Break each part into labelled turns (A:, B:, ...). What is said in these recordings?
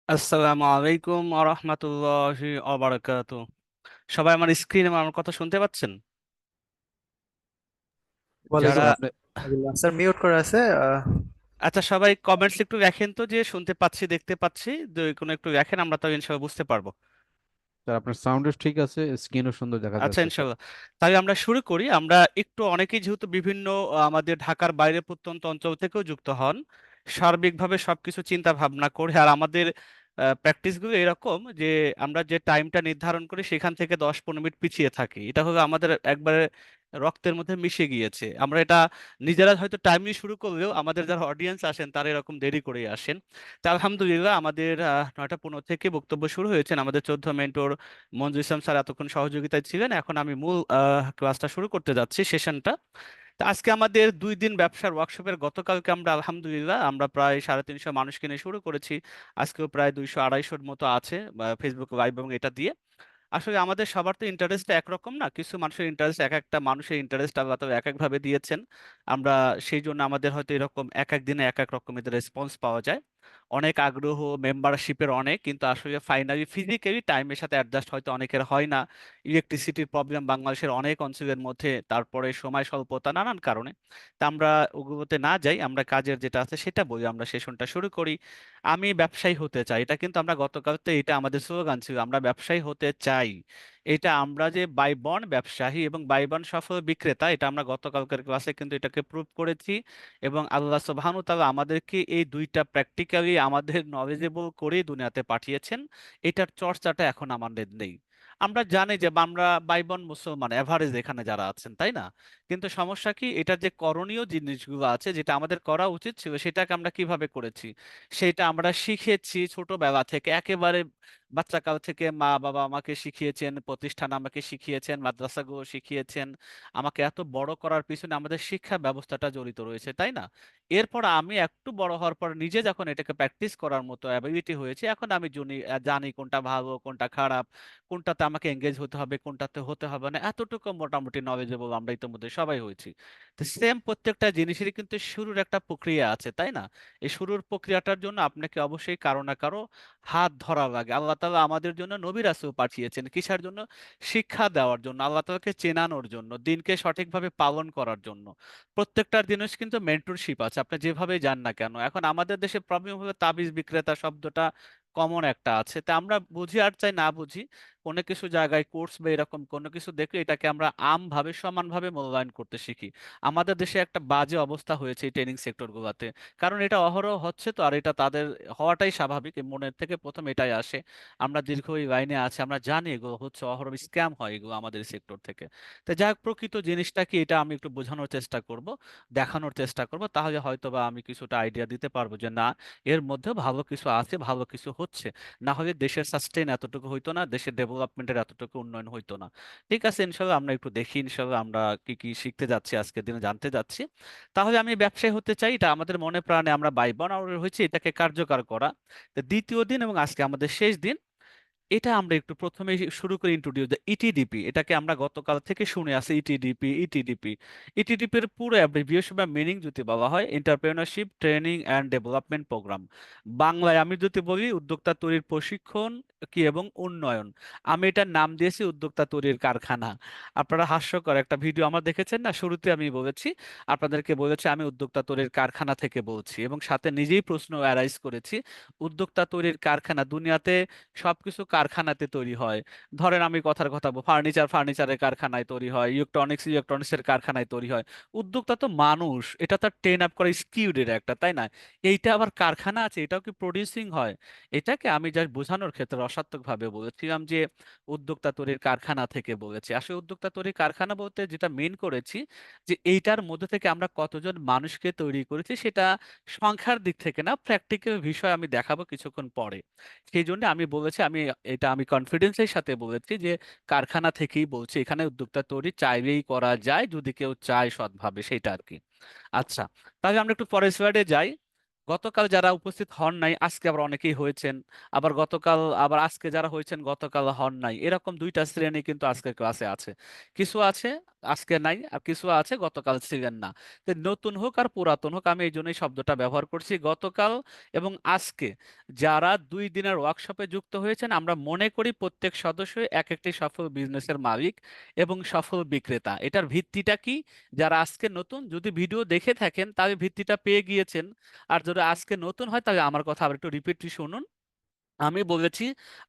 A: আসসালামু আলাইকুম আরহামাতুল্লাহি অবারাকাতু। সবাই আমার স্ক্রিনে আমার কথা শুনতে পাচ্ছেন?
B: ওয়ালাইকুম
A: যারা
B: আসসালাম স্যার, মিউট করা আছে।
A: আচ্ছা, সবাই কমেন্টস একটু দেখেন তো যে শুনতে পাচ্ছি দেখতে পাচ্ছি, যদি কোনো একটু দেখেন আমরা তো ইনশাআল্লাহ বুঝতে পারবো।
C: স্যার আপনার সাউন্ডও ঠিক আছে, স্ক্রিনও সুন্দর দেখা
A: আচ্ছা,
C: যাচ্ছে স্যার।
A: ইনশাআল্লাহ। তাহলে আমরা শুরু করি। আমরা একটু অনেকেই যেহেতু বিভিন্ন আমাদের ঢাকার বাইরে প্রত্যন্ত অঞ্চল থেকেও যুক্ত হন, সার্বিকভাবে সবকিছু চিন্তা ভাবনা করে। আর আমাদের প্র্যাকটিসগুলো এরকম যে আমরা যে টাইমটা নির্ধারণ করি সেখান থেকে 10-15 মিনিট পিছিয়ে থাকি। এটা হলো আমাদের একবারে রক্তের মধ্যে মিশে গিয়েছে। আমরা এটা নিজেরা হয়তো টাইমলি শুরু করলেও আমাদের যারা অডিয়েন্স আসেন তারা এরকম দেরি করে আসেন। তা আলহামদুলিল্লাহ আমাদের 9টা 15 থেকে বক্তব্য শুরু হয়েছেন। আমাদের 14 মেন্টর মঞ্জু ইসলাম স্যার এতক্ষণ সহযোগিতায় ছিলেন। এখন আমি মূল ক্লাসটা শুরু করতে যাচ্ছি, সেশনটা। তো আজকে আমাদের 2 দিন ব্যবসার ওয়ার্কশপের গতকালকে আমরা আলহামদুলিল্লাহ আমরা প্রায় 350 মানুষকে নিয়ে শুরু করেছি। আজকেও প্রায় 200-250-র মতো আছে ফেসবুক লাইভ এবং এটা দিয়ে। আসলে আমাদের সবার তো ইন্টারেস্ট একরকম না, কিছু মানুষের ইন্টারেস্ট, এক একটা মানুষের ইন্টারেস্ট আল্লাহ তো এক এক ভাবে দিয়েছেন। আমরা সেই জন্য আমাদের হয়তো এরকম এক এক দিনে এক এক রকমের রেসপন্স পাওয়া যায়। অনেক আগ্রহ, মেম্বারশিপের অনেক, কিন্তু আসলে ফাইনালি ফিজিক্যালি টাইমের সাথে অ্যাডজাস্ট হয়তো অনেকের হয় না। ইলেকট্রিসিটির প্রবলেম বাংলাদেশের অনেক অঞ্চলের মধ্যে, তারপরে সময় স্বল্পতা, নানান কারণে। তা আমরা ওগুলোতে না যাই, আমরা কাজের যেটা আছে সেটা বলি, আমরা সেশনটা শুরু করি। আমি ব্যবসায়ী হতে চাই, এটা কিন্তু আমরা গতকাল তো এটা আমাদের স্লোগান ছিল, আমরা ব্যবসায়ী হতে চাই। এটা আমরা যে বাই বর্ন ব্যবসায়ী এবং বাই বর্ন সফল বিক্রেতা, এটা আমরা গতকালকের ক্লাসে কিন্তু এটাকে প্রুভ করেছি। এবং আল্লাহ সুবহানাহু ওয়া তাআলা আমাদেরকে এই দুইটা প্র্যাকটিক্যালি আমাদের নলেজেবল করে দুনিয়াতে পাঠিয়েছেন। এটার চর্চাটা এখন আমাদের নেই। আমরা জানি যে আমরা বাই বর্ন মুসলমান এভারেজ এখানে যারা আছেন, তাই না? কিন্তু সমস্যা কি, এটার যে করণীয় জিনিসগুলো আছে যেটা আমাদের করা উচিত ছিল সেটাকে আমরা কিভাবে করেছি সেটা আমরা শিখেছি ছোটবেলা থেকে। একেবারে বাচ্চাকাল থেকে মা বাবা আমাকে শিখিয়েছেন, প্রতিষ্ঠান আমাকে শিখিয়েছেন, মাদ্রাসাগুলো শিখিয়েছেন। আমাকে এত বড় করার পিছনে আমাদের শিক্ষা ব্যবস্থাটা জড়িত রয়েছে, তাই না? এরপর আমি একটু বড় হওয়ার পর নিজে যখন এটাকে প্র্যাকটিস করার মতো অ্যাবিলিটি হয়েছে, এখন আমি জানি কোনটা ভালো কোনটা খারাপ, কোনটাতে আমাকে এঙ্গেজ হতে হবে কোনটাতে হতে হবে না, এতটুকু মোটামুটি নলেজেবল আমরা ইতিমধ্যে সবাই হয়েছি। তো সেম প্রত্যেকটা জিনিসেরই কিন্তু শুরুর একটা প্রক্রিয়া আছে, তাই না? এই শুরুর প্রক্রিয়াটার জন্য আপনাকে অবশ্যই কারো না কারো হাত ধরা লাগে। আল্লাহ তাআলা আমাদের জন্য নবী রাসূল পাঠিয়েছেন কিসের জন্য? শিক্ষা দেওয়ার জন্য, আল্লাহ তাআলাকে চেনানোর জন্য, দিনকে সঠিকভাবে পালন করার জন্য। প্রত্যেকটার জিনিস কিন্তু মেন্টরশিপ আছে, আপনি যেভাবেই যান না কেন। এখন আমাদের দেশে প্রবলেম হলো তাবিজ বিক্রেতা শব্দটা কমন একটা আছে, তা আমরা বুঝি আর চাই না বুঝি কোনো কিছু জায়গায় কোর্স বা এরকম কোনো কিছু দেখলে এটাকে আমরা আমভাবে সমানভাবে মূল্যায়ন করতে শিখি। আমাদের দেশে একটা বাজে অবস্থা হয়েছে এই ট্রেনিং সেক্টর গুলাতে, কারণ এটা অহরহ হচ্ছে তো। আর এটা তাদের হওয়াটাই স্বাভাবিক, এই মনের থেকে প্রথম এটাই আসে। আমরা দীর্ঘ এই লাইনে আছি, আমরা জানি এগুলো হচ্ছে অহরহ স্ক্যাম হয় এগুলো আমাদের সেক্টর থেকে। তো যাই হোক, প্রকৃত জিনিসটা কি এটা আমি একটু বোঝানোর চেষ্টা করব, দেখানোর চেষ্টা করব, তাহলে হয়তো বা আমি কিছুটা আইডিয়া দিতে পারবো যে না, এর মধ্যে ভালো কিছু আছে, ভালো কিছু হচ্ছে। না হলে দেশের সাস্টেন এতটুকু হইতো না, দেশের ডেভেলপমেন্টের এতটুকু উন্নয়ন হইতো না। ঠিক আছে, ইনশাল্লাহ আমরা একটু দেখি ইনশাল্লাহ আমরা কি কি শিখতে যাচ্ছি, আজকের দিনে জানতে যাচ্ছি। তাহলে আমি ব্যবসায়ী হতে চাই, এটা আমাদের মনে প্রাণে আমরা বাইবন আর হয়েছে এটাকে কার্যকর করা। তো দ্বিতীয় দিন এবং আজকে আমাদের শেষ দিন, এটা আমরা একটু প্রথমে শুরু করি ইন্ট্রোডিউস দ্য ইটিডিপি। এটাকে আমরা গতকাল থেকে শুনে আসি, ইটিডিপি ইটিডিপি। ইটিডিপির পুরো অ্যাব্রিভিয়েশন বা মিনিং যদি বলা হয়, entrepreneurship training and development programme. বাংলায় আমি যদি বলি উদ্যোক্তা তৈরির প্রশিক্ষণ কি এবং উন্নয়ন। আমি এটার নাম দিয়েছি উদ্যোক্তা তৈরির কারখানা। আপনারা হাস্যকর একটা ভিডিও আমার দেখেছেন না, শুরুতে আমি বলেছি, আপনাদেরকে বলেছি আমি উদ্যোক্তা তৈরির কারখানা থেকে বলছি, এবং সাথে নিজেই প্রশ্ন অ্যারাইজ করেছি। উদ্যোক্তা তৈরির কারখানা, দুনিয়াতে সবকিছু কারখানাতে তৈরি হয়। ধরেন আমি কথার কথা ফার্নিচার ফার্নিচারের কারখানায় তৈরি হয়, ইলেকট্রনিক্স ইলেকট্রনিক্সের কারখানায় তৈরি হয়। উদ্যোক্তা তো মানুষ, এটা তার ট্রেন আপ করা স্কিউডের একটা, তাই না? এইটা আবার কারখানা আছে, এটাও কি প্রডিউসিং হয়? এটাকে আমি জাস্ট বোঝানোর ক্ষেত্রে রসাত্মক ভাবে বলেছিলাম যে উদ্যোক্তা তৈরির কারখানা থেকে বলেছি। আসলে উদ্যোক্তা তৈরির কারখানা বলতে যেটা মেন করেছি, যে এইটার মধ্যে থেকে আমরা কতজন মানুষকে তৈরি করেছি সেটা সংখ্যার দিক থেকে না, প্র্যাকটিক্যাল বিষয় আমি দেখাবো কিছুক্ষণ পরে। সেই জন্য আমি বলেছি, আমি কনফিডেন্সের সাথে বলেছি যে কারখানা থেকেই বলছি, এখানে উদ্যোক্তা তৈরি চাইলেই করা যায় যদি কেউ চায় সৎভাবে, সেটা আর কি। আচ্ছা, তাহলে আমরা একটু পরের স্লাইডে যাই। গতকাল যারা উপস্থিত হন নাই আজকে আবার অনেকেই হয়েছেন, আবার গতকাল আবার আজকে যারা হয়েছেন গতকাল হন নাই, এরকম দুইটা শ্রেণী কিন্তু আজকে ক্লাসে আছে। কিছু আছে আজকে নাই, আর কিছু আছে গতকাল ছিলেন না। তো নতুন হোক আর পুরাতন হোক, আমি এই জন্যই শব্দটা ব্যবহার করছি গতকাল এবং আজকে যারা 2 দিনের ওয়ার্কশপে যুক্ত হয়েছেন, আমরা মনে করি প্রত্যেক সদস্যই এক একটি সফল বিজনেসের মালিক এবং সফল বিক্রেতা। এটার ভিত্তিটা কি? যারা আজকে নতুন যদি ভিডিও দেখে থাকেন তাহলে ভিত্তিটা পেয়ে গিয়েছেন। আর যদি আজকে নতুন হয় তাহলে আমার কথা আবার একটু রিপিটলি শুনুন। আমি বলেছি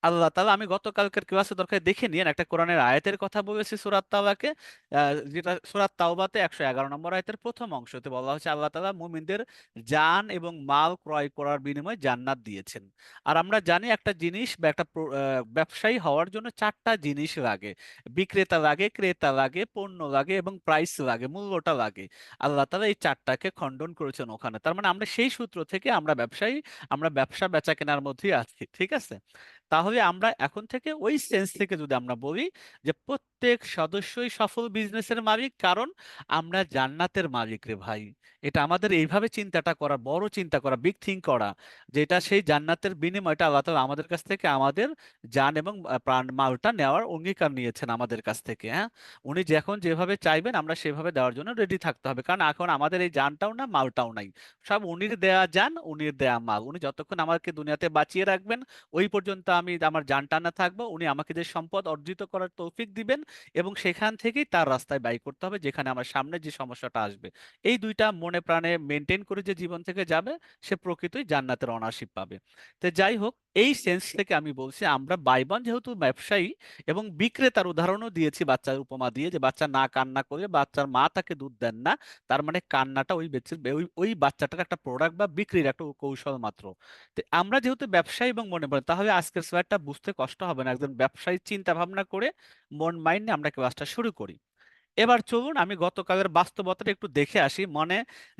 A: আল্লাহ তাআলা, আমি গতকালকের ক্লাসে দরকার দেখে নিন, একটা কোরআনের আয়াতের কথা বলেছি সূরাত তাওবাকে, যেটা সূরাত তাওবাতে 111 নম্বর আয়াতের প্রথম অংশতে বলা হচ্ছে আল্লাহ তাআলা মুমিনদের জান এবং মাল ক্রয় করার বিনিময়ে জান্নাত দিয়েছেন। আর আমরা জানি একটা জিনিস বা একটা ব্যবসায়ী হওয়ার জন্য 4টা জিনিস লাগে: বিক্রেতা লাগে, ক্রেতা লাগে, পণ্য লাগে এবং প্রাইস লাগে, মূল্যটা লাগে। আল্লাহ তাআলা এই 4টাকে খণ্ডন করেছেন ওখানে। তার মানে আমরা সেই সূত্র থেকে আমরা ব্যবসায়ী, আমরা ব্যবসা বেচা কেনার মধ্যেই আছি, ঠিক আছে? তাহলে আমরা এখন থেকে ওই সেন্স থেকে যদি আমরা বলি যে প্রত্যেক সদস্যই সফল বিজনেসের মালিক, কারণ আমরা জান্নাতের মালিক রে ভাই। এটা আমাদের এইভাবে চিন্তাটা করা, বড় চিন্তা করা, বিগ থিঙ্ক করা, যেটা সেই জান্নাতের বিনিময়টা আল্লাহ তাআলা আমাদের কাছ থেকে আমাদের জান এবং প্রাণ মালটা নেওয়ার অঙ্গীকার নিয়েছেন আমাদের কাছ থেকে। হ্যাঁ, উনি যখন যেভাবে চাইবেন আমরা সেভাবে দেওয়ার জন্য রেডি থাকতে হবে, কারণ এখন আমাদের এই জানটাও না, মালটাও নাই। সব উনির দেয়া জান, উনির দেয়া মাল। উনি যতক্ষণ আমাকে দুনিয়াতে বাঁচিয়ে রাখবেন ওই পর্যন্ত আমি আমার জান টানা থাকবো। উনি আমাকে যে সম্পদ অর্জিত করার তৌফিক দিবেন এবং সেখান থেকেই তার রাস্তায় ব্যয় করতে হবে যেখানে আমার সামনে যে সমস্যাটা আসবে। এই দুইটা মনে প্রাণে মেনটেন করে যে জীবন থেকে যাবে সে প্রকৃতই জান্নাতের অনারশিপ পাবে। তো যাই হোক, এই সেন্স থেকে আমি বলছি আমরা বাইবন যেহেতু ব্যবসায়ী এবং বিক্রেতার উদাহরণও দিয়েছি বাচ্চার উপমা দিয়ে, যে বাচ্চা না কান্না করে বাচ্চার মা তাকে দুধ দেন না, তার মানে কান্নাটা ওই ওই বাচ্চাটার একটা প্রোডাক্ট বা বিক্রির একটা কৌশল মাত্র। তো আমরা যেহেতু ব্যবসায়ী এবং মনে পড়ে, তাহলে আজকের স্লাইডটা বুঝতে কষ্ট হবে না, একজন ব্যবসায়ী চিন্তা ভাবনা করে মন মাইন্ড নিয়ে আমরা ক্লাসটা শুরু করি। এবার চলুন আমি গতকালের বাস্তবতাটা একটু দেখে আসি, মানে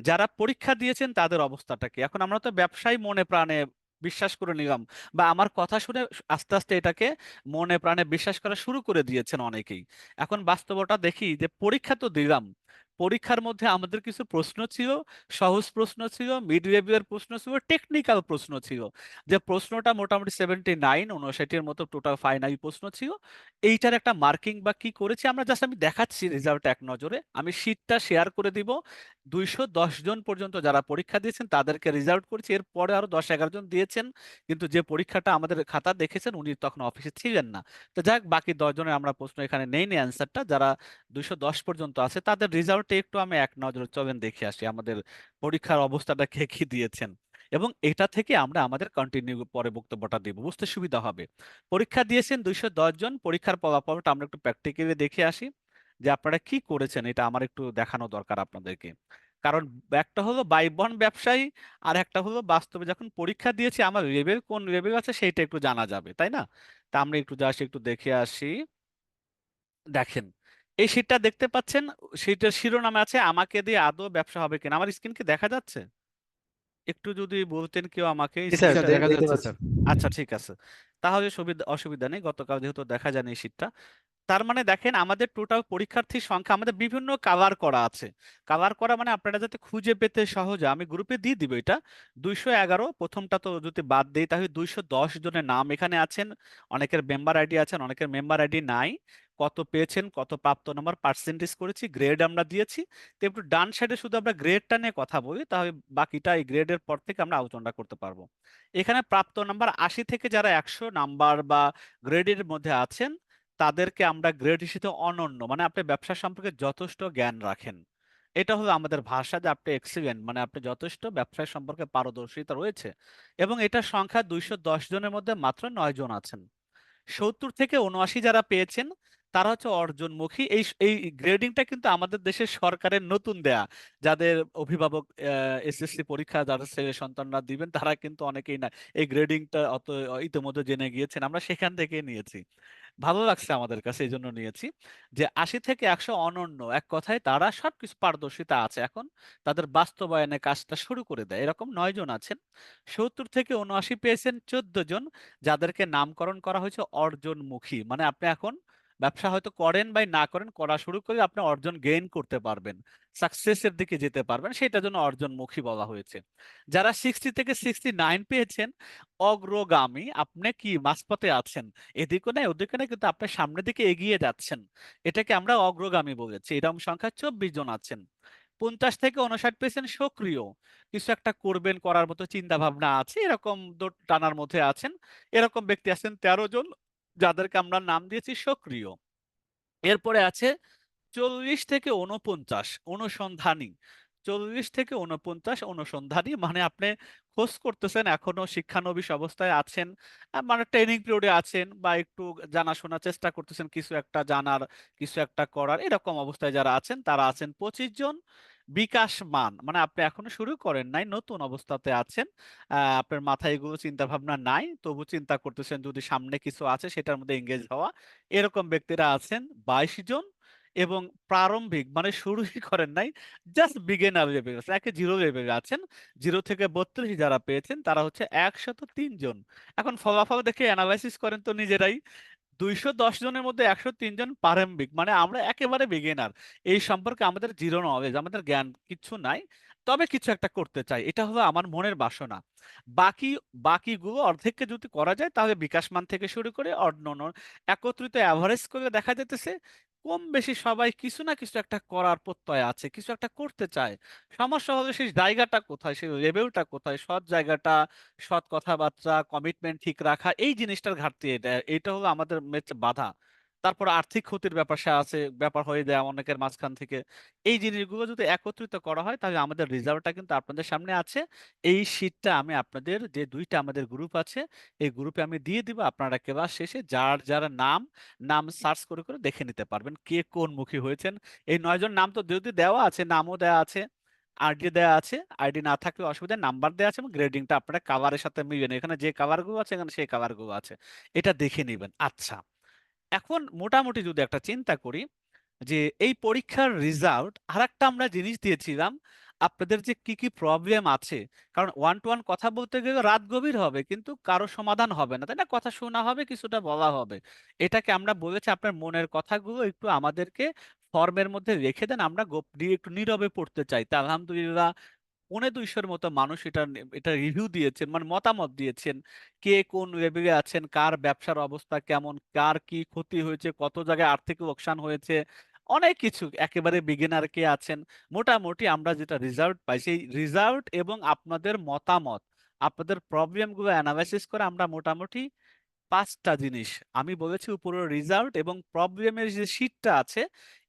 A: যারা পরীক্ষা দিয়েছেন তাদের অবস্থাটা কি। এখন আমরা তো ব্যবসায়ী মনে প্রাণে বিশ্বাস করে নিলাম, বা আমার কথা শুনে আস্তে আস্তে এটাকে মনে প্রাণে বিশ্বাস করা শুরু করে দিয়েছেন অনেকেই। এখন বাস্তবতা দেখি যে পরীক্ষা তো দিলাম, পরীক্ষার মধ্যে আমাদের কিছু প্রশ্ন ছিল, সহজ প্রশ্ন ছিল, মিড রিভিউ এর প্রশ্ন ছিল, টেকনিক্যাল প্রশ্ন ছিল। যে প্রশ্নটা মোটামুটি 79 মতো টোটাল ফাইনাল প্রশ্ন ছিল। এইটার একটা মার্কিং বা কি করেছি আমরা, জাস্ট আমি দেখাচ্ছি রেজাল্ট এক নজরে। আমি শীটটা শেয়ার করে দিব। 210 জন পর্যন্ত যারা পরীক্ষা দিয়েছেন তাদেরকে রেজাল্ট করেছি, এরপরে আরো 10-11 জন দিয়েছেন, কিন্তু যে পরীক্ষাটা আমাদের খাতা দেখেছেন উনি তখন অফিসে ছিলেন না। তো যাক, বাকি 10 জনের আমরা প্রশ্ন এখানে নেই নি অ্যান্সারটা। যারা 210 পর্যন্ত আছে তাদের রেজাল্টে একটু আমি এক নজরে চলেন দেখে আসি আমাদের পরীক্ষার অবস্থাটা কে কি দিয়েছেন, এবং এটা থেকে আমরা আমাদের কন্টিনিউ পরে বক্তব্যটা দিব, বুঝতে সুবিধা হবে। পরীক্ষা দিয়েছেন 210 জন, পরীক্ষার ফলাফলটা আমরা একটু প্র্যাকটিক্যালি দেখে আসি যে আপনারা কি করেছেন, এটা আমার একটু দেখানো দরকার আপনাদেরকে। কারণ একটা হলো বাইবন ব্যবসায়ী, আর একটা হলো বাস্তবে যখন পরীক্ষা দিয়েছি আমার লেভেল কোন লেভেল আছে সেইটা একটু জানা যাবে, তাই না? তা আমরা একটু জাস্ট একটু দেখে আসি। দেখেন, এই শীটটা দেখতে পাচ্ছেন, শীটের শিরোনামে আছে আমাকে দিয়ে আদৌ ব্যবসা হবে কিনা। আমার স্ক্রিন কি দেখা যাচ্ছে? একটু যদি বলতেন কেউ আমাকে
B: জি স্যার,
C: স্যার
A: স্ক্রিনটা।
C: দেখা
B: দেখতে
C: যাচ্ছে
B: পাচ্ছি।
C: স্যার।
A: আচ্ছা ঠিক আছে, তাহলে অসুবিধা নেই, গতকাল যেহেতু দেখা যায়নি এই শীটটা। তার মানে দেখেন আমাদের টোটাল পরীক্ষার্থীর সংখ্যা আমাদের বিভিন্ন কালার করা আছে। কালার করা মানে আপনারা যাতে খুঁজে পেতে সহজে, আমি গ্রুপে দিয়ে দিব এটা। 211, প্রথমটা তো যদি বাদ দেই তাহলে 210 জনের নাম এখানে আছেন। অনেকের মেম্বার আইডি আছেন, অনেকের মেম্বার আইডি নাই। কত পেয়েছেন, কত প্রাপ্ত নাম্বার পার্সেন্টেজ করেছি, গ্রেড আমরা দিয়েছি। তো একটু ডান সাইডে শুধু আমরা গ্রেডটা নিয়ে কথা বলি, তাহলে বাকিটা এই গ্রেডের পর থেকে আমরা আলোচনা করতে পারবো। এখানে প্রাপ্ত নাম্বার 80 থেকে যারা 100 নাম্বার বা গ্রেডের মধ্যে আছেন তাদেরকে আমরা গ্রেড হিসেবে অনন্য, মানে আপনি ব্যবসা সম্পর্কে যথেষ্ট জ্ঞান রাখেন। এটা হলো আমাদের ভাষা, যে আপনি এক্সিলেন্ট, মানে আপনি যথেষ্ট ব্যবসায় সম্পর্কে পারদর্শিতা রয়েছে। এবং এটার সংখ্যা 210 জনের মধ্যে মাত্র 9 জন আছেন। 70 থেকে 79 যারা পেয়েছেন তারা হচ্ছে অর্জনমুখী। এই এই গ্রেডিংটা কিন্তু আমাদের দেশের সরকারের নতুন দেয়া। যাদের অভিভাবক এসএসসি পরীক্ষা যারা ছেলে সন্তানরা দিবেন তারা কিন্তু অনেকেই না এই গ্রেডিংটা অত ইতিমধ্যে জেনে গিয়েছেন, আমরা সেখান থেকে নিয়েছি। ভালো লাগছে আমাদের কাছে, এই জন্য নিয়েছি। যে 80 থেকে 100 অনন্য, এক কথায় তারা সবকিছু পারদর্শিতা আছে, এখন তাদের বাস্তবায়নে কাজটা শুরু করে দেয়, এরকম 9 জন আছেন। 70 থেকে 79 পেয়েছেন 14 জন, যাদেরকে নামকরণ করা হয়েছে অর্জনমুখী, মানে আপনি এখন ব্যবসা হয়তো করেন বা না করেন, করা শুরু করে আপনি অর্জন গেইন করতে পারবেন, সাকসেসের দিকে যেতে পারবেন, সেটার জন্য অর্জনমুখী বলা হয়েছে। যারা 60 থেকে 69 পেয়েছেন, অগ্রগামী, আপনি কি মাঝপথে আছেন, এদিকে নাই ওদিকে নাই, কিন্তু আপনি সামনের দিকে এগিয়ে যাচ্ছেন, এটাকে আমরা অগ্রগামী বলেছি। এরকম সংখ্যা 24 জন আছেন। 50 থেকে 59 পেয়েছেন সক্রিয়, কিছু একটা করবেন, করার মতো চিন্তা ভাবনা আছে, এরকম দৌড় টানার মধ্যে আছেন। এরকম ব্যক্তি আছেন 13 জন, যাদেরকে আমরা নাম দিয়েছি সক্রিয়। এরপরে আছে 40 থেকে 49 অনুসন্ধানী। 40 থেকে 49 অনুসন্ধানী মানে আপনি খোঁজ করতেছেন, এখনো শিক্ষানবিশ অবস্থায় আছেন, মানে ট্রেনিং পিরিয়ডে আছেন, বা একটু জানাশোনার চেষ্টা করতেছেন, কিছু একটা জানার, কিছু একটা করার, এরকম অবস্থায় যারা আছেন তারা আছেন 25 জন। বিকাশমান মানে আপনি এখনো শুরু করেন নাই, নতুন অবস্থাতে আছেন, আপনার মাথায় এগুলো চিন্তা ভাবনা নাই, তবু চিন্তা করতেছেন যদি সামনে কিছু আছে সেটার মধ্যে এঙ্গেজ হওয়া, এরকম ব্যক্তিরা আছেন 22 জন। এবং প্রারম্ভিক মানে শুরুই করেন নাই, জাস্ট বিগিনার লেভেল আছে, একে জিরো লেভেলে আছেন। 0 থেকে 32 যারা পেয়েছেন তারা হচ্ছে 103 জন। এখন ফলাফল দেখে অ্যানালাইসিস করেন তো নিজেরাই, 210 জনের মধ্যে 103 জন প্রারম্ভিক, মানে আমরা একেবারে বিগিনার, এই সম্পর্কে আমাদের জিরো নলেজ, আমাদের জ্ঞান কিচ্ছু নাই, তবে কিছু একটা করতে চাই, এটা হলো আমার মনের বাসনা। বাকি বাকিগুলো অর্ধেককে যদি করা যায় তাহলে বিকাশমান থেকে শুরু করে অন্যান্য একত্রিত অ্যাভারেজ করে দেখা যেতেছে কম বেশি সবাই কিছু না কিছু একটা করার প্রত্যয় আছে, কিছু একটা করতে চায়। সমস্যা হলো সেই জায়গাটা কোথায়, সেই লেভেলটা কোথায়, সৎ জায়গাটা, সৎ কথাবার্তা, কমিটমেন্ট ঠিক রাখা, এই জিনিসটার ঘাটতি, এটা হলো আমাদের বাধা। তারপর আর্থিক ক্ষতির ব্যাপার হয়ে যায় অনেকের মাঝখান থেকে। এই জিনিসগুলো যদি একত্রিত করা হয় তাহলে আমাদের রেজাল্টটা কিন্তু আপনাদের সামনে আছে। এই শীটটা আমি আপনাদের, যে দুইটা আমাদের গ্রুপ আছে, এই গ্রুপে আমি দিয়ে দিব, আপনারা ক্লাস শেষে যার যারা নাম নাম সার্চ করে করে দেখে নিতে পারবেন কে কোন মুখী হয়েছেন। এই 9 জন নাম তো যদি দেওয়া আছে, নামও দেওয়া আছে, আইডি দেওয়া আছে, আইডি না থাকলে অসুবিধা, নাম্বার দেওয়া আছে, এবং গ্রেডিংটা আপনারা কালারের সাথে মিলবেন, এখানে যে কালারগুলো আছে এখানে সেই কালারগুলো আছে, এটা দেখে নেবেন। আচ্ছা, এখন মোটামুটি যদি একটা চিন্তা করি যে এই পরীক্ষার রেজাল্ট, আর একটা আমরা জিনিস দিয়েছিলাম আপনাদের যে কি কি প্রবলেম আছে, কারণ ওয়ান টু ওয়ান কথা বলতে গেলে রাত গভীর হবে কিন্তু কারো সমাধান হবে না, তাই না, কথা শোনা হবে, কিছুটা বলা হবে। এটাকে আমরা বলেছি আপনার মনের কথাগুলো একটু আমাদেরকে ফর্মের মধ্যে রেখে দেন, আমরা একটু নীরবে পড়তে চাই। তা আলহামদুলিল্লাহ 250-এর মতো মানুষ এটা রিভিউ দিয়েছেন, মানে মতামত দিয়েছেন, কে কোন লেভেলে আছেন, কার ব্যবসার অবস্থা কেমন, কার কি ক্ষতি হয়েছে, কত জায়গায় আর্থিক লোকসান হয়েছে, অনেক কিছু, একেবারে বিগিনার কে আছেন। মোটামুটি আমরা যেটা রেজাল্ট পাই, সেই রেজাল্ট এবং আপনাদের মতামত, আপনাদের প্রবলেমগুলো অ্যানালাইসিস করে আমরা মোটামুটি 5টা জিনিস, আমি বলেছি উপরের রেজাল্ট এবং প্রবলেমের যে শীটটা আছে,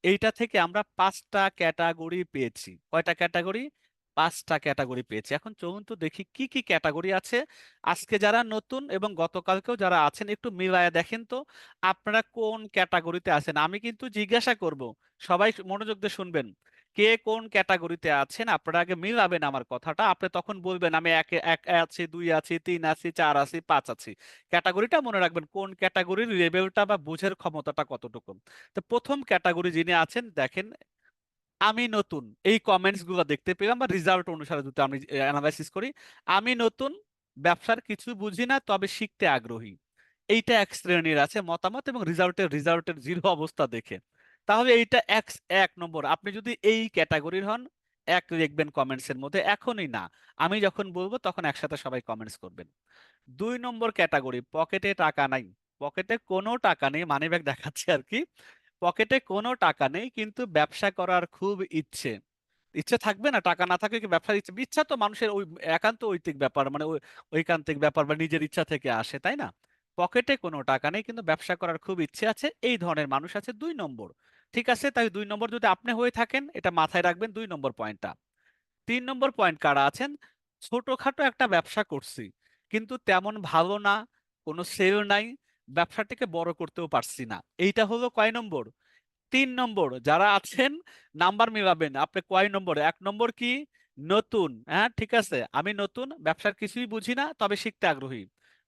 A: এইটা থেকে আমরা 5টা ক্যাটাগরি পেয়েছি। কয়টা ক্যাটাগরি? 5টা ক্যাটাগরি পেয়েছি। এখন চলুন তো দেখি কি কি ক্যাটাগরি আছে। আজকে যারা নতুন এবং গতকালকেও যারা আছেন একটু মিলায়া দেখেন তো আপনারা কোন ক্যাটাগরিতে আছেন। আমি কিন্তু জিজ্ঞাসা করব, সবাই মনোযোগ দিয়ে শুনবেন, কে কোন ক্যাটাগরিতে আছেন আপনারা আগে মিলাবেন আমার কথাটা, আপনি তখন বলবেন আমি এক আছি, 2 আছি, 3 আছি, 4 আছি, 5 আছি। ক্যাটাগরিটা মনে রাখবেন, কোন ক্যাটাগরির লেভেলটা বা বুঝের ক্ষমতাটা কতটুকু। তো প্রথম ক্যাটাগরি যিনি আছেন দেখেন, আমি নতুন, এই কমেন্টস গুলো দেখতে পেলাম বা রেজাল্ট অনুসারে যদি আমি অ্যানালাইসিস করি, আমি নতুন, ব্যবসার কিছু বুঝি না তবে শিখতে আগ্রহী, এইটা এক শ্রেণীর আছে মতামত, এবং রেজাল্টের জিরো অবস্থা দেখে। তাহলে এইটা এক, 1 নম্বর। আপনি যদি এই ক্যাটাগরির হন, এক লিখবেন কমেন্টস এর মধ্যে, এখনই না, আমি যখন বলবো তখন একসাথে সবাই কমেন্টস করবেন। 2 নম্বর ক্যাটাগরি, পকেটে টাকা নাই। পকেটে কোনো টাকা নেই, মানিব্যাগ দেখাচ্ছে আর কি। পকেটে কোনো টাকা নেই কিন্তু ব্যবসা করার খুব ইচ্ছে। ইচ্ছে থাকবে না, টাকা না থাকলে কি ব্যবসার ইচ্ছে? ইচ্ছা তো মানুষের ওই একান্ত ঐতিক ব্যাপার, মানে ওই ঐকান্তিক ব্যাপার বা নিজের ইচ্ছা থেকে আসে, তাই না? পকেটে কোনো টাকা নেই কিন্তু ব্যবসা করার খুব ইচ্ছে আছে, এই ধরনের মানুষ আছে 2 নম্বর। ঠিক আছে, তাই 2 নম্বর যদি আপনি হয়ে থাকেন এটা মাথায় রাখবেন, 2 নম্বর পয়েন্টটা। 3 নম্বর পয়েন্ট কারা আছেন, ছোটখাটো একটা ব্যবসা করছি কিন্তু তেমন ভালো না, কোনো সেল নাই, ব্যবসাটাকে বড় করতেও পারছি না, এইটা হলো কয় নম্বর? 3 নম্বর। যারা আছেন নাম্বার মিলাবেন, আপনি কয় নম্বর? 1 নম্বর কি? নতুন, হ্যাঁ ঠিক আছে, আমি নতুন, ব্যবসার কিছুই বুঝি না তবে শিখতে আগ্রহী।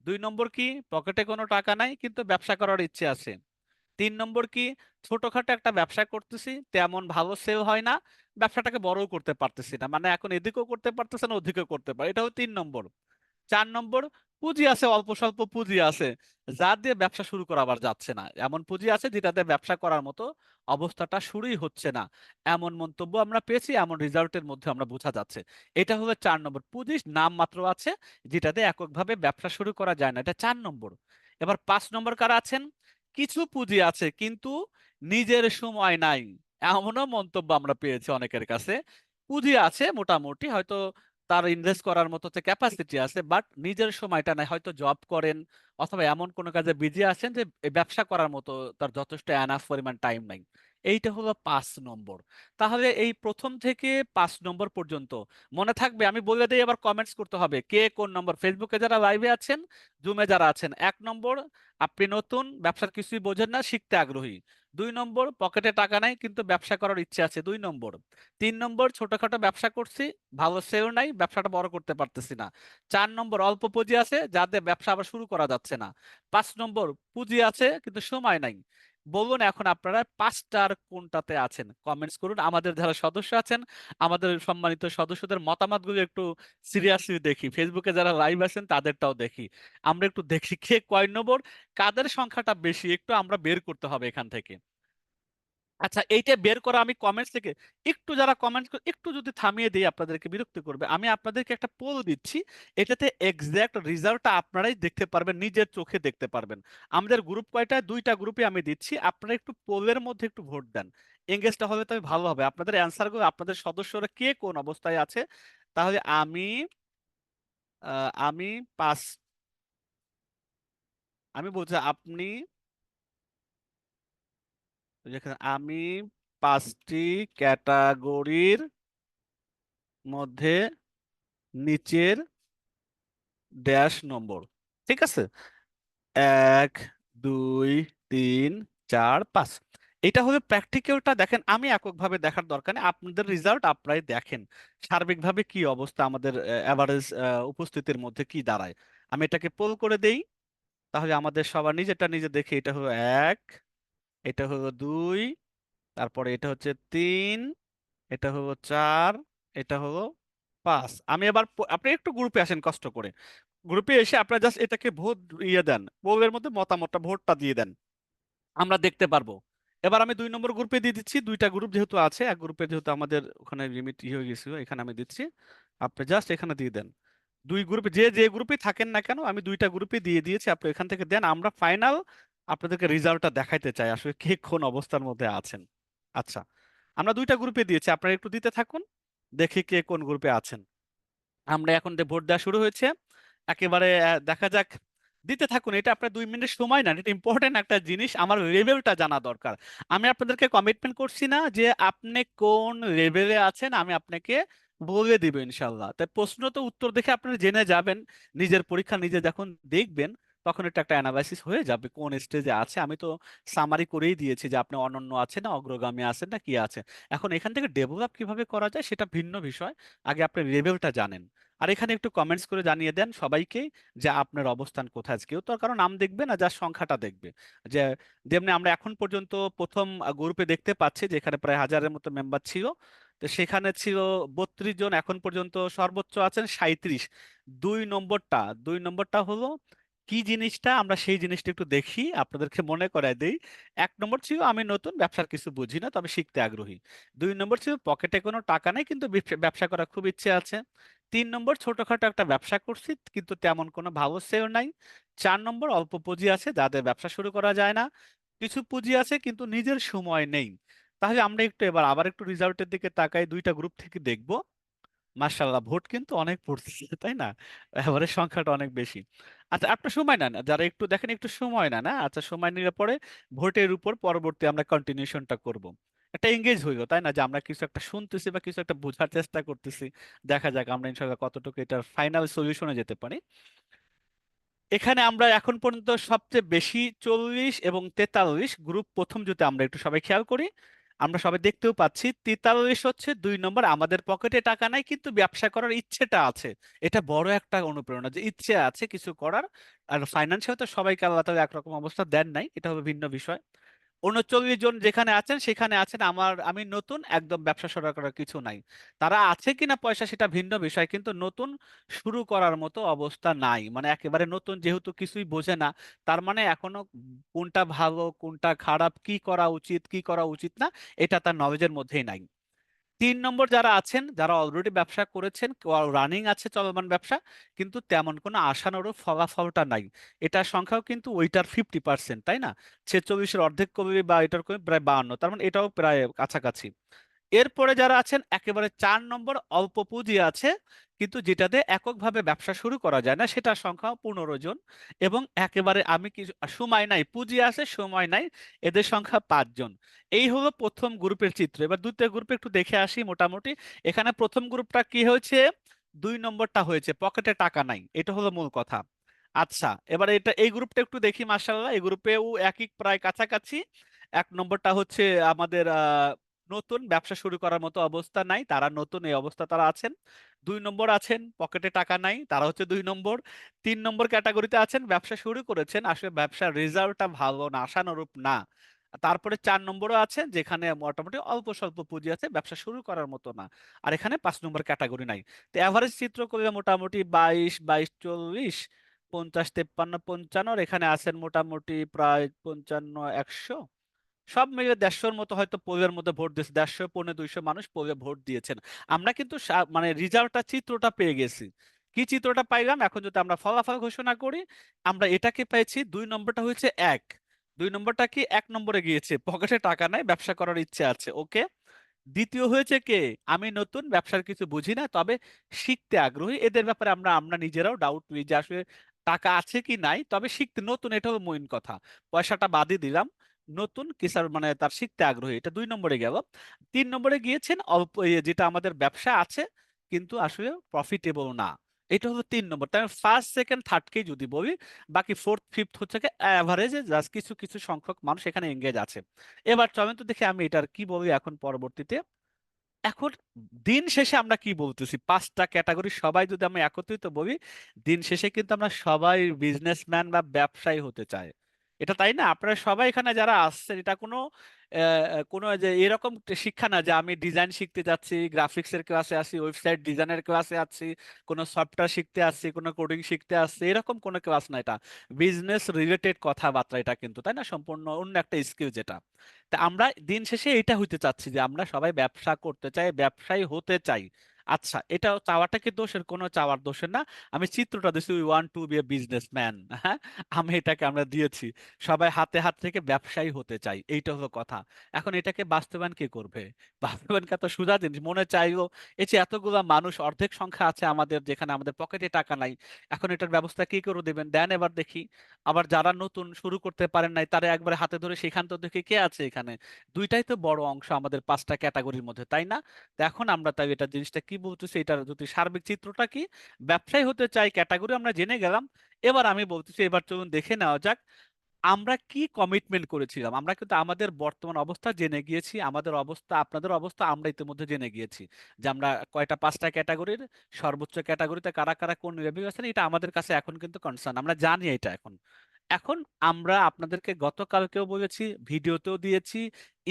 A: 2 নম্বর কি? পকেটে কোনো টাকা নাই কিন্তু ব্যবসা করার ইচ্ছে আছে। 3 নম্বর কি? ছোটখাটো একটা ব্যবসা করতেছি, তেমন ভালো সেল হয় না, ব্যবসাটাকে বড়ও করতে পারতেছি না, মানে এখন এদিকেও করতে পারতেছে না ওদিকেও করতে পারে, এটা হলো 3 নম্বর। 4 নম্বর, পুঁজি আছে, অল্প স্বল্প পুঁজি আছে, যা দিয়ে ব্যবসা শুরু করা আবার যাচ্ছে না, এমন পুঁজি আছে যেটাতে ব্যবসা করার মতো অবস্থাটা শুরুই হচ্ছে না, এমন মন্তব্য আমরা পেয়েছি, এমন রেজাল্টের মধ্যে আমরা বোঝা যাচ্ছে। এটা হলো 4 নম্বর, পুঁজি নাম মাত্র আছে, যেটাতে এককভাবে ব্যবসা শুরু করা যায় না, এটা 4 নম্বর। এবার 5 নম্বর কারা আছেন? কিছু পুঁজি আছে কিন্তু নিজের সময় নাই, এমনও মন্তব্য আমরা পেয়েছি অনেকের কাছে। পুঁজি আছে মোটামুটি, হয়তো তার ইনভেস্ট করার মতো ক্যাপাসিটি আছে, বাট নিজের সময়টা নাই, হয়তো জব করেন অথবা এমন কোনো কাজে বিজি আছেন যে এই ব্যবসা করার মতো তার যথেষ্ট এনাফ পরিমাণ টাইম নাই। এইটা হলো 5 নম্বর। তাহলে এই প্রথম থেকে 5 নম্বর পর্যন্ত মনে থাকবে, আমি বলে দিই, আবার কমেন্টস করতে হবে কে কোন নম্বর। ফেসবুকে যারা লাইভে আছেন, জুমে যারা আছেন, 1 নম্বর আপনি নতুন, ব্যবসার কিছুই বোঝেন না, শিখতে আগ্রহী। 2 নম্বর পকেটে টাকা নাই কিন্তু ব্যবসা করার ইচ্ছে আছে, 2 নম্বর। 3 নম্বর ছোটখাটো ব্যবসা করছি, ভালো সেল নাই, ব্যবসাটা বড় করতে পারতেছি না। 4 নম্বর অল্প পুঁজি আছে যাদের ব্যবসা আবার শুরু করা যাচ্ছে না। 5 নম্বর পুঁজি আছে কিন্তু সময় নাই। বলুন এখন আপনারা 5টার কোনটাতে আছেন? কমেন্টস করুন। আমাদের যারা সদস্য আছেন, আমাদের সম্মানিত সদস্যদের মতামতগুলো একটু সিরিয়াসলি দেখি, ফেসবুকে যারা লাইভ আছেন তাদেরটাও দেখি, আমরা একটু দেখি কে কয় নম্বর, কাদের সংখ্যাটা বেশি, একটু আমরা বের করতে হবে এখান থেকে। আচ্ছা, এইটা বের করা আমি কমেন্টস থেকে একটু, যারা কমেন্ট একটু যদি থামিয়ে দিই আপনাদেরকে বিরক্ত করবে, আমি আপনাদেরকে একটা পোল দিচ্ছি, এটাতে এক্সাক্ট রেজাল্টটা আপনারাই দেখতে পারবেন, নিজের চোখে দেখতে পারবেন। আমাদের গ্রুপ কয়টা? 2টা গ্রুপে আমি দিচ্ছি, আপনারা একটু পোলের মধ্যে একটু ভোট দেন, এঙ্গেজটা হলে তবে ভালো হবে। আপনাদের অ্যান্সারগুলো, আপনাদের সদস্যরা কে কোন অবস্থায় আছে। তাহলে আমি পাঁচ, আমি বলছি আপনি, যেখানে আমি 5টি ক্যাটাগরির মধ্যে নিচের ড্যাশ নম্বর, ঠিক আছে, 1 2 3 4 5। এটা হলো প্র্যাকটিক্যালটা। দেখেন, আমি এককভাবে দেখার দরকার নেই, আপনাদের রেজাল্ট আপনারাই দেখেন সার্বিকভাবে কি অবস্থা, আমাদের অ্যাভারেজ উপস্থিতির মধ্যে কি দাঁড়ায়। আমি এটাকে পোল করে দেই, তাহলে আমাদের সবার নিজেরটা নিজে দেখি। এটা হলো 1, এটা হলো 2, তারপরে এটা হচ্ছে 3, এটা হলো 4, এটা হলো 5। আমি এবার আপনি একটু গ্রুপে আসেন কষ্ট করে, গ্রুপে এসে আপনারা জাস্ট এটাকে ভোট ইয়ে দেন, পোলের মধ্যে মতামতটা ভোটটা দিয়ে দেন, আমরা দেখতে পারবো। এবার আমি 2 নম্বর গ্রুপে দিয়ে দিচ্ছি, 2টা গ্রুপ যেহেতু আছে, এক গ্রুপে যেহেতু আমাদের ওখানে লিমিট হয়ে গেছিল, এখানে আমি দিচ্ছি, আপনি জাস্ট এখানে দিয়ে দেন। 2 গ্রুপে যে যে গ্রুপে থাকেন না কেন, আমি 2টা গ্রুপে দিয়ে দিয়েছি, আপনি এখান থেকে দেন, আমরা ফাইনাল আপনাদেরকে রেজাল্টটা দেখাইতে চাই আসলে কে কোন অবস্থার মধ্যে আছেন। আচ্ছা, আমরা 2টা গ্রুপে দিয়েছি, আপনারা একটু দিতে থাকুন, দেখি কে কোন গ্রুপে আছেন। আমরা এখন ভোট দেওয়া শুরু হয়েছে, একেবারে দেখা যাক, দিতে থাকুন। এটা আপনার 2 মিনিট সময় না, এটা ইম্পর্টেন্ট একটা জিনিস, আমার লেভেলটা জানা দরকার। আমি আপনাদেরকে কমিটমেন্ট করছি না যে আপনি কোন লেভেলে আছেন, আমি আপনাকে বলে দিব ইনশাল্লাহ। তাই প্রশ্ন তো উত্তর দেখে আপনারা জেনে যাবেন, নিজের পরীক্ষা নিজে যখন দেখবেন তখন এটা একটা অ্যানালাইসিস হয়ে যাবে কোন স্টেজে আছে। আমি তো সামারি করেই দিয়েছি যে আপনি অনন্য আছেন না, অগ্রগামী আছেন না, কি আছে। এখন এখান থেকে ডেভেলপ কিভাবে করা যায় সেটা ভিন্ন বিষয়, আগে আপনি লেভেলটা জানেন। আর এখানে একটু কমেন্টস করে জানিয়ে দেন সবাইকে যে আপনার অবস্থান কোথায়। কেউ তো আর কারো নাম দেখবে না, যার সংখ্যাটা দেখবে। যে যেমনি আমরা এখন পর্যন্ত প্রথম গ্রুপে দেখতে পাচ্ছি যেখানে প্রায় 1000-এর মতো মেম্বার ছিল, তো সেখানে ছিল 32 জন, এখন পর্যন্ত সর্বোচ্চ আছেন 37। 2 নম্বরটা হলো কি জিনিসটা, আমরা সেই জিনিসটা একটু দেখি, আপনাদেরকে মনে করায় দেই। 1 নম্বর ছিল আমি নতুন, ব্যবসার কিছু বুঝি না, তবে শিখতে আগ্রহী। 2 নম্বর ছিল পকেটে কোনো টাকা নেই কিন্তু ব্যবসা করার খুব ইচ্ছে আছে। 3 নম্বর ছোটখাটো একটা ব্যবসা করছি কিন্তু তেমন কোনো ভালো সেল নাই। 4 নম্বর অল্প পুঁজি আছে যাদের ব্যবসা শুরু করা যায় না। কিছু পুঁজি আছে কিন্তু নিজের সময় নেই। তাহলে আমরা একটু এবার আবার একটু রেজাল্টের দিকে তাকাই, 2টা গ্রুপ থেকে দেখব। মার্শাল্লাহ, ভোট কিন্তু অনেক পড়তেছে, তাই না? এবারে সংখ্যাটা অনেক বেশি। আচ্ছা, আপনার সময় নেন, যারা একটু দেখেন একটু সময় নেন, হ্যাঁ? আচ্ছা, সময় নিলে পরে ভোটের উপর পরবর্তী আমরা কন্টিনিউশনটা করব। একটা এঙ্গেজ হইলো, তাই না, যে আমরা কিছু একটা শুনতেছি বা কিছু একটা বোঝার চেষ্টা করতেছি। দেখা যাক আমরা ইনশাল্লাহ কতটুকু এটার ফাইনাল সলিউশনে যেতে পারি। এখানে আমরা এখন পর্যন্ত সবচেয়ে বেশি 40 এবং 43 গ্রুপ, প্রথম যদি আমরা একটু সবাই খেয়াল করি, আমরা সবাই দেখতেও পাচ্ছি 43 হচ্ছে 2 নম্বর, আমাদের পকেটে টাকা নাই কিন্তু ব্যবসা করার ইচ্ছেটা আছে। এটা বড় একটা অনুপ্রেরণা যে ইচ্ছে আছে কিছু করার। আর ফাইন্যান্সিয়াল তো সবাইকে আল্লাহ তাআলা একরকম অবস্থা দেন নাই, এটা হবে ভিন্ন বিষয়। 39 জন যেখানে আছেন সেখানে আছেন আমি নতুন, একদম ব্যবসা শুরু করার কিছু নাই। তারা আছে কিনা পয়সা সেটা ভিন্ন বিষয়, কিন্তু নতুন শুরু করার মতো অবস্থা নাই, মানে একেবারে নতুন, যেহেতু কিছুই বোঝে না, তার মানে এখনো কোনটা ভালো কোনটা খারাপ, কি করা উচিত কি করা উচিত না, এটা তার নলেজের মধ্যেই নাই। 3 নম্বর যারা আছেন, যারা অলরেডি ব্যবসা করেছেন, রানিং আছে চলমান ব্যবসা, কিন্তু তেমন কোনো আশানুরূপ ফলাফলটা নাই। এটার সংখ্যাও কিন্তু ওইটার 50%, তাই না? 46-এর অর্ধেক কমবে বা এটার কমবে প্রায় 52, তার মানে এটাও প্রায় কাছাকাছি। এরপরে যারা আছেন একেবারে 4 নম্বর, অল্প পুঁজি আছে কিন্তু যেটাতে এককভাবে ব্যবসা শুরু করা যায় না, সেটার সংখ্যা 15 জন। এবং একেবারে আমি কি সময় নাই, পুঁজি আছে সময় নাই, এদের সংখ্যা 5 জন। এই হলো প্রথম গ্রুপের চিত্র। এবার দ্বিতীয় গ্রুপে একটু দেখে আসি মোটামুটি। এখানে প্রথম গ্রুপটা কি হয়েছে, 2 নম্বরটা হয়েছে পকেটে টাকা নাই, এটা হলো মূল কথা। আচ্ছা, এবার এই গ্রুপটা একটু দেখি, মার্শাল্লাহ এই গ্রুপেও একই প্রায় কাছাকাছি। 1 নম্বরটা হচ্ছে আমাদের নতুন, ব্যবসা শুরু করার মতো অবস্থা নাই, তারা নতুন, এই অবস্থা তারা আছেন। 2 নম্বর আছেন পকেটে টাকা নাই, তারা হচ্ছে 2 নম্বর। 3 নম্বর ক্যাটাগরিতে আছেন, ব্যবসা শুরু করেছেন, আসলে ব্যবসার রেজাল্টটা ভালো না, আশানুরূপ না। তারপরে 4 নম্বরও আছেন যেখানে মোটামুটি অল্প স্বল্প পুঁজি আছে, ব্যবসা শুরু করার মতো না। আর এখানে 5 নম্বর ক্যাটাগরি নাই। তো অ্যাভারেজ চিত্র করলে মোটামুটি 22, 22, 40, 50, 53, 55, আর এখানে আছেন মোটামুটি প্রায় 55, 100, সব মিলিয়ে 150-র মতো হয়তো পোলের মধ্যে ভোট দিয়েছে, 150, 200 মানুষ পোলে ভোট দিয়েছেন। আমরা কিন্তু মানে রেজাল্টটা, চিত্রটা পেয়ে গেছি। কি চিত্রটা পাইলাম, এখন যদি আমরা ফলাফল ঘোষণা করি, আমরা এটাকে পেয়েছি 2 নম্বরটা হয়েছে 1। 2 নম্বরটা কি, 1 নম্বরে গিয়েছে পকেটে টাকা নাই, ব্যবসা করার ইচ্ছে আছে, ওকে। দ্বিতীয় হয়েছে কে, আমি নতুন, ব্যবসার কিছু বুঝি না, তবে শিখতে আগ্রহী। এদের ব্যাপারে আমরা আমরা নিজেরাও ডাউট নিই যে আসলে টাকা আছে কি নাই, তবে শিখতে নতুন, এটা হলো মেইন কথা। পয়সাটা বাদই দিলাম, নতুন কিসার মানে তার শিখতে আগ্রহী, এটা 2 নম্বরে গেল। 3 নম্বরে গিয়েছেন অল্প, যেটা আমাদের ব্যবসা আছে কিন্তু আসলে প্রফিটেবল না, এটা হলো 3 নম্বর। তাই ফার্স্ট সেকেন্ড থার্ডকেই যদি বলি, বাকি ফোর্থ ফিফথ হচ্ছে অ্যাভারেজে জাস্ট কিছু কিছু সংখ্যক মানুষ এখানে এঙ্গেজ আছে। এবার চলেন তো দেখি আমি এটার কি বলি এখন পরবর্তীতে। এখন দিন শেষে আমরা কি বলতেছি, 5টা ক্যাটাগরি সবাই যদি আমরা একত্রিত বলি, দিন শেষে কিন্তু আমরা সবাই বিজনেসম্যান বা ব্যবসায়ী হতে চাই। এটা তাই না? আপনারা সবাই এখানে যারা আসছেন, এটা কোনো যে এরকম শিক্ষা না যে আমি ডিজাইন শিখতে যাচ্ছি, গ্রাফিক্সের ক্লাসে আছি, ওয়েবসাইট ডিজাইনের ক্লাসে আছি, কোনো সফটওয়্যার শিখতে আসছি, কোনো কোডিং শিখতে আসছি, এরকম কোনো ক্লাস না। এটা বিজনেস রিলেটেড কথাবার্তা, এটা কিন্তু তাই না, সম্পূর্ণ অন্য একটা স্কিল যেটা। তা আমরা দিন শেষে এটা হইতে চাচ্ছি যে আমরা সবাই ব্যবসা করতে চাই, ব্যবসায়ী হতে চাই। আচ্ছা, এটা চাওয়াটা কি দোষের? কোনো চাওয়ার দোষের না। আমি চিত্রটা দিয়েছি, we want to be a businessman. হ্যাঁ, আমি এটাকে আমরা দিয়েছি, সবাই হাতে হাত থেকে ব্যবসায়ী হতে চাই, এইটা হলো কথা। এখন এটাকে বাস্তবায়ন কে করবে? বাস্তবায়ন কত সোজা জিনিস, মনে চাইলো। এই যে এতগুলা মানুষ, অর্ধেক সংখ্যা আছে আমাদের যেখানে আমাদের পকেটে টাকা নাই, এখন এটার ব্যবস্থা কি করে দিবেন দেন এবার দেখি। আবার যারা নতুন শুরু করতে পারেন নাই, তারা একবারে হাতে ধরে সেখান তো দেখে কে আছে এখানে। দুইটাই তো বড় অংশ আমাদের 5টা ক্যাটাগরির মধ্যে, তাই না? তো এখন আমরা তাই এটা জিনিসটা কি বলতেছি, এটার যদি সার্বিক চিত্রটা কি, ব্যবসায়ী হতে চাই ক্যাটাগরি আমরা জেনে গেলাম। এবার আমি বলতেছি, এবার চলুন দেখে নেওয়া যাক আমরা কি কমিটমেন্ট করেছিলাম। আমরা কিন্তু আমাদের বর্তমান অবস্থা জেনে গিয়েছি, আমাদের অবস্থা আপনাদের অবস্থা আমরা ইতিমধ্যে জেনে গিয়েছি, যে আমরা কয়টা 5টা ক্যাটাগরির, সর্বোচ্চ ক্যাটাগরিতে কারা কারা কোন লেভেল আছেন, এটা আমাদের কাছে এখন কিন্তু কনসার্ন, আমরা জানি এটা এখন। এখন আমরা আপনাদেরকে গতকালকেও বলেছি, ভিডিওতেও দিয়েছি,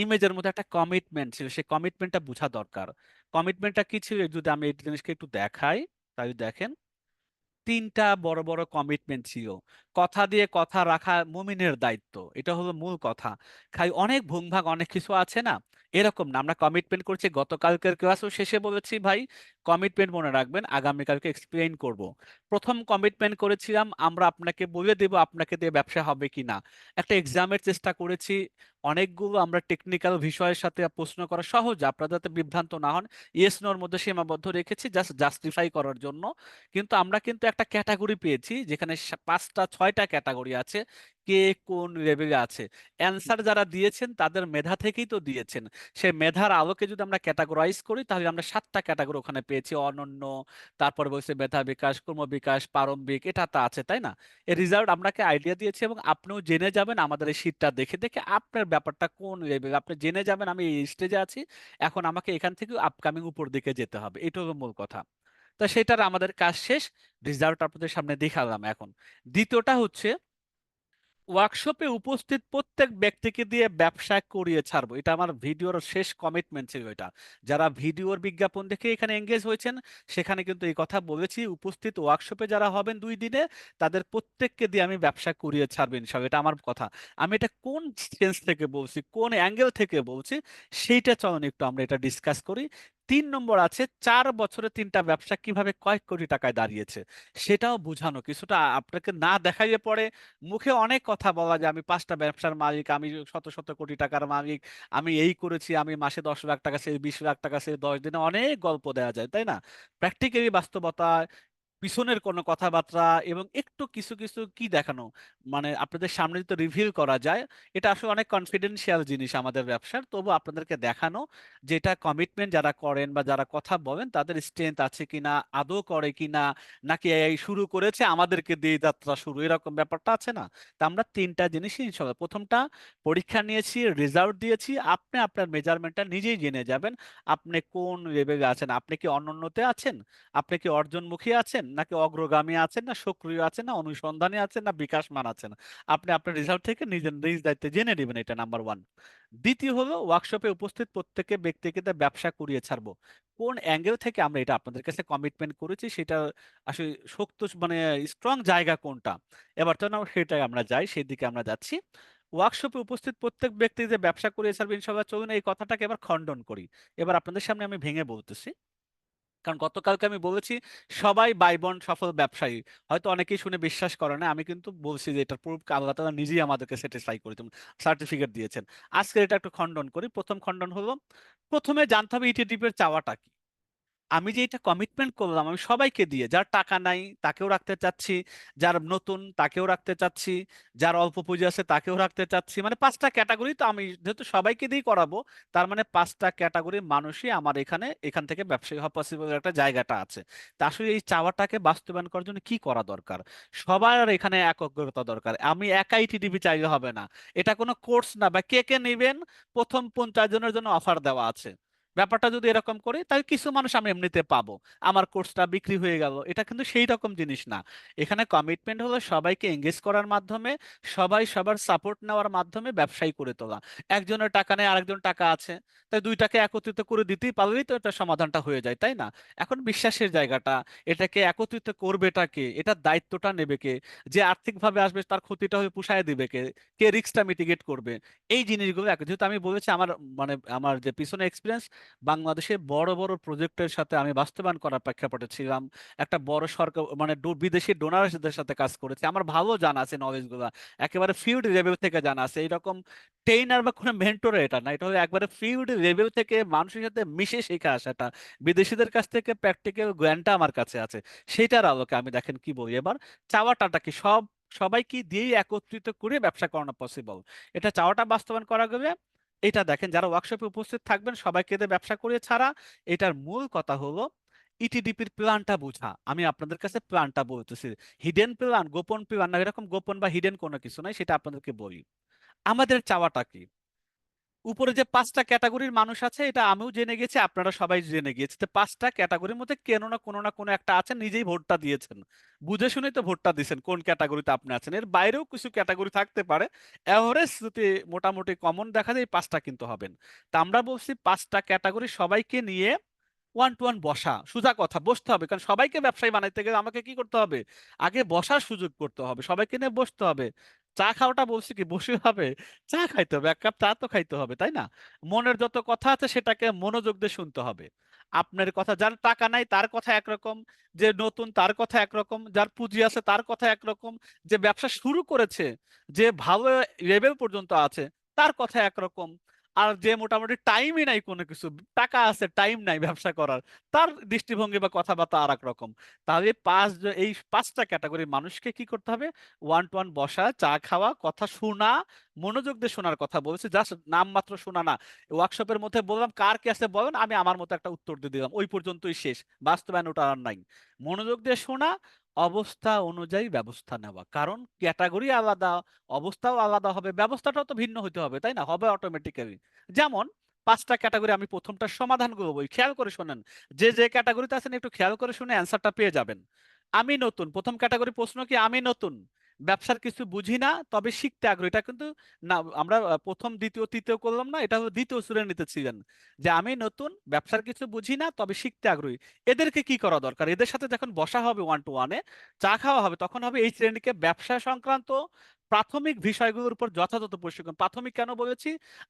A: ইমেজের মধ্যে একটা কমিটমেন্ট ছিল, সেই কমিটমেন্টটা বোঝা দরকার। কমিটমেন্টটা কি ছিল, যদি আমি এই জিনিসকে একটু দেখাই, তাই দেখেন। 3টা বড় বড় কমিটমেন্ট ছিল। কথা দিয়ে কথা রাখা মুমিনের দায়িত্ব, এটা হলো মূল কথা। খাই অনেক ভুংভাগ অনেক কিছু আছে না, এরকম না। আমরা কমিটমেন্ট করছি, গতকালকের ক্লাসও শেষে বলেছি ভাই, কমিটমেন্ট মনে রাখবেন, আগামীকালকে এক্সপ্লেইন করব। প্রথম কমিটমেন্ট করেছিলাম আমরা আপনাকে বলে দেব আপনাকে দিয়ে ব্যবসা হবে কি না। একটা এক্সামের চেষ্টা করেছি, অনেকগুলো আমরা টেকনিক্যাল বিষয়ের সাথে প্রশ্ন করা সহজ, আপনারা যাতে বিভ্রান্ত না হন, ইয়েস নোর মধ্যে সীমাবদ্ধ রেখেছি জাস্ট জাস্টিফাই করার জন্য। কিন্তু আমরা কিন্তু একটা ক্যাটাগরি পেয়েছি যেখানে 5টা 6টা ক্যাটাগরি আছে, কে কোন লেভেলে আছে। অ্যান্সার যারা দিয়েছেন তাদের মেধা থেকেই তো দিয়েছেন, সেই মেধার আলোকে যদি আমরা ক্যাটাগরাইজ করি, তাহলে আমরা 7টা ক্যাটাগরি ওখানে পেয়েছি, অনন্য, তারপরে বলছে মেধা বিকাশ, কর্ম বিকাশ, প্রারম্ভিক, এটা তা আছে, তাই না? এর রেজাল্ট আপনাকে আইডিয়া দিয়েছি, এবং আপনিও জেনে যাবেন আমাদের এই শীটটা দেখে দেখে আপনার ব্যাপারটা কোন লেভেল, আপনি জেনে যাবেন আমি এই স্টেজে আছি, এখন আমাকে এখান থেকে আপকামিং উপর দিকে যেতে হবে, এটা হলো মূল কথা। তা সেটার আমাদের কাজ শেষ, রেজাল্ট আপনাদের সামনে দেখালাম। এখন দ্বিতীয়টা হচ্ছে ওয়ার্কশপে উপস্থিত প্রত্যেক ব্যক্তিকে দিয়ে ব্যবসা করিয়ে ছাড়বো, এটা আমার ভিডিওর শেষ কমিটমেন্ট ছিল এটা। যারা ভিডিওর বিজ্ঞাপন দেখে এখানে এঙ্গেজ হয়েছেন, সেখানে কিন্তু এই কথা বলেছি, উপস্থিত ওয়ার্কশপে যারা হবেন 2 দিনে, তাদের প্রত্যেককে দিয়ে আমি ব্যবসা করিয়ে ছাড়বো ইনশাআল্লাহ, এটা আমার কথা। আমি এটা কোন সেন্স থেকে বলছি, কোন অ্যাঙ্গেল থেকে বলছি, সেইটা চলুন একটু আমরা এটা ডিসকাস করি। 3 নম্বর আছে 4 বছরে 3টা ব্যবসা কিভাবে কয়েক কোটি টাকায় দাঁড়িয়েছে, সেটাও বোঝানো কিছুটা। আপনাকে না দেখাইয়ে পড়ে মুখে অনেক কথা বলা যায়, আমি 5টা ব্যবসার মালিক, আমি শত শত কোটি টাকার মালিক, আমি এই করেছি, আমি মাসে 10 লাখ টাকা সে 20 লাখ টাকা সে 10 দিনে, অনেক গল্প দেওয়া যায় তাই না? প্র্যাকটিক্যালি বাস্তবতা, পিছনের কোনো কথাবার্তা এবং একটু কিছু কিছু কি দেখানো, মানে আপনাদের সামনে তো রিভিল করা যায়, এটা আসলে অনেক কনফিডেন্সিয়াল জিনিস আমাদের ব্যবসার, তবু আপনাদেরকে দেখানো যে এটা কমিটমেন্ট যারা করেন বা যারা কথা বলেন তাদের স্ট্রেংথ আছে কিনা, আদৌ করে কিনা, নাকি এই শুরু করেছে আমাদেরকে দিয়ে যাত্রা শুরু, এরকম ব্যাপারটা আছে না? তা আমরা 3টা জিনিসই ইনশাল্লাহ, প্রথমটা পরীক্ষা নিয়েছি, রেজাল্ট দিয়েছি, আপনি আপনার মেজারমেন্টটা নিজেই জেনে যাবেন, আপনি কোন লেভেলে আছেন, আপনি কি অনন্যতে আছেন, আপনি কি অর্জনমুখী আছেন, নাকি অগ্রগামী আছেন, না সক্রিয় আছেন, না অনুসন্ধানী আছেন, না বিকাশমান আছেন? আপনি আপনার রেজাল্ট থেকে নিজের নিজ দায়িত্বে জেনে নেবেন, এটা নাম্বার 1। দ্বিতীয় হলো ওয়ার্কশপে উপস্থিত প্রত্যেকে ব্যক্তিকে দিয়ে ব্যবসা করিয়ে ছাড়বো। কোন অ্যাঙ্গেল থেকে আমরা এটা আপনাদের কাছে কমিটমেন্ট করেছি, সেটা আসলে শক্ত মানে স্ট্রং জায়গা কোনটা, এবার তো না সেটাই আমরা যাই, সেই দিকে আমরা যাচ্ছি। ওয়ার্কশপে উপস্থিত প্রত্যেক ব্যক্তি যে ব্যবসা করিয়ে ছাড়বে ইনশাআল্লাহ, চলুন এই কথাটাকে এবার খণ্ডন করি। এবার আপনাদের সামনে আমি ভেঙে বলতেছি, কারণ গতকালকে আমি বলেছি সবাই বাইবন সফল ব্যবসায়ী, হয়তো অনেকেই শুনে বিশ্বাস করে না, আমি কিন্তু বলছি যে এটার প্রুফ আল্লাহ তাআলা নিজেই আমাদেরকে স্যাটিসফাই করে সার্টিফিকেট দিয়েছেন। আজকে এটা একটু খণ্ডন করি। প্রথম খণ্ডন হলো, প্রথমে জানতে হবে ইটিডিপি এর চাওয়াটা কি। আমি যে এটা কমিটমেন্ট করলাম, আমি সবাইকে দিয়ে, যার টাকা নাই তাকেও রাখতে চাচ্ছি, যার নতুন তাকেও রাখতে চাচ্ছি, যার অল্প পুঁজি আছে তাকেও রাখতে চাচ্ছি, মানে 5টা ক্যাটাগরি, তো আমি যেহেতু সবাইকে দিয়ে করাবো, তার মানে 5টা ক্যাটাগরির মানুষই আমার এখান থেকে ব্যবসায়ী হওয়া পসিবল একটা জায়গাটা আছে। তা আসলে এই চাওয়াটাকে বাস্তবায়ন করার জন্য কি করা দরকার? সবার এখানে একগ্রতা দরকার, আমি একাই টিডিপি চাইলে হবে না, এটা কোনো কোর্স না বা কে কে নেবেন, প্রথম 50 জনের জন্য অফার দেওয়া আছে। ব্যাপারটা যদি এরকম করি, তাহলে কিছু মানুষ আমি এমনিতে পাবো, আমার কোর্সটা বিক্রি হয়ে গেল, এটা কিন্তু সেই রকম জিনিস না। এখানে কমিটমেন্ট হলো সবাইকে এঙ্গেজ করার মাধ্যমে, সবাই সবার সাপোর্ট নেওয়ার মাধ্যমে ব্যবসায়ী করে তোলা। একজনের টাকা নেই, আরেকজন টাকা আছে, তাই দুইটাকে একত্রিত করে দিতেই পারলেই তো এটা সমাধানটা হয়ে যায় তাই না? এখন বিশ্বাসের জায়গাটা, এটাকে একত্রিত করবেটা কে, এটার দায়িত্বটা নেবে কে, যে আর্থিকভাবে আসবে তার ক্ষতিটা হয়ে পুষায় দিবে কে, কে রিস্কটা মিটিগেট করবে, এই জিনিসগুলো যেহেতু আমি বলেছি আমার মানে আমার যে পিছনে এক্সপিরিয়েন্স, বাংলাদেশে বড় বড় প্রজেক্টের সাথে আমি বাস্তবায়ন করার প্রেক্ষাপটে ছিলাম, একটা বড় সরকার মানে বিদেশি ডোনারদের সাথে কাজ করেছি, আমার ভালো জানা আছে নলেজ গুলা, একেবারে ফিল্ড লেভেল থেকে জানা আছে। এইরকম ট্রেনার বা কোনো মেন্টরে এটা না, এটা হলো একবারে ফিল্ড লেভেল থেকে মানুষের সাথে মিশে শিখে আসাটা, বিদেশিদের কাছ থেকে প্র্যাকটিক্যাল জ্ঞানটা আমার কাছে আছে। সেটার আলোকে আমি দেখেন কি বলি এবার, চাওয়াটা কি সবাইকে দিয়েই একত্রিত করে ব্যবসা করানো পসিবল, এটা চাওয়াটা বাস্তবায়ন করা গেলে, এটা দেখেন যারা ওয়ার্কশপে উপস্থিত থাকবেন সবাইকে দিয়ে ব্যবসা করে ছাড়া। এটার মূল কথা হলো ইটিডিপির প্ল্যানটা বোঝা, আমি আপনাদের কাছে প্ল্যানটা বলতেছি, হিডেন প্ল্যান, গোপন প্ল্যান না, এরকম গোপন বা হিডেন কোনো কিছু নাই, সেটা আপনাদেরকে বলি। আমাদের চাওয়াটা কি, উপরে যে 5টা ক্যাটাগরির মানুষ আছে এটা আমিও জেনে গেছি, আপনারা সবাই জেনে গিয়েছে, তো 5টা ক্যাটাগরির মধ্যে কেন না কোনো একটা আছে, নিজেই ভোটটা দিয়েছেন, বুঝে শুনেই তো ভোটটা দিয়েছেন কোন ক্যাটাগরিতে আপনি আছেন, এর বাইরেও কিছু ক্যাটাগরি থাকতে পারে, এভারেজ যদি মোটামুটি কমন দেখা যায় এই 5টা কিন্তু হবেন। তা আমরা বলছি 5টা ক্যাটাগরি সবাইকে নিয়ে 1 to 1 বসা, সোজা কথা, বসতে হবে, কারণ সবাইকে ব্যবসায়ী বানাইতে গেলে আমাকে কি করতে হবে, আগে বসার সুযোগ করতে হবে, সবাইকে নিয়ে বসতে হবে। চা খাওয়াটা বলছি কি, বসে হবে, চা খাইতে হবে, 1 কাপ চা তো খাইতে হবে তাই না? মনের যত কথা আছে সেটাকে মনোযোগ দিয়ে শুনতে হবে। আপনার কথা, যার টাকা নাই তার কথা একরকম, যে নতুন তার কথা একরকম, যার পুঁজি আছে তার কথা একরকম, যে ব্যবসা শুরু করেছে, যে ভালো লেভেল পর্যন্ত আছে তার কথা একরকম, আর যে মোটামুটি টাইমই নাই কোনো কিছু, টাকা আছে টাইম নাই ব্যবসা করার, তার দৃষ্টিভঙ্গি বা কথাবার্তা আর এক রকম। তাহলে এই 5টা ক্যাটাগরির মানুষকে কি করতে হবে, 1 to 1 বসা, চা খাওয়া, কথা শোনা, মনোযোগ দিয়ে শোনার কথা বলছি, জাস্ট নাম মাত্র শোনা না। ওয়ার্কশপের মধ্যে বললাম কার কি আছে বলেন, আমি আমার মতো একটা উত্তর দিয়ে দিলাম, ওই পর্যন্তই শেষ, বাস্তবায়ন ওটা আর নাই। মনোযোগ দিয়ে শোনা, অবস্থা অনুযায়ী ব্যবস্থা নেওয়া, কারণ ক্যাটাগরি আলাদা, অবস্থাও আলাদা হবে, ব্যবস্থাটাও তো ভিন্ন হতে হবে তাই না, হবে অটোমেটিক্যালি। যেমন 5টা ক্যাটাগরি, আমি প্রথমটার সমাধানগুলো বলি, খেয়াল করে শোনেন, যে যে ক্যাটাগরিতে আছেন একটু খেয়াল করে শুনে অ্যান্সারটা পেয়ে যাবেন। আমি নতুন, প্রথম ক্যাটাগরি প্রশ্ন কি, আমি নতুন, ব্যবসার কিছু বুঝি না তবে শিখতে আগ্রহী। এটা কিন্তু না, আমরা প্রথম দ্বিতীয় তৃতীয় করলাম না, এটা হলো দ্বিতীয় শ্রেণীতে ছিলেন, যে আমি নতুন, ব্যবসার কিছু বুঝি না তবে শিখতে আগ্রহী। এদেরকে কি করা দরকার? এদের সাথে যখন বসা হবে ওয়ান টু ওয়ানে, চা খাওয়া হবে, তখন হবে এই শ্রেণীকে ব্যবসা সংক্রান্ত প্রাথমিক বিষয়গুলোর উপর যথাযথ প্রশিক্ষণ। প্রাথমিক কেন বলেছি?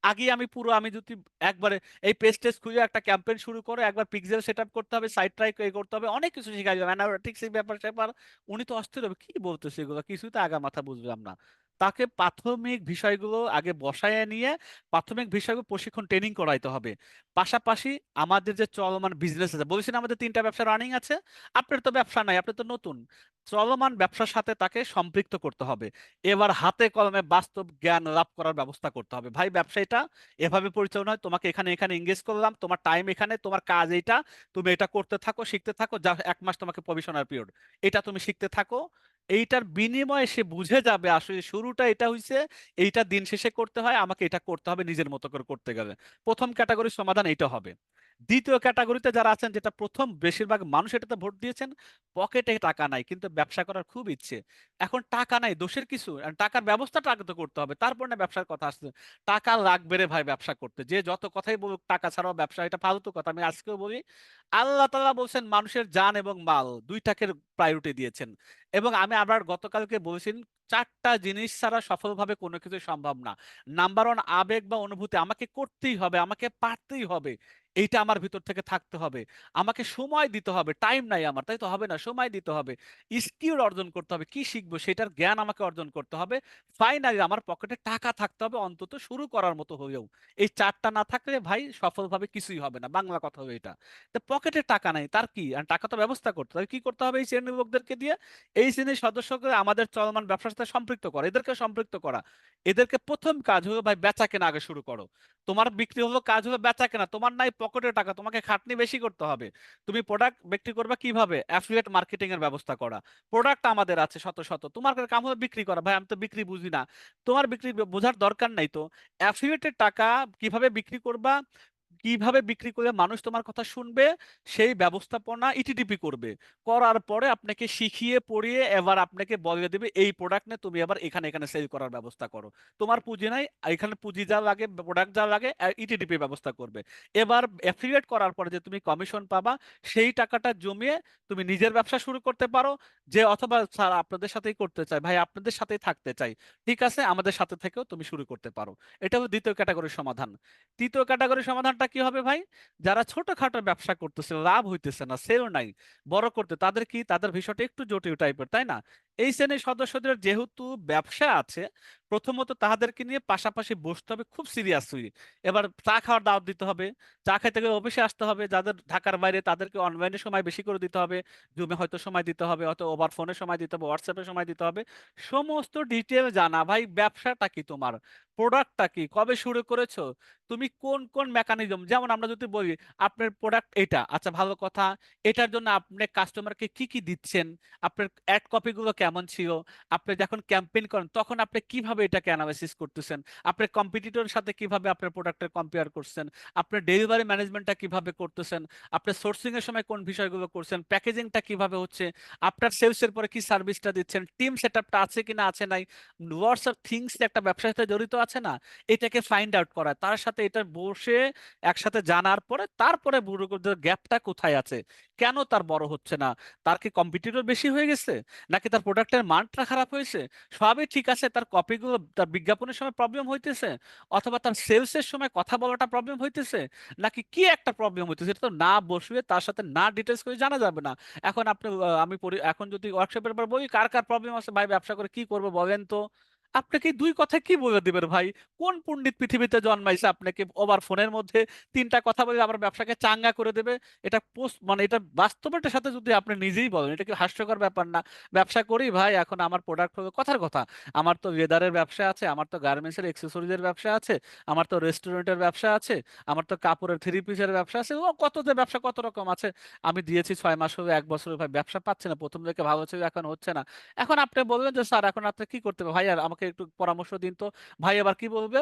A: আগে আমি যদি একবারে এই পেজ টেজ খুঁজে একটা ক্যাম্পেইন শুরু করে একবার পিক্সেল সেট আপ করতে হবে, সাইট ট্রাই করতে হবে, অনেক কিছু শেখা যাবে, অ্যানালিটিক্স এই ব্যাপার স্যাপার, উনি তো অস্থির হবে, কি বলতেছে এগুলো, কিছুই তো আগা মাথা বুঝলাম না। তাকে প্রাথমিক বিষয়গুলো আগে বসায় নিয়ে প্রাথমিক বিষয়গুলো প্রশিক্ষণ ট্রেনিং করাইতে হবে। পাশাপাশি আমাদের যে চলমান বিজনেস আছে, বলছেন আমাদের 3টা ব্যবসা রানিং আছে, আপনার তো ব্যবসা নাই, আপনি তো নতুন, চলমান ব্যবসার সাথে তাকে সম্পৃক্ত করতে হবে। এবার হাতে কলমে বাস্তব জ্ঞান লাভ করার ব্যবস্থা করতে হবে। ভাই ব্যবসা এটা এভাবে পরিচালনা হয়, তোমাকে এখানে এখানে এঙ্গেজ করলাম, তোমার টাইম এখানে, তোমার কাজ এইটা, তুমি এটা করতে থাকো, শিখতে থাকো, যা 1 মাস তোমাকে প্রভিশনাল পিরিয়ড, এটা তুমি শিখতে থাকো। এইটার বিনিময়ে সে বুঝে যাবে আসলে শুরুটা এটা হইছে, এইটা দিন শেষে করতে হয়, আমাকে এটা করতে হবে নিজের মতো করে করতে গেলে। প্রথম ক্যাটাগরির সমাধান এইটা হবে। দ্বিতীয় ক্যাটাগরিতে যারা আছেন, যেটা প্রথম বেশিরভাগ মানুষ এটাতে ভোট দিয়েছেন, পকেটে টাকা নাই কিন্তু ব্যবসা করার খুব ইচ্ছে। এখন টাকা নাই দোষের কিছু, আর টাকার ব্যবস্থাটা আগে তো করতে হবে, তারপর না ব্যবসার কথা আসছে। টাকা লাগবে রে ভাই ব্যবসা করতে, যে যত কথাই বলুক টাকা ছাড়াও ব্যবসা, এটা ফালতু কথা। আমি আজকেও বলি, আল্লাহ তাআলা বলছেন মানুষের জান এবং মাল দুইটাকে প্রায়োরিটি দিয়েছেন। এবং আমি আবার গতকালকে বলেছি, 4টা জিনিস ছাড়া সফলভাবে কোনো কিছু সম্ভব না। নাম্বার 1 আবেগ বা অনুভূতি, আমাকে করতেই হবে, আমাকে পারতেই হবে, এইটা আমার ভিতর থেকে থাকতে হবে। আমাকে সময় দিতে হবে, টাইম নাই আমার, তাই তো হবে না, সময় দিতে হবে। স্কিল অর্জন করতে হবে, কি শিখবো সেটার জ্ঞান আমাকে অর্জন করতে হবে। ফাইনালি আমার পকেটে টাকা থাকতে হবে, অন্তত শুরু করার মতো হলেও। এই 4টা না থাকলে ভাই সফলভাবে কিছুই হবে না, বাংলা কথা হবে এটা। তো পকেটে টাকা নাই, তার কি? আর টাকা তো ব্যবস্থা করতে হবে, কি করতে হবে? এই শ্রেণীর লোকদেরকে দিয়ে, এই শ্রেণীর সদস্যকে আমাদের চলমান ব্যবসার সাথে সম্পৃক্ত করা, এদেরকে সম্পৃক্ত করা। এদেরকে প্রথম কাজ হলো ভাই বেচা কেনা আগে শুরু করো। তোমার বিক্রি হলো, কাজ হলো বেচা কেনা, তোমার নাই পকেটে টাকা, তোমাকে খাটনি বেশি করতে হবে। তুমি প্রোডাক্ট বিক্রি করবে কিভাবে? অ্যাফিলিয়েট মার্কেটিং এর ব্যবস্থা করা। প্রোডাক্ট আমাদের আছে শত শত, তোমার কাম হলো বিক্রি করা। ভাই আমি তো বিক্রি বুঝি না, তোমার বিক্রি বোঝার দরকার নাই তো। অ্যাফিলিয়েটের টাকা কিভাবে বিক্রি করবা, কিভাবে বিক্রি করলে মানুষ তোমার কথা শুনবে, সেই ব্যবস্থাপনা ইটিডিপি করবে। করার পরে আপনাকে শিখিয়ে পড়িয়ে এবার আপনাকে বলে দেবে এই প্রোডাক্ট নিয়ে তুমি এবার এখানে এখানে সেল করার ব্যবস্থা করো। তোমার পুঁজি নাই, এখানে পুঁজি যা লাগে, প্রোডাক্ট যা লাগে, ইটিডিপি ব্যবস্থা করবে। এবার অ্যাফিলিয়েট করার পরে যে তুমি কমিশন পাবা, সেই টাকাটা জমিয়ে তুমি নিজের ব্যবসা শুরু করতে পারো। যে অথবা স্যার আপনাদের সাথেই করতে চাই, ভাই আপনাদের সাথেই থাকতে চাই, ঠিক আছে আমাদের সাথে থেকেও তুমি শুরু করতে পারো। এটা হলো দ্বিতীয় ক্যাটাগরির সমাধান। তৃতীয় ক্যাটাগরির সমাধানটা কি হবে ভাই? যারা ছোটখাটো ব্যবসা করতেছে, লাভ হইতেছে না, সেল নাই, বড় করতে, তাদের কি, তাদের বিষয়টা একটু জটিল টাইপের, তাই না? এই শ্রেণীর সদস্যদের যেহেতু ব্যবসা আছে, প্রথমত তাদেরকে নিয়ে পাশাপাশি বসতে হবে খুব সিরিয়াসলি। এবার চা খাওয়ার দাওয়াত দিতে হবে, চা খাইতে গেলে অফিসে আসতে হবে, যাদের ঢাকার বাইরে তাদেরকে অনলাইনে সময় বেশি করে দিতে হবে, জুমে হয়তো সময় দিতে হবে, হয়তো ওভার ফোনে সময় দিতে হবে, হোয়াটসঅ্যাপে সময় দিতে হবে। সমস্ত ডিটেল জানা, ভাই ব্যবসাটা কি তোমার, প্রোডাক্টটা কি, কবে শুরু করেছো, তুমি কোন কোন মেকানিজম, যেমন আমরা যদি বলি আপনার প্রোডাক্ট এটা, আচ্ছা ভালো কথা, এটার জন্য আপনি কাস্টমারকে কি কি দিচ্ছেন, আপনার অ্যাড কপিগুলো কেমন ছিল, আপনি যখন ক্যাম্পেইন করেন তখন আপনি কিভাবে এটাকে অ্যানালাইসিস করতেছেন, আপনার কম্পিটিটরের সাথে কিভাবে আপনার প্রোডাক্টের কম্পেয়ার করছেন, আপনার ডেলিভারি ম্যানেজমেন্টটা কিভাবে করতেছেন, আপনার সোর্সিং এর সময় কোন বিষয়গুলো করছেন, প্যাকেজিংটা কিভাবে হচ্ছে, আপনার সেলস এর পরে কি সার্ভিসটা দিচ্ছেন, টিম সেটআপটা আছে কিনা আছে নাই, লটস অফ থিংস একটা ব্যবসার সাথে জড়িত আছে না, এটাকে ফাইন্ড আউট করা, তার সাথে এটা বসে একসাথে জানার পরে তারপরে বুড়ো গ্যাপটা কোথায় আছে, কেন তার বড় হচ্ছে না, তার কি কম্পিটিটর বেশি হয়ে গেছে, নাকি তার প্রোডাক্টের মানটা খারাপ হয়েছে, সবই ঠিক আছে, তার কপিগুলো, তার বিজ্ঞাপনের সময় প্রবলেম হইতেছে, অথবা তার সেলসের সময় কথা বলাটা প্রবলেম হইতেছে, নাকি কি একটা প্রবলেম হইতেছে, এটা তো না বসবে তার সাথে না ডিটেলস করে জানা যাবে না। এখন আপনি এখন যদি ওয়ার্কশপের ব্যাপার বলি, কার কার প্রবলেম আছে ভাই, ব্যবসা করে কি করবো বলেন তো? আপনাকে দুই কথা কি বলে দিবেন ভাই? কোন পণ্ডিত পৃথিবীতে জন্মাইছে আপনাকে ওভার ফোনের মধ্যে 3টা কথা বলে আবার ব্যবসাকে চাঙ্গা করে দেবে? এটা পোস্ট মানে এটা বাস্তবতার সাথে যদি আপনি নিজেই বলেন, এটা কি হাস্যকর ব্যাপার না? ব্যবসা করি ভাই, এখন আমার প্রোডাক্ট হলো, কথার কথা, আমার তো লেদারের ব্যবসা আছে, আমার তো গার্মেন্টসের এক্সেসরিজের ব্যবসা আছে, আমার তো রেস্টুরেন্টের ব্যবসা আছে, আমার তো কাপড়ের 3 পিসের ব্যবসা আছে, ও কত যে ব্যবসা কত রকম আছে। আমি দিয়েছি 6 মাস হলো, 1 বছর ভাই ব্যবসা পাচ্ছে না, প্রথম থেকে ভালো ছিল এখন হচ্ছে না। এখন আপনি বলবেন যে স্যার এখন আপনি কি করতে হবে ভাই, আর আমাকে আমাকে একটু পরামর্শ দিন তো ভাই, এবার কি বলবে?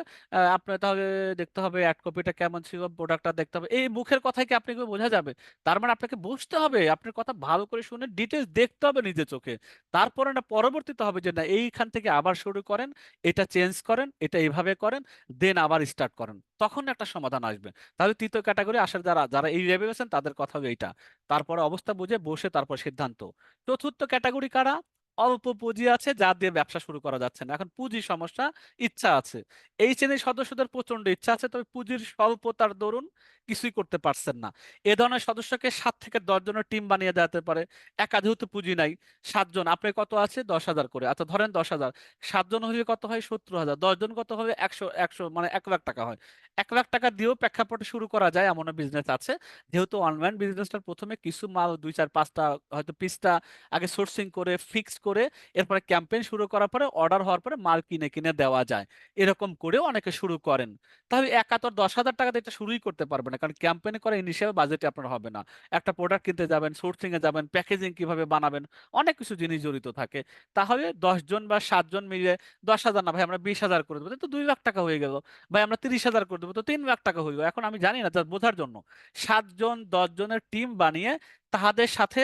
A: আপনার তাহলে দেখতে হবে অ্যাড কপিটা কেমন ছিল, প্রোডাক্টটা দেখতে হবে। এই মুখের কথায় কি আপনাকে বোঝা যাবে? তার মানে আপনাকে বুঝতে হবে, আপনার কথা ভালো করে শুনে ডিটেলস দেখতে হবে নিজের চোখে। তারপরে না পরবর্তীতে হবে যে না এইখান থেকে আবার শুরু করেন, এটা চেঞ্জ করেন, এটা এইভাবে করেন, দেন আবার স্টার্ট করেন, তখন একটা সমাধান আসবে। তাহলে তৃতীয় ক্যাটাগরি আসার যারা যারা এই লেভেল আছেন তাদের কথা হলো এইটা। তারপরে অবস্থা বুঝে বসে তারপর সিদ্ধান্ত। চতুর্থ ক্যাটাগরি কারা? অল্প পুঁজি আছে, যা দিয়ে ব্যবসা শুরু করা যাচ্ছে না, এখন পুঁজি সমস্যা, ইচ্ছা আছে। এই শ্রেণীর সদস্যদের প্রচন্ড ইচ্ছা আছে, তবে পুঁজির স্বল্পতার দরুন কিছুই করতে পারছেন না। এ ধরনের সদস্যকে 7 থেকে 10 জনের টিম বানিয়ে দেওয়া যেতে পারে। একা যেহেতু পুঁজি নাই, 7 জন, আপনার কত আছে? 10,000 করে, আচ্ছা ধরেন 10,000, 7 জন হলে কত হয়? 70,000, 10 জন কত হবে? 100 মানে 1 লাখ টাকা হয়। 1 লাখ টাকা দিয়েও প্রেক্ষাপটে শুরু করা যায়, এমন বিজনেস আছে। যেহেতু অনলাইন বিজনেসটার প্রথমে কিছু মাল 2 4 5টা হয়তো পিসটা আগে সোর্সিং করে ফিক্স করে এরপরে ক্যাম্পেইন শুরু করার পরে অর্ডার হওয়ার পরে মাল কিনে কিনে দেওয়া যায়, এরকম করেও অনেকে শুরু করেন। তাহলে একা তো 10,000 টাকা দিয়ে এটা শুরুই করতে পারবে না, কারণ ক্যাম্পেইন করা ইনিশিয়াল বাজেটে আপনার হবে না। একটা প্রোডাক্ট কিনতে যাবেন, সোর্সিং এ যাবেন, প্যাকেজিং কিভাবে বানাবেন, অনেক কিছু জিনিস জড়িত থাকে। তাহলে 10 জন বা 7 জন মিলে 10,000 না ভাই আমরা 20,000 করে দেবো, তো 2 লাখ টাকা হয়ে গেল। ভাই আমরা 30,000 করে দেবো, তো 3 লাখ টাকা হইলো। এখন আমি জানি না, জাস্ট বোঝার জন্য, 7 জন 10 জনের টিম বানিয়ে তাদের সাথে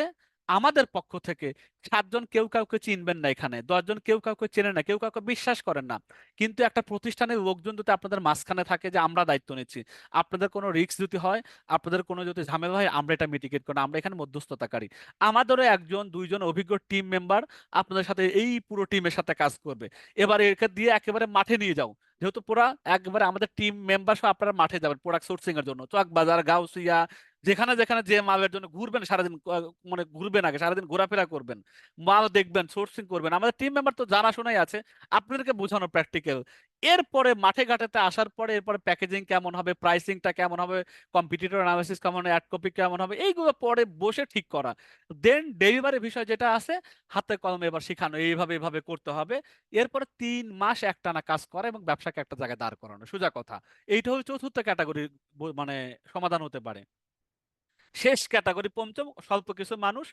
A: আমাদের পক্ষ থেকে 7 জন কেউ কাউকে চিনবেন না, এখানে 10 জন কেউ কাউকে চেনে না, কেউ কাউকে বিশ্বাস করেন না, কিন্তু একটা প্রতিষ্ঠানের লোকজন যদি আপনাদের মাঝখানে থাকে যে আমরা দায়িত্ব নিচ্ছি, আপনাদের কোনো রিস্ক যদি হয়, আপনাদের কোনো যদি ঝামেলা হয়, আমরা এটা মিটিগেট করি, আমরা এখানে মধ্যস্থতাকারী। আমাদেরও 1 জন 2 জন অভিজ্ঞ টিম মেম্বার আপনাদের সাথে এই পুরো টিমের সাথে কাজ করবে। এবার একে দিয়ে একেবারে মাঠে নিয়ে যাও, যেহেতু পুরা একবারে আমাদের টিম মেম্বার সহ আপনারা মাঠে যাবেন প্রোডাক্ট সোর্সিং এর জন্য, চকবাজার, গাউসিয়া, যেখানে যেখানে যে মালের জন্য ঘুরবেন সারাদিন, মানে ঘুরবেন, আগে সারাদিন ঘোরাফেরা করবেন, মাল দেখবেন, সোর্সিং করবেন, আমাদের টিম মেম্বার তো জানাশোনাই আছে, আপনাদেরকে বোঝানো প্র্যাকটিক্যাল। এরপরে মাঠে ঘাটেতে আসার পরে এরপরে প্যাকেজিং কেমন হবে, প্রাইসিংটা কেমন হবে, কম্পিটিটর অ্যানালাইসিস কেমন, অ্যাড কপি কেমন হবে, এইগুলো পরে বসে ঠিক করা। দেন ডেলিভারি বিষয় যেটা আছে, হাতে কলমে এবার শিখানো, এইভাবে এইভাবে করতে হবে। এরপরে 3 মাস একটানা কাজ করা এবং ব্যবসাকে একটা জায়গায় দাঁড় করানো, সোজা কথা। এইটা হলো চতুর্থ ক্যাটাগরি, মানে সমাধান হতে পারে। শেষ ক্যাটাগরি পঞ্চম, স্বল্প কিছু মানুষ,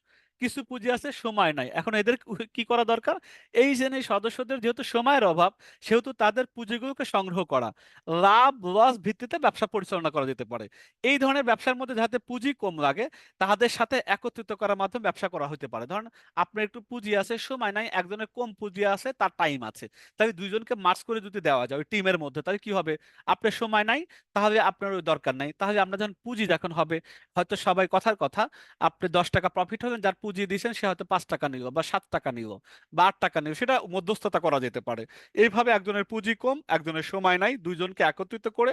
A: কিছু পুঁজি আছে, সময় নাই, এখন এদের কি করা দরকার? এই শ্রেণীর সদস্যদের যেহেতু সময়ের অভাব, সেহেতু তাদের পুঁজিগুলোকে সংগ্রহ করা, লাভ লস ভিত্তিতে ব্যবসা পরিচালনা করা যেতে পারে। এই ধরনের ব্যবসার মধ্যে যাতে পুঁজি কম লাগে, তাদের সাথে একত্রিত করার মাধ্যমে ব্যবসা করা হতে পারে। ধরেন আপনার একটু পুঁজি আছে, সময় নাই, একজনের কম পুঁজি আছে, তার টাইম আছে, তাই 2 জনকে মার্চ করে যদি দেওয়া যায় ওই টিমের মধ্যে, তাহলে কি হবে? আপনার সময় নাই, তাহলে আপনার ওই দরকার নাই, তাহলে আমরা যখন পুঁজি যখন হবে, হয়তো সবাই কথার কথা, আপনি 10 টাকা প্রফিট হলেন, যার পুঁজি দিয়েছেন সে হয়তো 5 টাকা নিল বা 7 টাকা নিল বা 8 টাকা নিল, সেটা মধ্যস্থতা করা যেতে পারে। এইভাবে একজনের পুঁজি কম, একজনের সময় নাই, 2 জনকে একত্রিত করে,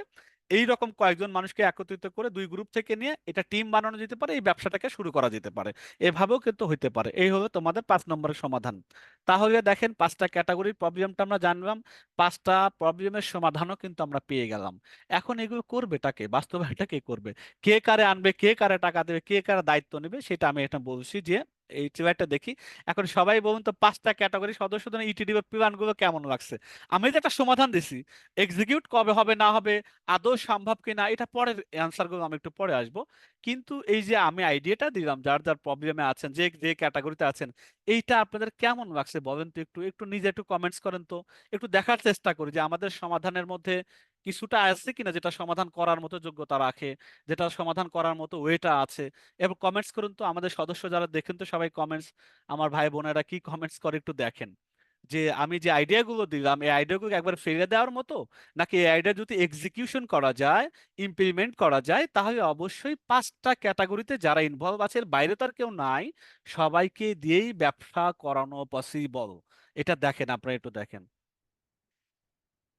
A: এই রকম কয়েকজন মানুষকে একত্রিত করে 2 গ্রুপ থেকে নিয়ে এটা টিম বানানো যেতে পারে, এই ব্যবসাটাকে শুরু করা যেতে পারে। এভাবেও কিন্তু হইতে পারে। এই হলো তোমাদের 5 নম্বরের সমাধান। তাহলে দেখেন 5টা ক্যাটাগরির প্রবলেমটা আমরা জানলাম, 5টা প্রবলেমের সমাধানও কিন্তু আমরা পেয়ে গেলাম। এখন এগুলো করবেটাকে, বাস্তবায়নটা কে করবে, কে কারে আনবে, কে কারে টাকা দেবে, কে কারে দায়িত্ব নেবে, সেটা আমি এটা বলছি যে এই ট্রিলারটা দেখি। এখন সবাই বলুন তো 5টা ক্যাটাগরি সদস্যদের ইটিডি প্ল্যান গুলো কেমন লাগছে? আমি যে একটা সমাধান দিছি, এক্সিকিউট কবে হবে না হবে, আদৌ সম্ভব কিনা, এটা পরের অ্যান্সার গুলো আমি একটু পরে আসবো। কিন্তু এই যে আমি আইডিয়াটা দিলাম, যার যার প্রবলেমে আছেন, যে যে ক্যাটাগরিতে আছেন, এইটা আপনাদের কেমন লাগছে বলেন তো, একটু একটু নিজে একটু কমেন্টস করেন তো, একটু দেখার চেষ্টা করি যে আমাদের সমাধানের মধ্যে কিছুটা আছে কিনা যেটা সমাধান করার মতো যোগ্যতা রাখে, যেটা সমাধান করার মতো ওয়েটা আছে। এবং কমেন্টস করুন তো, আমাদের সদস্য যারা দেখেন তো সবাই কমেন্টস, আমার ভাই বোনেরা কি কমেন্টস করে একটু দেখেন, যে আমি যে আইডিয়াগুলো দিলাম এই আইডিয়াগুলো একবার ফেলে দেওয়ার মতো, নাকি এই আইডিয়া যদি এক্সিকিউশন করা যায়, ইমপ্লিমেন্ট করা যায়, তাহলে অবশ্যই 5টা ক্যাটাগরিতে যারা ইনভলভ আছে, এর বাইরে তো আর কেউ নাই, সবাইকে দিয়েই ব্যবসা করানো পসিবল। এটা দেখেন, আপনারা একটু দেখেন।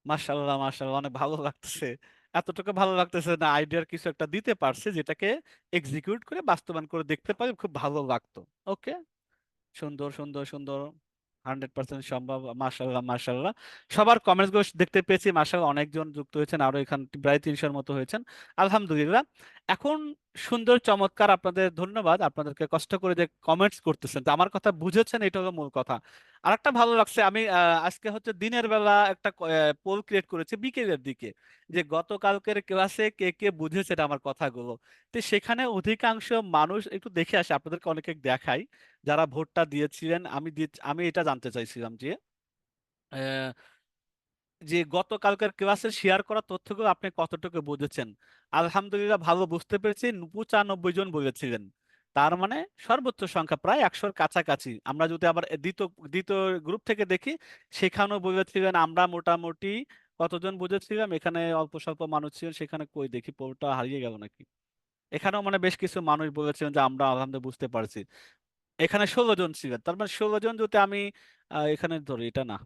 A: মাশাল্লাহ মাশাল্লাহ, অনেক ভালো লাগতেছে। এতটুকু ভালো লাগতেছে না আইডিয়ার কিছু একটা দিতে পারছে, যেটাকে এক্সিকিউট করে বাস্তবায়ন করে দেখতে পারি, খুব ভালো লাগতো। ওকে, সুন্দর সুন্দর সুন্দর, 100% সম্ভব। মাশাল্লাহ মাশাল্লাহ, সবার কমেন্টস গুলো দেখতে পেয়েছি, মাশাল্লাহ অনেকজন যুক্ত হয়েছেন, আরো এখানে প্রায় 300-এর মতো হয়েছেন, আলহামদুলিল্লাহ। এখন সুন্দর চমৎকার, আপনাদের ধন্যবাদ, আপনাদেরকে কষ্ট করে যে কমেন্টস করতেছেন, তো আমার কথা বুঝেছেন, এটা হলো মূল কথা। আরেকটা ভালো লাগছে, আমি আজকে হচ্ছে দিনের বেলা একটা পোল ক্রিয়েট করেছি বিকেলের দিকে, যে গতকালকের ক্লাসে কে কে বুঝেছেন আমার কথাগুলো। তো সেখানে অধিকাংশ মানুষ, একটু দেখে আসে, আপনাদেরকে অনেকে দেখাই যারা ভোটটা দিয়েছিলেন, আমি এটা জানতে চাইছিলাম যে যে গতকালকার ক্লাসে শেয়ার করা তথ্যগুলো আপনি কতটুকু বুঝেছেন? আলহামদুলিল্লাহ ভালো বুঝতে পেরেছি, 95 জন বলেছিলেন। তার মানে সর্বোচ্চ সংখ্যা প্রায় 100-র কাছাকাছি। আমরা যদি আবার দ্বিতীয় দ্বিতীয় গ্রুপ থেকে দেখি, সেখানেও বলেছিলেন। আমরা মোটামুটি কতজন বুঝেছিলাম? এখানে অল্প স্বল্প মানুষ ছিলেন, সেখানে কই দেখি পুরোটা হারিয়ে গেল নাকি? এখানেও মানে বেশ কিছু মানুষ বলেছিলেন যে আমরা আলহামদুলিল্লাহ বুঝতে পারছি। এখানে 16 জন ছিলেন। তার মানে 16 জন যদি আমি এখানে ধরি, এটা না,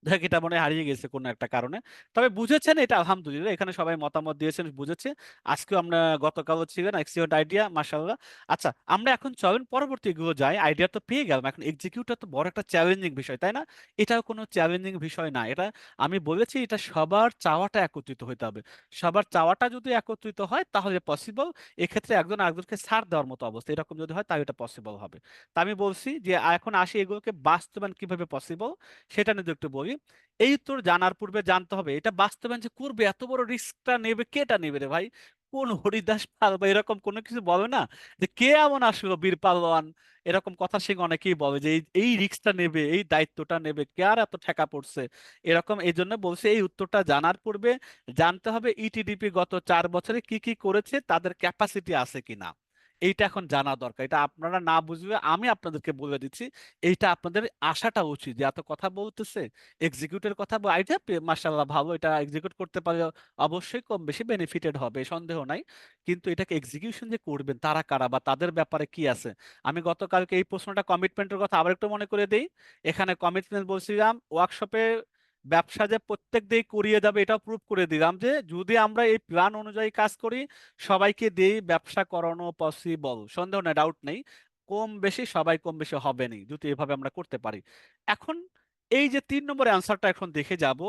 A: দেখ এটা মনে হয় হারিয়ে গেছে কোনো একটা কারণে। তবে বুঝেছেন, এটা আলহামদুলিল্লাহ, এখানে সবাই মতামত দিয়েছেন, বুঝেছে। আজকেও আমরা, গতকালও ছিলেন, এক্সিলেন্ট আইডিয়া, মাশাআল্লাহ। আচ্ছা, আমরা এখন চলেন পরবর্তী গুলো যাই। আইডিয়া তো পেয়ে গেলাম, এখন এক্সিকিউটটা তো বড় একটা চ্যালেঞ্জিং বিষয়, তাই না? এটাও কোনো চ্যালেঞ্জিং বিষয় না। এটা আমি বলেছি, এটা সবার চাওয়াটা একত্রিত হতে হবে। সবার চাওয়াটা যদি একত্রিত হয় তাহলে পসিবল। এক্ষেত্রে একজন আরেকজনকে ছাড় দেওয়ার মতো অবস্থা এরকম যদি হয়, তাহলে এটা পসিবল হবে। তা আমি বলছি যে এখন আসি এগুলোকে বাস্তবায়ন কিভাবে পসিবল, সেটা নিয়ে একটু বলি। এই উত্তর জানার পূর্বে জানতে হবে এটা বাস্তবায়ন যে করবে, এত বড় রিস্কটা নেবে, কেটা নেবে রে ভাই? কোন হরিদাস পাল বা এরকম কোনো কিছু বলে না যে কে এমন আসলো বীর পালোয়ান, এরকম কথা সে অনেকেই বলে যে এই এই রিস্কটা নেবে, এই দায়িত্বটা নেবে, কে আর এত ঠেকা পড়ছে এরকম। এই জন্য বলছে এই উত্তরটা জানার পূর্বে জানতে হবে ইটিডিপি গত 4 বছরে কি কি করেছে, তাদের ক্যাপাসিটি আছে কিনা। এইটা এখন জানা দরকার। এটা আপনারা না বুঝবে, আমি আপনাদেরকে বলে দিচ্ছি। এইটা আপনাদের আশাটা উচিত যে এত কথা বলতেছে, এক্সিকিউটের কথা আইডিয়া মাশাআল্লাহ ভালো, এটা এক্সিকিউট করতে পারলে অবশ্যই কম বেশি বেনিফিটেড হবে, সন্দেহ নাই। কিন্তু এটাকে এক্সিকিউশন যে করবেন তারা কারা বা তাদের ব্যাপারে কি আছে? আমি গতকালকে এই প্রশ্নটা কমিটমেন্টের কথা আবার একটু মনে করে দেই। এখানে কমিটমেন্ট বলছিলাম ওয়ার্কশপে ব্যবসা যে প্রত্যেক দিন করিয়ে যাবে, এটাও প্রুভ করে দিলাম যে যদি আমরা এই প্ল্যান অনুযায়ী কাজ করি, সবাইকে দিয়েই ব্যবসা করানো পসিবল, সন্দেহ নেই, ডাউট নেই। কম বেশি সবাই কম বেশি হবেনই যদি এভাবে আমরা করতে পারি। এখন এই যে 3 নম্বর অ্যান্সারটা এখন দেখে যাব,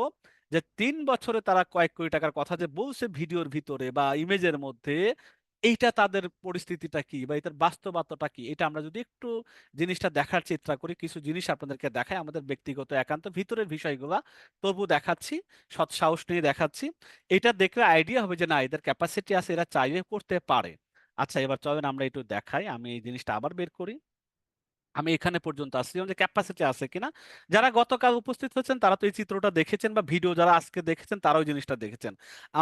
A: যে 3 বছরে তারা কয়েক কোটি টাকার কথা যে বলছে ভিডিওর ভিতরে বা ইমেজের মধ্যে, এইটা তাদের পরিস্থিতিটা কি বা এটার বাস্তবতাটা কি, এটা আমরা যদি একটু জিনিসটা দেখার চেষ্টা করি, কিছু জিনিস আপনাদেরকে দেখাই আমাদের ব্যক্তিগত একান্ত ভিতরের বিষয়গুলা, তবু দেখাচ্ছি, সৎ সাহস নিয়ে দেখাচ্ছি। এটা দেখলে আইডিয়া হবে যে না, এদের ক্যাপাসিটি আছে, এরা চাইলে করতে পারে। আচ্ছা, এবার চলেন আমরা একটু দেখাই। আমি এই জিনিসটা আবার বের করি। আমি এখানে পর্যন্ত আসছিলাম যে ক্যাপাসিটি আছে কিনা। যারা গতকাল উপস্থিত হয়েছেন তারা তো এই চিত্রটা দেখেছেন, বা ভিডিও যারা আজকে দেখেছেন তারাও এই জিনিসটা দেখেছেন।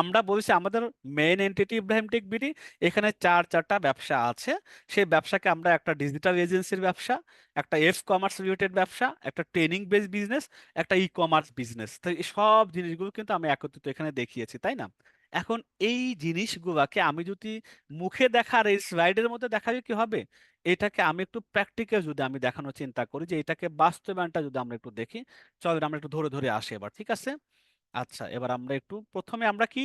A: আমরা বলছি আমাদের main entity Ibrahim tech BD, এখানে চারটা ব্যবসা আছে। সেই ব্যবসাকে আমরা একটা ডিজিটাল এজেন্সির ব্যবসা, একটা এফ কমার্স রিলেটেড ব্যবসা, একটা ট্রেনিং বেস বিজনেস, একটা ই কমার্স বিজনেস। তো এই সব জিনিসগুলো কিন্তু আমি একত্রিত এখানে দেখিয়েছি, তাই না? এখন এই জিনিসগুলোকে আমি যদি মুখে দেখার এই স্লাইডের মধ্যে দেখালে কি হবে, এটাকে আমি একটু প্র্যাকটিক্যাল যদি আমি দেখানোর চিন্তা করি, যে এটাকে বাস্তবায়নটা যদি আমরা একটু দেখি, চলো আমরা একটু ধরে ধরে আসি এবার, ঠিক আছে? আচ্ছা, এবার আমরা একটু প্রথমে আমরা কি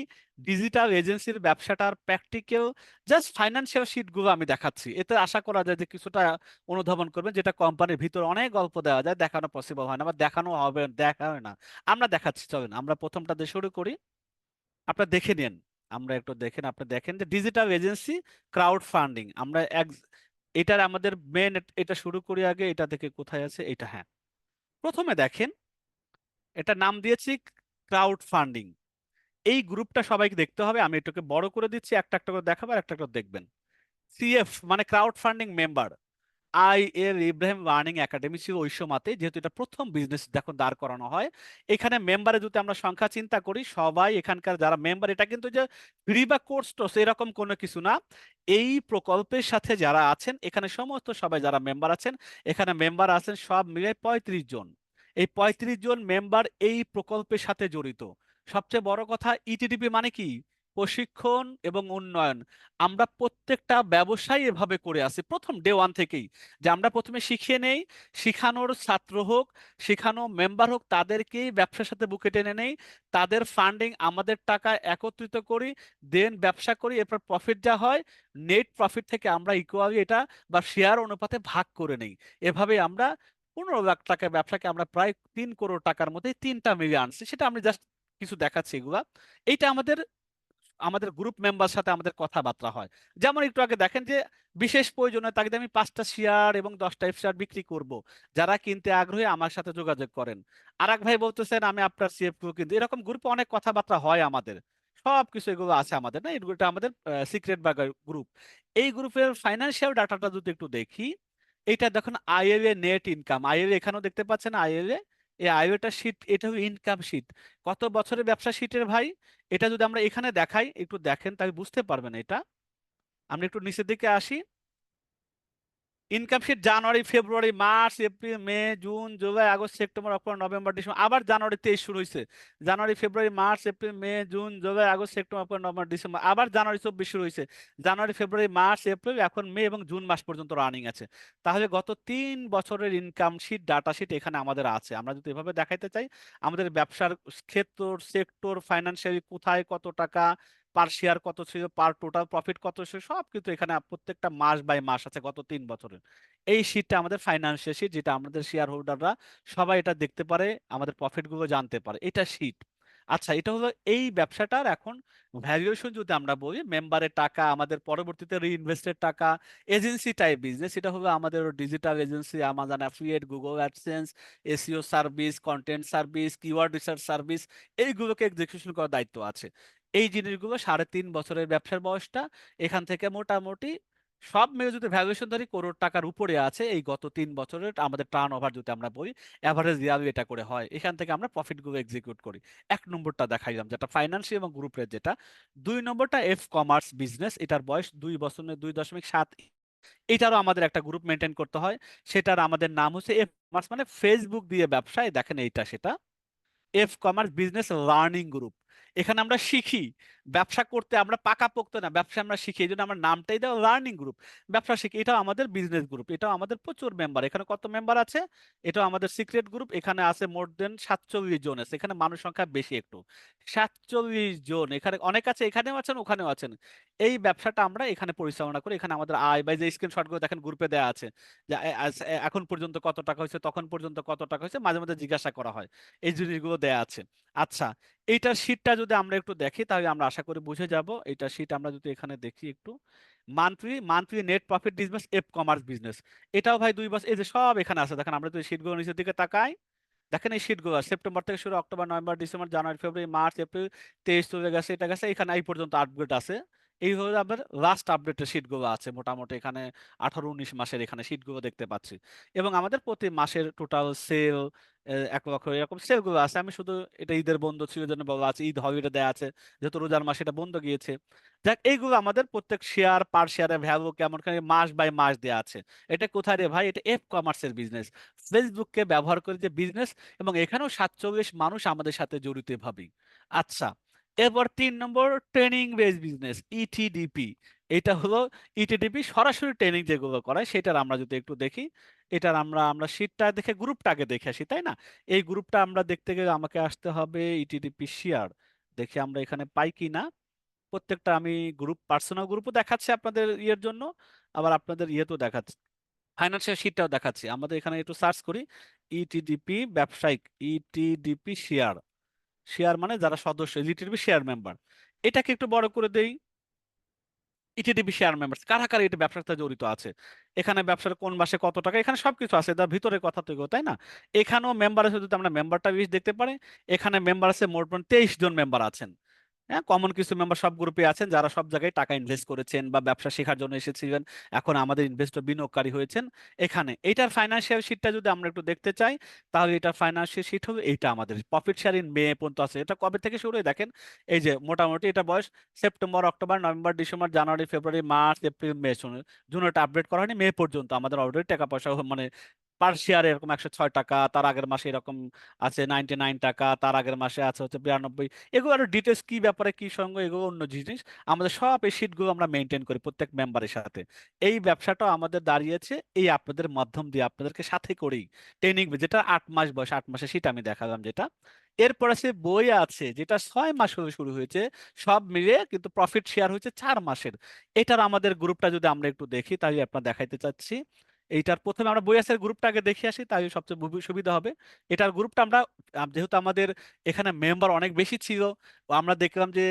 A: ডিজিটাল এজেন্সির ব্যবসাটার প্র্যাকটিক্যাল জাস্ট ফাইন্যান্সিয়াল শিট গুলো আমি দেখাচ্ছি, এতে আশা করা যায় যে কিছুটা অনুধাবন করবেন, যেটা কোম্পানির ভিতর অনেক গল্প দেওয়া যায়, দেখানো পসিবল হয় না বা দেখানো হবে, দেখা হয় না। আমরা দেখাচ্ছি, চলেন আমরা প্রথমটা দিয়ে শুরু করি। আপনারা দেখে নিন, আমরা একটু দেখেন, আপনি দেখেন যে ডিজিটাল এজেন্সি ক্রাউড ফান্ডিং, আমরা এটার আমাদের মেন, এটা শুরু করি আগে, এটা দেখে কোথায় আছে এটা, হ্যাঁ। প্রথমে দেখেন, এটা নাম দিয়েছি ক্রাউড ফান্ডিং। এই গ্রুপটা সবাইকে দেখতে হবে, আমি এটাকে বড় করে দিচ্ছি, একটা একটা করে দেখাবো আর একটা করে দেখবেন। সিএফ মানে ক্রাউড ফান্ডিং মেম্বার। এর ইব্রাহিম লার্নিং একাডেমি ছিল ওই সময়তে, যেহেতু এটা প্রথম বিজনেস যখন দাঁড় করানো হয়। এখানে মেম্বারে যদি আমরা সংখ্যা চিন্তা করি, সবাই এখানকার যারা মেম্বার, এটা কিন্তু যে ফ্রি বা কোর্স টোর্স এরকম কোনো কিছু না। এই প্রকল্পের সাথে যারা আছেন এখানে সমস্ত সবাই যারা মেম্বার আছেন, এখানে মেম্বার আছেন সব মিলে 35 জন। এই 35 জন মেম্বার এই প্রকল্পের সাথে জড়িত। সবচেয়ে বড় কথা, ইটিডিপি মানে কি? প্রশিক্ষণ এবং উন্নয়ন। আমরা প্রত্যেকটা ব্যবসায়ী এভাবে করে আসি প্রথম ডে ওয়ান থেকেই, যে আমরা প্রথমে শিখিয়ে নেই, শিখানোর ছাত্র হোক, শিখানো মেম্বার হোক, তাদেরকেই ব্যবসার সাথে বুকে টেনে নেই, তাদের ফান্ডিং আমাদের টাকা একত্রিত করি, দেন ব্যবসা করি, এরপর প্রফিট যা হয়, নেট প্রফিট থেকে আমরা ইকুয়ালি এটা বা শেয়ার অনুপাতে ভাগ করে নেই। এভাবে আমরা 15 লাখ টাকার ব্যবসাকে আমরা প্রায় 3 কোটি টাকার মধ্যে তিনটা মিলিয়ে আনছি, সেটা আমি জাস্ট কিছু দেখাচ্ছি এগুলা। এইটা আমাদের আমাদের গ্রুপ মেম্বার সাথে আমাদের কথাবার্তা হয়। যেমন একটু আগে দেখেন যে বিশেষ প্রয়োজনে তাগিদে আমি 5টা শেয়ার এবং 10টা শেয়ার বিক্রি করব, যারা কিনতে আগ্রহী আমার সাথে যোগাযোগ করেন। আর এক ভাই বলতেছেন আমি আপনার সিএফপিও কিন্তু, এরকম গ্রুপে অনেক কথাবার্তা হয় আমাদের। সব কিছু এগুলো আছে আমাদের, না এগুলো আমাদের সিক্রেট বা গ্রুপ। এই গ্রুপের ফাইন্যান্সিয়াল ডাটাটা যদি একটু দেখি, এইটা দেখুন আইএলএ নেট ইনকাম, আইএলএ এখানেও দেখতে পাচ্ছেন, আইএলএ এই আয়টা শীট, এটা হলো ইনকাম শীট। কত বছরের ব্যবসা শীটের ভাই? এটা যদি আমরা এখানে দেখাই, একটু দেখেন তাহলে বুঝতে পারবেন এটা। আমরা একটু নিচের দিকে আসি। ইনকাম শিট জানুয়ারি, ফেব্রুয়ারি, মার্চ, এপ্রিল, মে, জুন, জুলাই, আগস্ট, সেপ্টেম্বর, অক্টোবর, নভেম্বর, ডিসেম্বর, আবার জানুয়ারি 23 শুরু হয়েছে। জানুয়ারি, ফেব্রুয়ারি, মার্চ, এপ্রিল, মে, জুন, জুলাই, আগস্ট, সেপ্টেম্বর, অক্টোবর, নভেম্বর, ডিসেম্বর, আবার জানুয়ারি 24 শুরু হয়েছে। জানুয়ারি, ফেব্রুয়ারি, মার্চ, এপ্রিল, এখন মে এবং জুন মাস পর্যন্ত রানিং আছে। তাহলে গত 3 বছরের ইনকাম শিট, ডাটা শিট এখানে আমাদের আছে। আমরা যদি এভাবে দেখাইতে চাই, আমাদের ব্যবসার ক্ষেত্র, সেক্টর, ফাইন্যান্সিয়ালি কোথায় কত টাকা, পার শেয়ার কত ছিল, পার টোটাল প্রফিট কত ছিল, সব কিন্তু এখানে প্রত্যেকটা মাস বাই মাস আছে গত 3 বছরের। এই শীটটা আমাদের ফাইন্যান্সিয়াল শীট, যেটা আমাদের শেয়ার হোল্ডাররা সবাই এটা দেখতে পারে, আমাদের প্রফিট গুলো জানতে পারে, এটা শীট। আচ্ছা, এটা হলো এই ব্যবসাটার এখন ভ্যালুয়েশন। যদি আমরা বলি মেম্বারের টাকা, আমাদের পরবর্তীতে রিইনভেস্টের টাকা, এজেন্সি টাইপ বিজনেস, এটা হলো আমাদের digital agency, Amazon affiliate, Google AdSense, SEO service, content service, keyword research service, এইগুলোকে এক্সিকিউশন করার দায়িত্ব আছে। এই জিনিসগুলো 3.5 বছরের ব্যবসার বয়সটা, এখান থেকে মোটামুটি সব মিলে যদি ভ্যালুয়েশন ধরি করোড় টাকার উপরে আছে। এই গত 3 বছরের আমাদের টার্ন ওভার যদি আমরা বলি, অ্যাভারেজ ইয়ারলি এটা করে হয়, এখান থেকে আমরা প্রফিট গুলো এক্সিকিউট করি। 1 নম্বরটা দেখাইলাম যেটা ফাইন্যান্সিয়াল এবং গ্রুপের যেটা। 2 নম্বরটা এফ কমার্স বিজনেস, এটার বয়স 2 বছর, 2.7। এটারও আমাদের একটা গ্রুপ মেনটেন করতে হয়। সেটার আমাদের নাম হচ্ছে এফ কমার্স, মানে ফেসবুক দিয়ে ব্যবসায়, দেখেন এইটা সেটা F commerce business learning group. এখানে আমরা শিখি ব্যবসা করতে, আমরা পাকাপোক্ত না, ব্যবসা আমরা শিখি, এই জন্য আমরা নামটাই দেওয়া লার্নিং গ্রুপ, ব্যবসা শিখি। এটাও আমাদের বিজনেস গ্রুপ, এটাও আমাদের প্রচুর মেম্বার। এখানে কত মেম্বার আছে? এটাও আমাদের সিক্রেট গ্রুপ। এখানে আছে মোর দেন 47 জন আছে, এখানে মানুষ সংখ্যা বেশি একটু। 47 জন, এখানে অনেক আছে, এখানেও আছেন ওখানেও আছেন। এই ব্যবসাটা আমরা এখানে পরিচালনা করি। এখানে আমাদের আয় বাই যে স্ক্রিনশট গুলো দেখেন গ্রুপে দেওয়া আছে, যে এখন পর্যন্ত কত টাকা হয়েছে, তখন পর্যন্ত কত টাকা হয়েছে, মাঝে মাঝে জিজ্ঞাসা করা হয়, এই জিনিসগুলো দেয়া আছে। আচ্ছা, এইটার শীটটা যদি আমরা একটু দেখি তাহলে আমরা আশা করি বুঝে যাব। এইটার শীট আমরা যদি এখানে দেখি একটু, monthly monthly net profit business, F commerce business, এটাও ভাই 2 বছর। এই যে সব এখানে আছে, দেখেন আমরা যদি শীটগুলো নিচের দিকে তাকাই, দেখেন এই শীটগুলো সেপ্টেম্বর থেকে শুরু, অক্টোবর, নভেম্বর, ডিসেম্বর, জানুয়ারি, ফেব্রুয়ারি, মার্চ, এপ্রিল, 23 চলে গেছে, এটা গেছে, এখানে এই পর্যন্ত আপডেট আছে। এই হলো আপনার লাস্ট আপডেটের শীটগুলো আছে মোটামুটি এখানে 18-19 মাসের এখানে শীটগুলো দেখতে পাচ্ছি। এবং আমাদের প্রতি মাসের টোটাল সেল 1 লক্ষ এরকম সেলগুলো আছে। আমি শুধু এটা ঈদের বন্ধ ছিল জন্য বলা আছে, ঈদ হলিডে দেয়া আছে, যেহেতু রোজার মাসে এটা বন্ধ গিয়েছে। যাক, এইগুলো আমাদের প্রত্যেক শেয়ার, পার শেয়ারের ভ্যালু কেমন করে মাস বাই মাস দেয়া আছে। এটা কোথায় রে ভাই? এটা এফ কমার্সের বিজনেস, ফেসবুককে ব্যবহার করে যে বিজনেস, এবং এখানেও 47 মানুষ আমাদের সাথে জড়িত ভাবি। আচ্ছা, এরপর 3 নম্বর ট্রেনিং বেস বিজনেস, ইটিডিপি। এটা হলো ইটিডিপি সরাসরি ট্রেনিং যেগুলো করায় সেটার আমরা যদি একটু দেখি, এটার আমরা আমরা শীটটা দেখে গ্রুপটাকে দেখে আসি, তাই না? এই গ্রুপটা আমরা দেখতে গেলে আমাকে আসতে হবে ইটিডিপি শেয়ার, দেখি আমরা এখানে পাই কি না। প্রত্যেকটা আমি গ্রুপ, পার্সোনাল গ্রুপও দেখাচ্ছে আপনাদের ইয়ের জন্য, আবার আপনাদের ইয়েতেও দেখাচ্ছে, ফাইন্যান্সিয়াল শিটটাও দেখাচ্ছি। আমাদের এখানে একটু সার্চ করি, ইটিডিপি ব্যবসায়িক, ইটিডিপি শেয়ার, শেয়ার মানে যারা সদস্য, ইটিডিপি শেয়ার মেম্বার, এটাকে একটু বড় করে দেই। ইটিডিপি শেয়ার মেম্বার কারা কারা এটা ব্যবসার সাথে জড়িত আছে, এখানে ব্যবসার কোন মাসে কত টাকা, এখানে সবকিছু আছে, তার ভিতরে কথা তো এগুলো, তাই না? এখানেও মেম্বার আছে, যদি আমরা মেম্বারটা বেশ দেখতে পারি, এখানে মেম্বার আছে মোট 23 জন মেম্বার আছেন। হ্যাঁ, কমন কিছু মেম্বার সব গ্রুপে আছেন, যারা সব জায়গায় টাকা ইনভেস্ট করেছেন বা ব্যবসা শেখার জন্য এসেছিলেন, এখন আমাদের ইনভেস্টর বিনিয়োগকারী হয়েছেন। এখানে এইটার ফাইন্যান্সিয়াল শিটটা যদি আমরা একটু দেখতে চাই, তাহলে এটার ফাইন্যান্সিয়াল শিট হবে এইটা। আমাদের প্রফিট শেয়ার ইন মে পর্যন্ত আছে। এটা কবে থেকে শুরু হয় দেখেন, এই যে মোটামুটি এটা বয়স সেপ্টেম্বর, অক্টোবর, নভেম্বর, ডিসেম্বর, জানুয়ারি, ফেব্রুয়ারি, মার্চ, এপ্রিল, মে, জুন এটা আপডেট করা হয়নি, মে পর্যন্ত আমাদের অলরেডি টাকা পয়সা মানে পার শেয়ার এরকম 106 টাকা, তার আগের মাসে এরকম আছে 99 টাকা, তার আগের মাসে আছে হচ্ছে 92। এগুলো আরো ডিটেলস কি ব্যাপারে কি সঙ্গে, এগুলো অন্য জিনিস। আমাদের সব এই শিটগুলো আমরা মেনটেন করি প্রত্যেক মেম্বারের সাথে। এই ব্যবসাটাও আমাদের দাঁড়িয়েছে এই আপনাদের মাধ্যম দিয়ে, আপনাদেরকে সাথে করেই ট্রেনিং, যেটা 8 মাস বয়স, 8 মাসের শীট আমি দেখালাম যেটা। এরপর আছে বই আছে, যেটা 6 মাস হলে শুরু হয়েছে, সব মিলিয়ে কিন্তু প্রফিট শেয়ার হয়েছে 4 মাসের। এটার আমাদের গ্রুপটা যদি আমরা একটু দেখি তাহলে আপনার দেখাইতে চাচ্ছি। এইটার প্রথমে আমরা বইয়াসের গ্রুপটাকে দেখে আসি, তাহলে সবচেয়ে সুবিধা হবে। এটার গ্রুপটা আমরা যেহেতু আমাদের এখানে মেম্বার অনেক বেশি ছিল, আমরা দেখলাম যে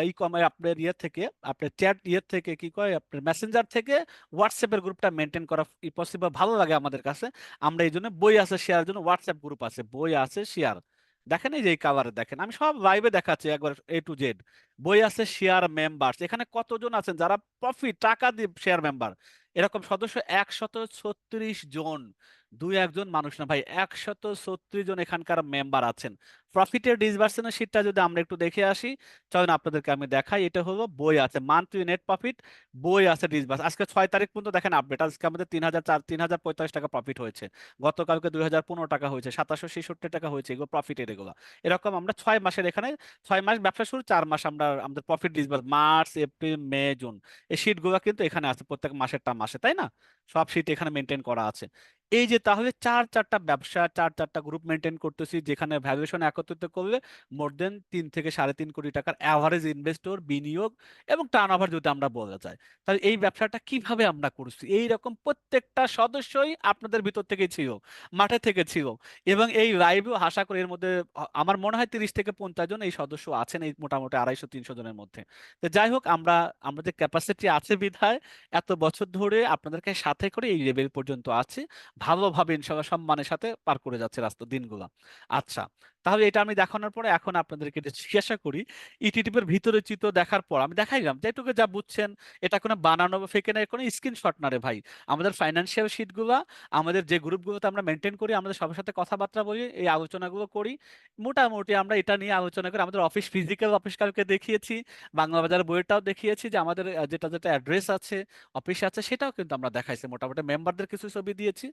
A: ই কমার্স আপনার ইয়ে থেকে, আপনার চ্যাট ইয়ে থেকে কি কয়, আপনার মেসেঞ্জার থেকে হোয়াটসঅ্যাপের গ্রুপটা মেনটেন করা পসিবল, ভালো লাগে আমাদের কাছে। আমরা এই জন্য বই আছে শেয়ারের জন্য হোয়াটসঅ্যাপ গ্রুপ আছে, বই আছে শেয়ার, দেখেন এই যে এই কালারে দেখেন, আমি সব লাইভে দেখাচ্ছি একবার A to Z। বই আছে শেয়ার মেম্বার, এখানে কতজন আছেন যারা প্রফিট টাকা দিয়ে শেয়ার মেম্বার, এরকম সদস্য 136 জন। দুই একজন মানুষ না ভাই, 136 জন এখানকার মেম্বার আছেন। প্রফিটের ডিসবার্সনের শীটটা যদি আমরা একটু দেখে আসি, চলেন আপনাদেরকে আমি দেখাই। এটা হলো বই আছে মান্থলি নেট প্রফিট, বই আছে ডিসবার্স। আজকে 6 তারিখ পর্যন্ত দেখেন আপডেট, আজকে আমাদের 3,045 টাকা প্রফিট হয়েছে। গতকালকে 2,015 টাকা হয়েছে, 766 টাকা হয়েছে, এগুলো প্রফিটের এগুলো। এরকম আমরা 6 মাসের এখানে, 6 মাস ব্যবসা শুরু, 4 মাস আমরা আমাদের প্রফিট ডিসবার্স, মার্চ এপ্রিল মে জুন, এই শীটগুলো কিন্তু এখানে আছে প্রত্যেক মাসেরটা মাসে, তাই না? সব শীট এখানে মেনটেন করা আছে। এই যে তাহলে চারটা ব্যবসা, চারটা গ্রুপ মেনটেন করতেছি, যেখানে ভ্যালুয়েশন একত্রিত করলে মোর দেন 3 থেকে 3.5 কোটি টাকার অ্যাভারেজ ইনভেস্টর বিনিয়োগ এবং টার্নওভার যদি আমরা বলা যায়, তাহলে এই ব্যবসাটা কিভাবে আমরা করছি, এই রকম প্রত্যেকটা সদস্যই আপনাদের ভিতর থেকে ছিল, মাঠে থেকে ছিল। এবং এই লাইভও আশা করি এর মধ্যে আমার মনে হয় 30 থেকে 50 জন এই সদস্য আছেন, এই মোটামুটি 250-300 জনের মধ্যে। তো যাই হোক, আমাদের ক্যাপাসিটি আছে বিধায় এত বছর ধরে আপনাদেরকে সাথে করে এই লেভেল পর্যন্ত আছে, ভালোভাবে ইনশাল্লাহ সম্মানের সাথে পার করে যাচ্ছে রাস্তা দিনগুলো। আচ্ছা, তাহলে এটা আমি দেখানোর পরে এখন আপনাদেরকে এটা জিজ্ঞাসা করি, ইটিটিপি এর ভিতরে চিত্র দেখার পর আমি দেখাইলাম যেটুকু যা বুঝছেন, এটা কোনো বানানো বা ফেকে নাই, কোনো স্ক্রিনশট না রে ভাই। আমাদের ফাইন্যান্সিয়াল শিটগুলো, আমাদের যে গ্রুপগুলোতে আমরা মেনটেন করি, আমাদের সবার সাথে কথাবার্তা বলি, এই আলোচনাগুলো করি, মোটামুটি আমরা এটা নিয়ে আলোচনা করি। আমাদের অফিস, ফিজিক্যাল অফিস কালকে দেখিয়েছি, বাংলা বাজার বইটাও দেখিয়েছি, যে আমাদের যেটা যেটা অ্যাড্রেস আছে, অফিস আছে, সেটাও কিন্তু আমরা দেখাইছি, মোটামুটি মেম্বারদের কিছু ছবি দিয়েছি।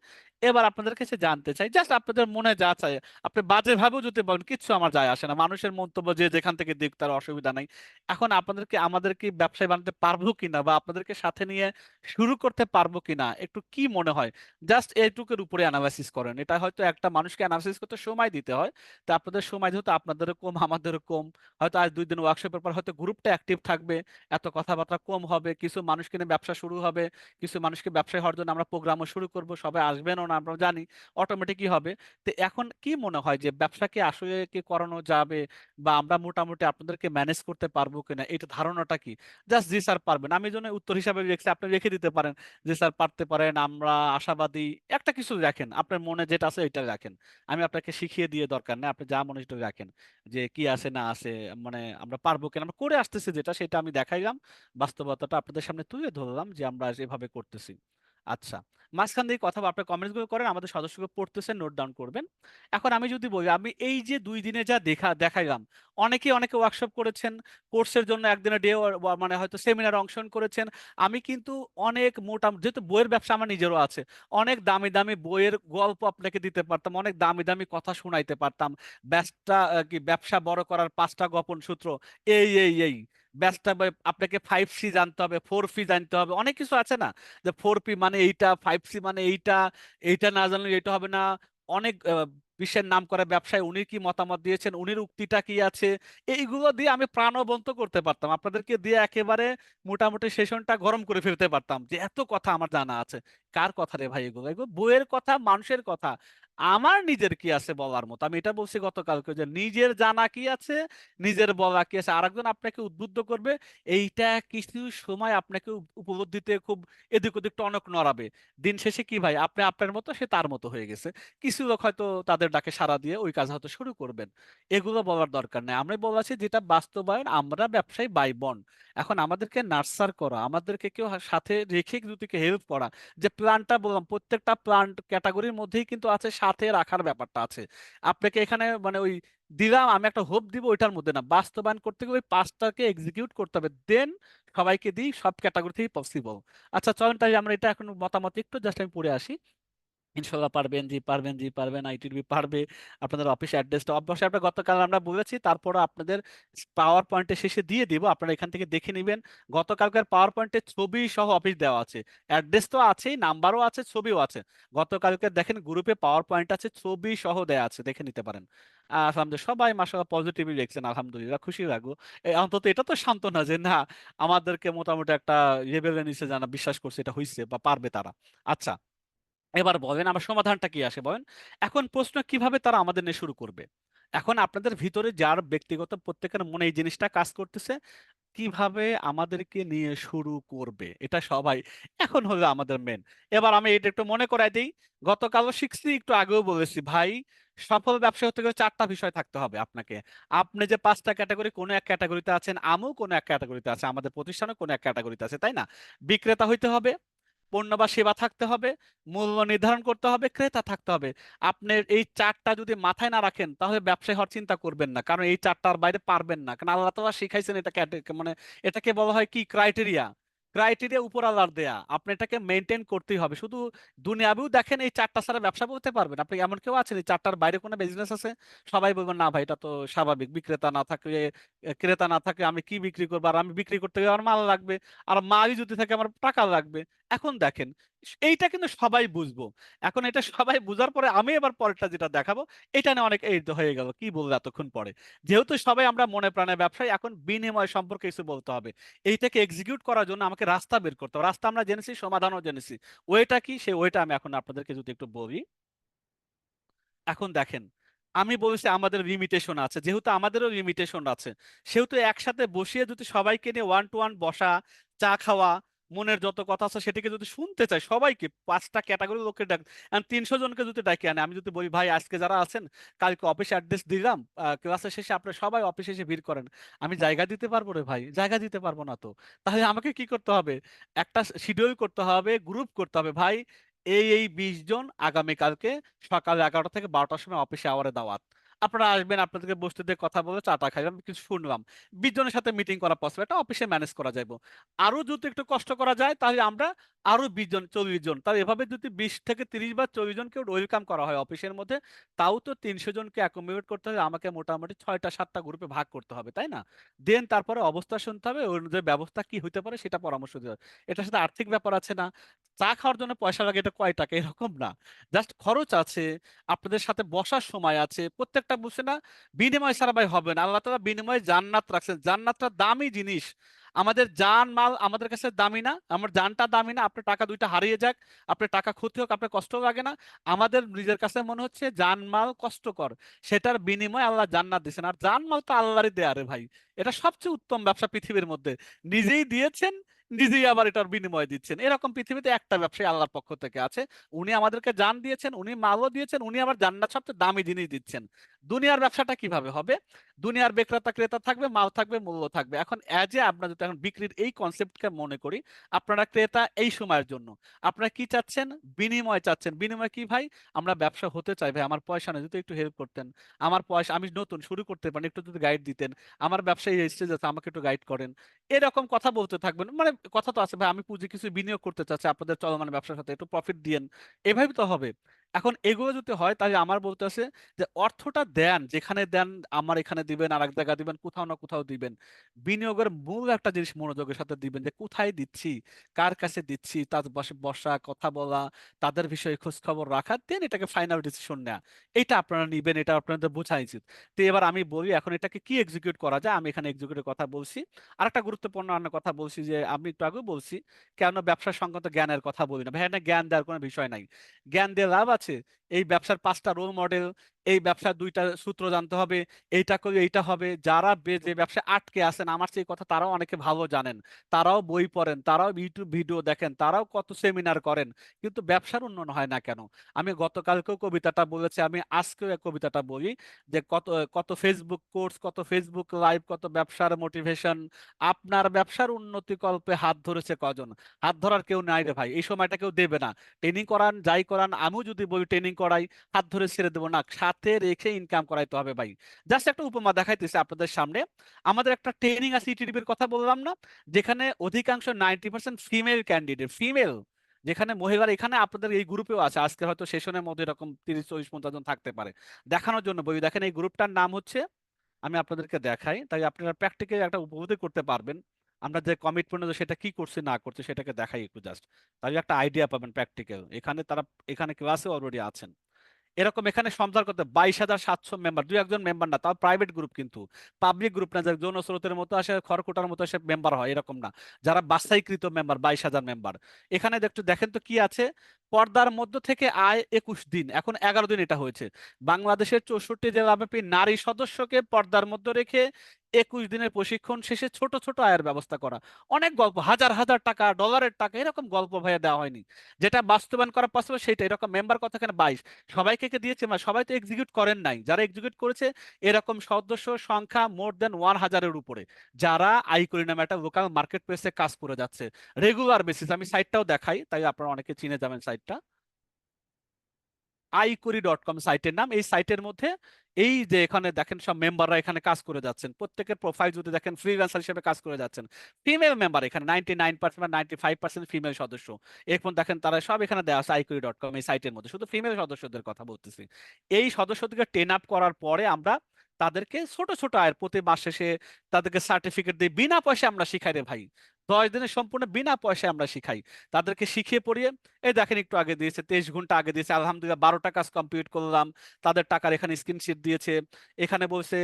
A: এবার আপনাদের কাছে জানতে চাই, জাস্ট আপনাদের মনে যা চাই, আপনি বাজে ভাবেও যদি বলেন, কিচ্ছু আমার যায় আসে না, মানুষের মন্তব্য যে যেখান থেকে দিক, তার অসুবিধা নাই। এখন আপনাদেরকে, আমাদেরকে ব্যবসায় বানাতে পারবো কিনা, বা আপনাদেরকে সাথে নিয়ে শুরু করতে পারবো কিনা, একটু কি মনে হয়, জাস্ট এইটুকুর উপরে অ্যানালাইসিস করেন। এটা হয়তো একটা মানুষকে অ্যানালাইসিস করতে সময় দিতে হয়, তো আপনাদের সময় যেহেতু আপনাদেরও কম আমাদেরও কম, হয়তো আজ 2 দিন ওয়ার্কশপের পর হয়তো গ্রুপটা অ্যাক্টিভ থাকবে, এত কথাবার্তা কম হবে, কিছু মানুষকে নিয়ে ব্যবসা শুরু হবে, কিছু মানুষকে ব্যবসায় হওয়ার জন্য আমরা প্রোগ্রামও শুরু করব, সবাই আসবেনও না আমরা জানি, অটোমেটিকই হবে। তো এখন কি মনে হয় যে ব্যবসাকে আসলে কি করানো যাবে, বা আমরা মোটামুটি আপনাদেরকে ম্যানেজ করতে পারবো কিনা, এটা ধারণাটা কি? জাস্ট জি স্যার পারবেন, আমি এই জন্য উত্তর হিসাবে রেখেছি, আপনি রেখে দিতে পারেন যে স্যার পারতে পারেন, আমরা আশাবাদী, একটা কিছু রাখেন, আপনার মনে যেটা আছে এটা রাখেন। আমি আপনাকে শিখিয়ে দিয়ে দরকার নেই, আপনি যা মনে সেটা রাখেন, যে কি আছে না আছে, মানে আমরা পারবো কিনা, আমরা করে আসতেছি যেটা, সেটা আমি দেখাইলাম, বাস্তবতাটা আপনাদের সামনে তুলে ধরলাম যে আমরা এভাবে করতেছি। আচ্ছা, মাঝখান দিয়ে কথা আপনার কমেন্টস গুলো করেন, আমাদের সদস্যগুলো পড়তেছেন, নোট ডাউন করবেন। এখন আমি যদি বলি, আমি এই যে 2 দিনে যা দেখাইলাম, অনেকে ওয়ার্কশপ করেছেন, কোর্সের জন্য একদিনে ডে, মানে হয়তো সেমিনার অংশগ্রহণ করেছেন। আমি কিন্তু অনেক যেহেতু বইয়ের ব্যবসা আমার নিজেরও আছে, অনেক দামি দামি বইয়ের গল্প আপনাকে দিতে পারতাম, অনেক দামি দামি কথা শোনাইতে পারতাম, ব্যবসা বড় করার 5টা গোপন সূত্র, এই ব্যবসা আপনাকে 5C জানতে হবে, 4P জানতে হবে, অনেক কিছু আছে না, যে 4P মানে এইটা, 5C মানে এইটা, এইটা না জানলে এটা হবে না। অনেক বিশ্বের নাম করা ব্যবসায় উনি কি মতামত দিয়েছেন, উনির উক্তিটা কি আছে, এইগুলো দিয়ে আমি প্রাণবন্ত করতে পারতাম, আপনাদেরকে দিয়ে একেবারে মোটামুটি সেশনটা গরম করে ফেলতে পারতাম, যে এত কথা আমার জানা আছে। কার কথা রে ভাই এগুলো? এগুলো বইয়ের কথা, মানুষের কথা। আমার নিজের কি আছে বলার মতো? আমি এটা বলছি গতকালকে, যে নিজের জানা কি আছে, নিজের বলা কি আছে, আরেকজন আপনাকে উদ্বুদ্ধ করবে, এইটা কিছু সময় আপনাকে উপলব্ধিতে খুব এদিক ওদিক টনক নড়াবে। দিন শেষে কি ভাই, আপনি আপনার মতো, সে তার মতো হয়ে গেছে। কিছু লোক হয়তো তাদের ডাকে সাড়া দিয়ে ওই কাজ হয়তো শুরু করবেন। এগুলো বলার দরকার নেই, আমরা বলাছি যেটা বাস্তবায়ন, আমরা ব্যবসায়ী বাই বন। এখন আমাদেরকে নার্সার করা, আমাদেরকে কেউ সাথে রেখে দুটিকে হেল্প করা, যে প্ল্যানটা বললাম, প্রত্যেকটা প্ল্যান্ট ক্যাটাগরির মধ্যেই কিন্তু আছে, সাথে রাখার ব্যাপারটা আছে। আপনাকে এখানে মানে ওই দিলাম আমি একটা হোপ দিব, ওইটার মধ্যে না, বাস্তবায়ন করতে গেলে ওই 5টাকে এক্সিকিউট করতে হবে, দেন সবাইকে দিই, সব ক্যাটাগরি থেকে পসিবল। আচ্ছা চলেন, তাই আমরা এটা এখন মতামত একটু জাস্ট আমি পড়ে আসি। ইনশাল্লাহ পারবেন, জি পারবেন, জি পারবেন, আইটিবি পারবে। আপনাদের অফিস অ্যাড্রেসটা অবশ্যই আমরা গতকাল আমরা বলেছি, তারপর আপনাদের পাওয়ার পয়েন্টের শেষে দিয়ে দিব, আপনারা এখান থেকে দেখে নেবেন। গতকালকার পাওয়ার পয়েন্টের ছবি সহ অফিস দেওয়া আছে, অ্যাড্রেস তো আছেই, নাম্বারও আছে, ছবিও আছে। গতকালকে দেখেন গ্রুপে পাওয়ার পয়েন্ট আছে, ছবি সহ দেওয়া আছে, দেখে নিতে পারেন। আলহামদুলিল্লাহ, সবাই মাশাআল্লাহ পজিটিভলি দেখছেন, আলহামদুলিল্লাহ, খুশি লাগলো। অন্তত এটা তো সান্ত্বনা যে না, আমাদেরকে মোটামুটি একটা লেভেলের নিচে জানা বিশ্বাস করছে, এটা হইছে বা পারবে তারা। আচ্ছা, এবার বলেন আমার সমাধানটা কি আসে বলেন। এখন প্রশ্ন, কিভাবে তারা আমাদের নিয়ে শুরু করবে? এখন আপনাদের ভিতরে যার ব্যক্তিগত প্রত্যেকের মনে এই জিনিসটা কাজ করতেছে, কিভাবে আমাদেরকে নিয়ে শুরু করবে, এটা সবাই এখন হলো আমাদের মেন। এবার আমি এটা একটু মনে করাই দিই, গতকালও শিখছি, একটু আগেও বলেছি ভাই, সফল ব্যবসা হতে গেলে 4টা বিষয় থাকতে হবে আপনাকে। আপনি যে 5টা ক্যাটাগরি, কোনো এক ক্যাটাগরিতে আছেন, আমও কোনো এক ক্যাটাগরিতে আছে, আমাদের প্রতিষ্ঠানও কোনো এক ক্যাটাগরিতে আছে, তাই না? বিক্রেতা হইতে হবে, পণ্য বা সেবা থাকতে হবে, মূল্য নির্ধারণ করতে হবে, ক্রেতা থাকতে হবে। আপনার এই চারটা যদি মাথায় না রাখেন তাহলে ব্যবসায় হওয়ার চিন্তা করবেন না, কারণ এই চারটার বাইরে পারবেন না। কারণ আল্লাহ তাআলা শিখাইছেন এটা মানে এটাকে বলা হয় কি ক্রাইটেরিয়া। ক্রাইটেরিয়া উপর আল্লাহর দেয়া, আপনি এটাকে মেনটেন করতেই হবে। শুধু দুনিয়াবিও দেখেন, এই চারটা ছাড়া ব্যবসা করতে পারবেন আপনি? এমন কেউ আছেন এই চারটার বাইরে কোনো বিজনেস আছে? সবাই বলবেন না ভাই এটা তো স্বাভাবিক, বিক্রেতা না থাকলে ক্রেতা না থাকে আমি কি বিক্রি করবো, আর আমি বিক্রি করতে গেলে আমার মাল লাগবে, আর মালই যদি থাকে আমার টাকা লাগবে। এখন দেখেন, এইটা কিন্তু সবাই বুঝবো। এখন এটা সবাই বুঝার পরে আমি এবার পরেরটা যেটা দেখাবো, এটা নিয়ে অনেক এই তো হয়ে গেল কি বলবো এতক্ষণ পরে। যেহেতু সবাই আমরা মনে প্রাণে ব্যবসায়ী, এখন বিনিময় সম্পর্কে কিছু বলতে হবে। এইটাকে এক্সিকিউট করার জন্য আমাকে রাস্তা বের করতে হবে। রাস্তা আমরা জেনেছি, সমাধানও জেনেছি, ওইটা কি সেই ওইটা আমি এখন আপনাদেরকে যদি একটু বলি। এখন দেখেন, আমি বলছি আমাদের লিমিটেশন আছে, যেহেতু আমাদেরও লিমিটেশন আছে, সেহেতু একসাথে বসিয়ে যদি সবাইকে নিয়ে ওয়ান টু ওয়ান বসা, চা খাওয়া, মনের যত কথা আছে সেটাকে যদি শুনতে চাই, সবাইকে পাঁচটা ক্যাটাগরি লোককে ডাক, 300 জনকে যদি ডাকি আনে, আমি যদি বলি ভাই আজকে যারা আছেন কালকে অফিসে অ্যাড্রেস দিলাম, ক্লাসের শেষে আপনারা সবাই অফিসে এসে ভিড় করেন, আমি জায়গা দিতে পারবো রে ভাই? জায়গা দিতে পারবো না তো। তাহলে আমাকে কি করতে হবে? একটা শিডিউল করতে হবে, গ্রুপ করতে হবে, ভাই এই 20 জন আগামীকালকে সকাল 11টা থেকে 12টার সময় অফিসে আওয়ারে দাওয়াত, আপনারা আসবেন, আপনাদেরকে বসতে দিয়ে কথা বলে চাটা খাইলাম, কিছু শুনলাম। 20 জনের সাথে মিটিং করা পসিবল, এটা অফিসে ম্যানেজ করা যাবে। আরো যদি একটু কষ্ট করা যায় তাহলে আমরা আরো 20 জন 40 জন, তাহলে এভাবে যদি 20 থেকে 30 বা 40 জনকে ওয়েলকাম করা হয় অফিসের মধ্যে, তাও তো 300 জনকে অ্যাকোমোডেট করতে হবে, আমাকে মোটামুটি 6টা 7টা গ্রুপে ভাগ করতে হবে, তাই না? দেন তারপরে অবস্থা শুনতে হবে, ওই অনুযায়ী ব্যবস্থা কি হইতে পারে সেটা পরামর্শ দিতে হবে। এটার সাথে আর্থিক ব্যাপার আছে না, চা খাওয়ার জন্য পয়সা লাগে, এটা কয় টাকা এরকম না, জাস্ট খরচ আছে, আপনাদের সাথে বসার সময় আছে, প্রত্যেকটা বুঝছে না। বিনিময় ছাড়া ভাই হবে না। আল্লাহ তাআলা বিনিময়ে জান্নাত রাখছেন, জান্নাতটা দামি জিনিস। আমাদের জান মাল আমাদের কাছে দামি না, আমার জানটা দামি না, আপনার টাকা দুইটা হারিয়ে যাক, আপনার টাকা ক্ষতি হোক, আপনার কষ্ট লাগে না? আমাদের নিজের কাছে মনে হচ্ছে জান মাল কষ্টকর, সেটার বিনিময়ে আল্লাহ জান্নাত দিচ্ছেন। আর জান মাল তো আল্লাহরই দেয়া রে ভাই, এটা সবচেয়ে উত্তম ব্যবসা পৃথিবীর মধ্যে। নিজেই দিয়েছেন, নিজেই আবার এটার বিনিময় দিচ্ছেন। এরকম পৃথিবীতে একটা ব্যবসায়ী আল্লাহর পক্ষ থেকে আছে, উনি আমাদেরকে জান দিয়েছেন, উনি মালও দিয়েছেন, উনি আবার জান্নাত সবচেয়ে দামি জিনিস দিচ্ছেন। দুনিয়ার ব্যবসাটা কিভাবে হবে? দুনিয়ার বিক্রেতা ক্রেতা থাকবে, মাল থাকবে, মূল্য থাকবে। এখন এজ এ আমরা যদি এখন বিক্রির এই কনসেপ্টকে মনে করি, আপনারা ক্রেতা এই সময়ের জন্য, আপনারা কি চাচ্ছেন? বিনিময় চাচ্ছেন। বিনিময় কি ভাই? আমরা ব্যবসা হতে চাই ভাই, আমার পয়সা নেই, যদি একটু হেল্প করতেন, আমার পয়সা, আমি নতুন শুরু করতে পারি, একটু যদি গাইড দিতেন, আমার ব্যবসায়ী স্টেজ আছে, আমাকে একটু গাইড করেন। এরকম কথা বলতে থাকবেন, মানে কথা তো আছে ভাই, আমি পুঁজি কিছু বিনিয়োগ করতে চাচ্ছি আপনাদের চলমান ব্যবসার সাথে, একটু প্রফিট দিয়েন, এভাবে তো হবে। এখন এগুলো যদি হয় তাহলে আমার বলতে আছে যে অর্থটা দেন, যেখানে দেন আমার এখানে দিবেন, আর এক জায়গায় দিবেন, কোথাও না কোথাও দিবেন। বিনিয়োগের মূল একটা জিনিস মনোযোগের সাথে দিবেন, যে কোথায় দিচ্ছি, কার কাছে দিচ্ছি, তার বসে বসা, কথা বলা, তাদের বিষয়ে খোঁজ খবর রাখা, দেন এটাকে ফাইনাল ডিসিশন নেওয়া। এটা আপনারা নিবেন, এটা আপনাদের বোঝা উচিত। তো এবার আমি বলি এখন এটাকে কি এক্সিকিউট করা যায়, আমি এখানে এক্সিকিউটের কথা বলছি। আরেকটা গুরুত্বপূর্ণ অন্য কথা বলছি, যে আমি একটু আগে বলছি কেন ব্যবসা সংক্রান্ত জ্ঞানের কথা বলি না ভাই, না জ্ঞান দেওয়ার কোনো বিষয় নাই। জ্ঞান দিয়ে লাভ আছে? এই ব্যবসার 5টা রোল মডেল, এই ব্যবসার 2টা সূত্র জানতে হবে, এইটা করে এইটা হবে। যারা যে ব্যবসায় আটকে আছেন আমার সেই কথা, তারাও অনেকে ভালো জানেন, তারাও বই পড়েন, তারাও ইউটিউব ভিডিও দেখেন, তারাও কত সেমিনার করেন, কিন্তু ব্যবসার উন্নয়ন হয় না কেন? আমি গতকালকেও কবিতাটা বলেছি, আমি আজকেও এই কবিতাটা বলি, যে কত কত ফেসবুক কোর্স, কত ফেসবুক লাইভ, কত ব্যবসার মোটিভেশন, আপনার ব্যবসার উন্নতি কল্পে হাত ধরেছে কজন? হাত ধরার কেউ নাই রে ভাই, এই সময়টা কেউ দেবে না। ট্রেনিং করান, যাই করান, আমিও যদি বলি ট্রেনিং করাই, হাত ধরে ছেড়ে দেবো না, সাথে রেখে ইনকাম করাইতে হবে ভাই। জাস্ট একটা উপমা দেখাইতেছি আপনাদের সামনে। আমাদের একটা ট্রেনিং আছে ইটিডিপির কথা বললাম না, যেখানে অধিকাংশ 90% ফিমেল ক্যান্ডিডেট, ফিমেল, যেখানে মহিলার, এখানে আপনাদের এই গ্রুপেও আছে, আজকে হয়তো সেশনের মধ্যে এরকম 30 40 50 জন থাকতে পারে। দেখানোর জন্য বলি, দেখেন এই গ্রুপটার নাম হচ্ছে, আমি আপনাদেরকে দেখাই তাই আপনারা প্র্যাকটিক্যালি একটা উপলব্ধি করতে পারবেন আমরা যে কমিটমেন্ট সেটা কি করছে না করছে, সেটাকে দেখাই একটু জাস্ট, তাহলে একটা আইডিয়া পাবেন প্র্যাকটিক্যাল। এখানে তারা এখানে ক্লাসে অলরেডি আছেন। এরকম এখানে সঞ্চার করতে 22,700 মেম্বার, 2 1 জন মেম্বার না, তাও প্রাইভেট গ্রুপ, কিন্তু পাবলিক গ্রুপ না, যে যৌন স্রোতের মতো আসে, খড়কুটার মতো আসে মেম্বার হয়, এরকম না, যারা বাছাইকৃত মেম্বার, 22,000 মেম্বার। এখানে একটু দেখেন তো কি আছে। পর্দার মধ্য থেকে আয় 21 দিন, এখন 11 দিন এটা হয়েছে। বাংলাদেশের 64 জেলাব্যাপী নারী সদস্যকে পর্দার মধ্যে রেখে 21 দিনের প্রশিক্ষণ শেষে ছোট ছোট আয়ের ব্যবস্থা করা। অনেক গল্প, হাজার হাজার টাকা, ডলারের টাকা, এরকম গল্প ভাইয়া দেওয়া হয়নি। যেটা বাস্তবায়ন করা পসিবল সেটা, এরকম মেম্বার কত এখানে 22। সবাইকে কে দিয়েছে? সবাই তো এক্সিকিউট করেন নাই। যারা এক্সিকিউট করেছে এরকম সদস্য সংখ্যা মোর দেন 1000-এর উপরে, যারা আইকরি নামে একটা লোকাল মার্কেট প্লেসে কাজ করে যাচ্ছে রেগুলার বেসিস। আমি সাইটটাও দেখাই, তাই আপনারা অনেকে চিনে যাবেন সাইটটা। iQuery.com সাইটের নাম। এই সাইটের মধ্যে এই যে এখানে দেখেন সব মেম্বাররা এখানে কাজ করে যাচ্ছেন, প্রত্যেকের প্রোফাইল যদি দেখেন ফ্রিল্যান্সার হিসেবে কাজ করে যাচ্ছেন। ফিমেল মেম্বার এখানে 99% বা 95% ফিমেল সদস্য। এখন দেখেন তারা সব এখানে দেওয়া আছে iQuery.com এই সাইটের মধ্যে, শুধু ফিমেল সদস্যদের কথা বলতেছি। এই সদস্যদেরকে ট্রেন আপ করার পরে আমরা তাদেরকে ছোট ছোট আয়ের প্রতি মাস শেষে তাদেরকে সার্টিফিকেট দিই, বিনা পয়সায় আমরা শিখাই রে ভাই। 10 দিনের সম্পূর্ণ বিনা পয়সায় আমরা শিখাই তাদেরকে, শিখিয়ে পড়িয়ে এই দেখেন একটু আগে দিয়েছে, 23 ঘন্টা আগে দিয়েছে, আলহামদুলিল্লাহ 12টা কাজ কমপ্লিট করলাম। তাদের টাকার এখানে স্ক্রিনশট দিয়েছে। এখানে বলছে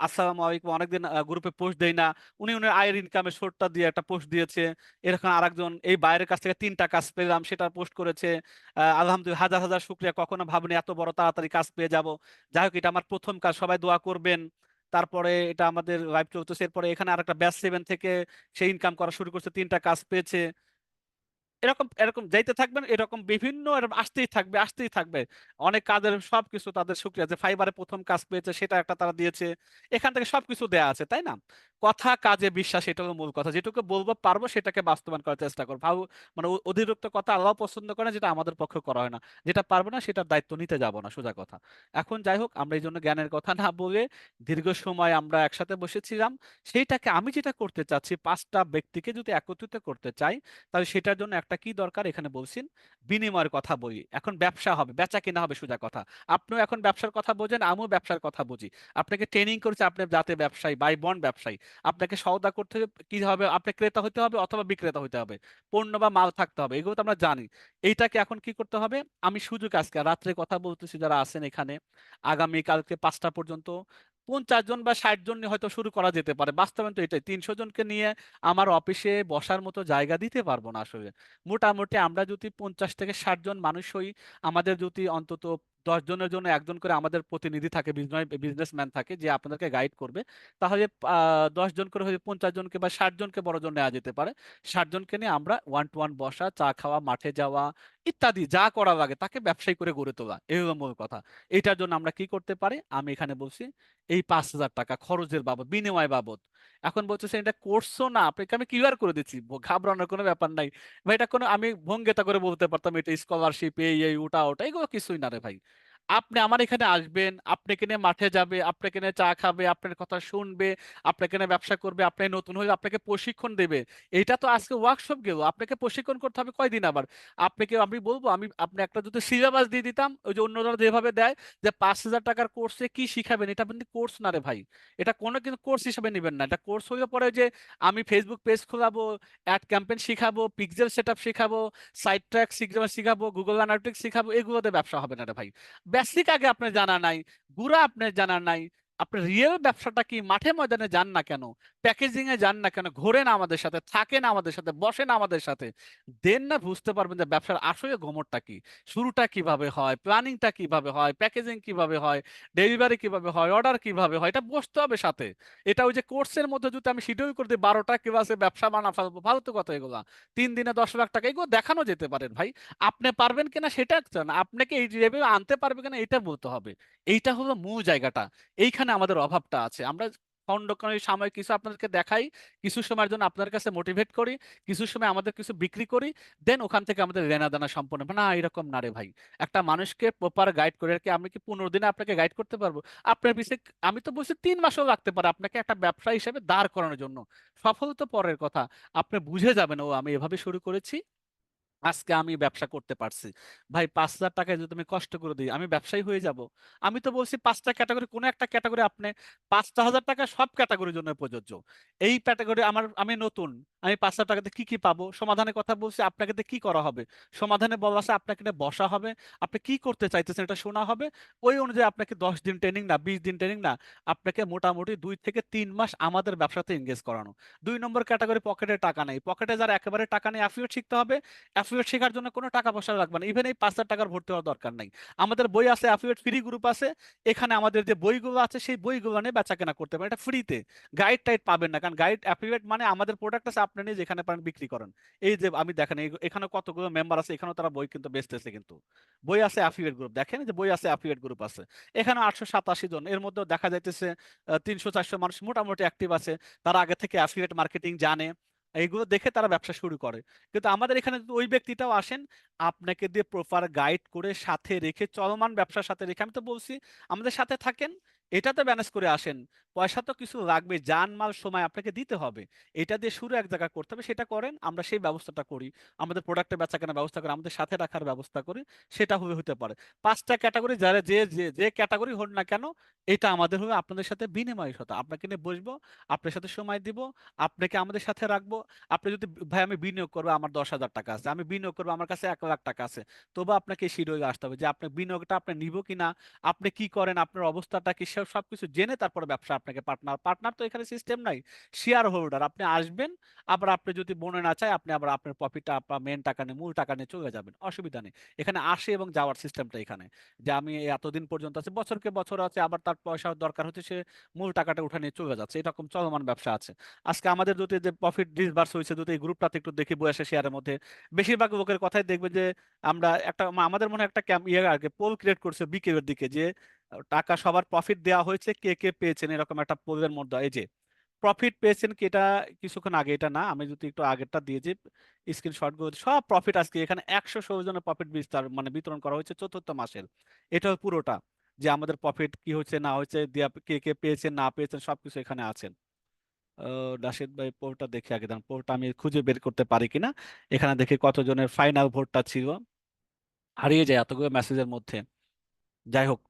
A: আসসালামু আলাইকুম, অনেকদিন গ্রুপে পোস্ট দেই না, উনি উনি আয়ের ইনকামের শোরটা দিয়ে একটা পোস্ট দিয়েছে। এরকম আরেকজন এই বাইরের কাছ থেকে 3টা কাজ পেলাম, সেটা পোস্ট করেছে। আলহামদুলিল্লাহ, হাজার হাজার শুকরিয়া, কখনো ভাবিনি এত বড় তাড়াতাড়ি কাজ পেয়ে যাব। যাই হোক, এটা আমার প্রথম কাজ, সবাই দোয়া করবেন। তারপরে এটা আমাদের লাইভ চলতেছে, এরপরে এখানে আরেকটা ব্যাচ 7 থেকে সে ইনকাম করা শুরু করছে, 3টা কাজ পেয়েছে। এরকম এরকম যাইতে থাকবেন, এরকম বিভিন্ন এরকম আসতেই থাকবে আসতেই থাকবে। অনেক কাজের সবকিছু তাদের শুক্রিয়া, যে ফাইবারে প্রথম কাজ পেয়েছে সেটা একটা তারা দিয়েছে। এখান থেকে সবকিছু দেয়া আছে, তাই না? কথা কাজে বিশ্বাস, এটা হলো মূল কথা। যেটুকু বলবো পারবো সেটাকে বাস্তবায়ন করার চেষ্টা করবো। অধিরুক্ত কথা আল্লাহ পছন্দ করে না, যেটা আমাদের পক্ষে করা হয় না। যেটা পারবো না সেটার দায়িত্ব নিতে যাব না, সোজা কথা। এখন যাই হোক, আমরা এই জন্য জ্ঞানের কথা না বলে দীর্ঘ সময় আমরা একসাথে বসেছিলাম। সেইটাকে আমি যেটা করতে চাচ্ছি, 5টা ব্যক্তিকে যদি একত্রিত করতে চাই, তাহলে সেটার জন্য একটা কি দরকার এখানে বলছেন, বিনিময়ের কথা বলি। এখন ব্যবসা হবে, বেচা কিনা হবে, সোজা কথা। আপনিও এখন ব্যবসার কথা বোঝেন, আমিও ব্যবসার কথা বুঝি। আপনাকে ট্রেনিং করেছে, আপনি যাতে ব্যবসায়ী বাই বন্ড ব্যবসায়ী। আপনাকে সওদা করতে হবে, কি হবে, আপনি ক্রেতা হতে হবে অথবা বিক্রেতা হতে হবে, পণ্য বা মাল থাকতে হবে, এগুলো তো আমরা জানি। এইটাকে এখন কি করতে হবে? আমি সুযোগ আজকে রাত্রে কথা বলতেছি, যারা আছেন এখানে, আগামী কালকে 5টা পর্যন্ত 50 জন বা 60 জন নিয়ে হয়তো শুরু করা যেতে পারে। বাস্তবায়ন তো এটাই, 300 জনকে নিয়ে আমার অফিসে বসার মতো জায়গা দিতে পারবো না আসলে। মোটামুটি আমরা যদি 50 থেকে 60 জন মানুষ হই, আমাদের যদি অন্তত 10 জনের জন্য একজন করে আমাদের প্রতিনিধি থাকে, বিজনেসম্যান থাকে, যে আপনাদেরকে গাইড করবে, তাহলে 10 জন করে হয়ে 50 জনকে বা 60 জনকে বড় জন নেওয়া যেতে পারে। 60 জনকে নিয়ে আমরা ওয়ান টু ওয়ান বসা, চা খাওয়া, মাঠে যাওয়া ইত্যাদি যা করা লাগে তাকে ব্যবসায়ী করে গড়ে তোলা, এই হলো মূল কথা। এটার জন্য আমরা কি করতে পারি? আমি এখানে বলছি এই 5,000 টাকা খরচের বাবদ, বিনিময় বাবদ। এখন বলতেছে এটা কোর্সও না, আপনাকে আমি কিউআর করে দিচ্ছি, ঘাবড়ানোর কোনো ব্যাপার নাই ভাই। এটা কোনো, আমি ভঙ্গিতা করে বলতে পারতাম এটা স্কলারশিপ, এই এই ওটা ওটা, এগুলো কিছুই না রে ভাই। আপনি আমার এখানে আসবেন, আপনাকে নিয়ে মাঠে যাবে, আপনাকে নিয়ে চা খাবে, আপনার কথা শুনবে, আপনাকে নিয়ে ব্যবসা করবে, আপনি নতুন হলে আপনাকে প্রশিক্ষণ দেবে। এটা তো আজকে ওয়ার্কশপ গেল, আপনাকে প্রশিক্ষণ করতে হবে কয়দিন আবার। আপনাকে আমি বলবো, আপনি একটা যদি সিলেবাস দিয়ে দিতাম, ওই যে অন্যরা যেভাবে দেয়, যে 5,000 টাকার কোর্সে কি শিখাবেন, এটা আপনি কোর্স না রে ভাই। এটা কোনো কিন্তু কোর্স হিসেবে নেবেন না। এটা কোর্স হইলে পরে যে আমি ফেসবুক পেজ খোলাবো, অ্যাড ক্যাম্পেইন শিখাবো, পিক্সেল সেটআপ শিখাবো, সাইট ট্র্যাক শিখাবো, গুগল অ্যানালিটিক্স শিখাবো, এগুলোতে ব্যবসা হবে না রে ভাই। বেসিক আগে আপনার জানা নাই, গুড়া আপনার জানা নাই। আপনি রিয়েল ব্যবসাটা কি, মাঠে ময়দানে যান না কেন, প্যাকেজিং এ যান না কেন, ঘোরেন আমাদের সাথে, থাকেন আমাদের সাথে, বসেন আমাদের সাথে, দেন না বুঝতে পারবেন যে ব্যবসার আসলে গোমরটা কি, শুরুটা কিভাবে হয়, প্ল্যানিংটা কিভাবে হয়, প্যাকেজিং কিভাবে হয়, ডেলিভারি কিভাবে হয়, অর্ডার কিভাবে হয়, এটা বসতে হবে সাথে। এটা ওই যে কোর্সের মধ্যে যদি আমি শিডিউল করে দিই 12টা ক্লাসে ব্যবসা বানা ফেলবো, ফালতু কথা এগুলা। 3 দিনে 10 লাখ টাকা, এগুলো দেখানো যেতে পারেন ভাই। আপনি পারবেন কিনা সেটা একটা না, আপনাকে এই লেভেলে আনতে পারবে কিনা এটা বলতে হবে। এইটা হলো মূল জায়গাটা। এইখানে আমাদের অভাবটা আছে। আমরা খণ্ডকালীন সাময়িক কিছু আপনাদেরকে দেখাই, কিছু সময়ের জন্য আপনাদের কাছে মোটিভেট করি, কিছু সময় আমাদের কিছু বিক্রি করি, দেন ওখান থেকে আমাদের লেনা দেনা সম্পূর্ণ না, এরকম না রে ভাই। একটা মানুষকে প্রপার গাইড করে আর কি, আমি কি 15 দিনে আপনাকে গাইড করতে পারবো? আপনার পিছিয়ে আমি তো বলছি 3 মাসও লাগতে পারে আপনাকে একটা ব্যবসা হিসেবে দাঁড় করানোর জন্য। সফল তো পরের কথা, আপনি বুঝে যাবেন ও আমি এভাবে শুরু করেছি, আজকে আমি ব্যবসা করতে পারছি। ভাই 5,000 টাকায় যদি আমি কষ্ট করে দিই, আমি ব্যবসায়ী হয়ে যাব? আমি তো বলছি 5টা ক্যাটাগরি, কোনো একটা ক্যাটাগরি আপনি 5,000 টাকা সব ক্যাটাগরির জন্য প্রযোজ্য। এই ক্যাটাগরি আমি নতুন, আমি 5,000 টাকাতে কি কি পাবো, সমাধানের কথা বলছি, আপনাকে দিয়ে কি করা হবে, সমাধানে বলা আছে, আপনাকে নিয়ে বসা হবে, আপনি কি করতে চাইতেছেন এটা শোনা হবে। ওই অনুযায়ী আপনাকে 10 দিন ট্রেনিং না, 20 দিন ট্রেনিং না, আপনাকে মোটামুটি 2 থেকে 3 মাস আমাদের ব্যবসাতে এঙ্গেজ করানো। 2 নম্বর ক্যাটাগরি, পকেটে টাকা নেই, পকেটে যারা একেবারে টাকা নেই, অ্যাফিলিয়েট শিখতে হবে। অ্যাফিলিয়েট শেখার জন্য কোনো টাকা পয়সা লাগবে না, ইভেন এই 5,000 টাকার ভর্তি হওয়ার দরকার নাই। আমাদের বই আছে, অ্যাফিলিয়েট ফ্রি গ্রুপ আছে, এখানে আমাদের যে বইগুলো আছে সেই বইগুলো নিয়ে বেচা কেনা করতে পারেন, এটা ফ্রিতে। গাইড টাইড পাবেন না, কারণ গাইড অ্যাফিলিয়েট মানে আমাদের প্রোডাক্ট আছে, আপনি নিয়ে যেখানে পারেন বিক্রি করেন। এই যে আমি দেখেন এখানে কতগুলো মেম্বার আছে, এখানেও তারা বই কিন্তু বেচতেছে, কিন্তু বই আছে অ্যাফিলিয়েট গ্রুপ, দেখেন যে বই আছে অ্যাফিলিয়েট গ্রুপ আছে, এখানে 887 জন, এর মধ্যেও দেখা যাইতেছে 300-400 মানুষ মোটামুটি অ্যাক্টিভ আছে, তারা আগে থেকে অ্যাফিলিয়েট মার্কেটিং জানে, এইগুলো দেখে তারা ব্যবসা শুরু করে। কিন্তু আমাদের এখানে যদি ওই ব্যক্তিটাও আসেন, আপনাকে দিয়ে প্রপার গাইড করে সাথে রেখে, চলমান ব্যবসার সাথে রেখে, আমি তো বলছি আমাদের সাথে থাকেন, এটা তো ম্যানেজ করে আসেন, পয়সা তো কিছু লাগবে, জানমাল সময় আপনাকে দিতে হবে, এটা দিয়ে শুরু এক জায়গায় করতে হবে, সেটা করেন, আমরা সেই ব্যবস্থাটা করি, আমাদের প্রোডাক্টের বেচা কেনার ব্যবস্থা করি, আমাদের সাথে রাখার ব্যবস্থা করি, সেটা হতে পারে। 5টা ক্যাটাগরি, যারা যে যে যে ক্যাটাগরি হোক না কেন, এটা আমাদের হবে আপনাদের সাথে বিনিময় হতো, আপনাকে নিয়ে বসবো, আপনার সাথে সময় দিব, আপনাকে আমাদের সাথে রাখবো। আপনি যদি ভাই আমি বিনিয়োগ করবো, আমার 10,000 টাকা আছে, আমি বিনিয়োগ করবো, আমার কাছে 1,00,000 টাকা আছে, তবু আপনাকে শিডিউলে আসতে হবে যে আপনি বিনিয়োগটা আপনি নিব কিনা, আপনি কি করেন, আপনার অবস্থাটা কি, সবকিছু জেনে তারপরে ব্যবসা আপনাকে পার্টনার, পার্টনার তো এখানে সিস্টেম নাই, শেয়ার হোল্ডার, আপনি আসবেন, আবার আপনি যদি মনে না চায় আপনি আবার আপনার প্রফিটটা, আপনার মেন টাকা নিয়ে, মূল টাকা নিয়ে চলে যাবেন, অসুবিধা নেই। এখানে আসে এবং যাওয়ার সিস্টেমটা এখানে, যে আমি এতদিন পর্যন্ত আছে, বছরকে বছর আছে, আবার তার পয়সা দরকার হচ্ছে, সে মূল টাকাটা উঠে নিয়ে চলে যাচ্ছে, এরকম চলমান ব্যবসা আছে। আজকে আমাদের যদি যে প্রফিট ডিসবার্স হয়েছে, যদি এই গ্রুপটাতে একটু দেখি বসে শেয়ারের মধ্যে, বেশিরভাগ লোকের কথাই দেখবে যে আমরা একটা আমাদের মনে হয় একটা ক্যাম্প ইয়ে আগে পোল ক্রিয়েট করছে বিকেএর দিকে, যে টাকা সবার প্রফিট দেওয়া হয়েছে, কে কে পেয়েছেন, এরকম একটা পোলের মধ্যে, এই যে প্রফিট পেয়েছেন কি, এটা কিছুক্ষণ আগে, এটা না, আমি যদি একটু আগেরটা দিয়ে যে স্ক্রিনশট গুলো, সব প্রফিট আজকে এখানে 116 জনের প্রফিট বিস্তার মানে বিতরণ করা হয়েছে চতুর্থ মাসের, এটা পুরোটা, যে আমাদের প্রফিট কি হয়েছে না হয়েছে, দেয়া কে কে পেয়েছেন না পেয়েছেন সবকিছু এখানে আছে। রাশেদ ভাই পোলটা দেখে আগে দেন, পোলটা আমি খুঁজে বের করতে পারি কিনা, এখানে দেখে কতজনের ফাইনাল ভোটটা ছিল, হারিয়ে যায় এতগুলো মেসেজের মধ্যে। যাই হোক,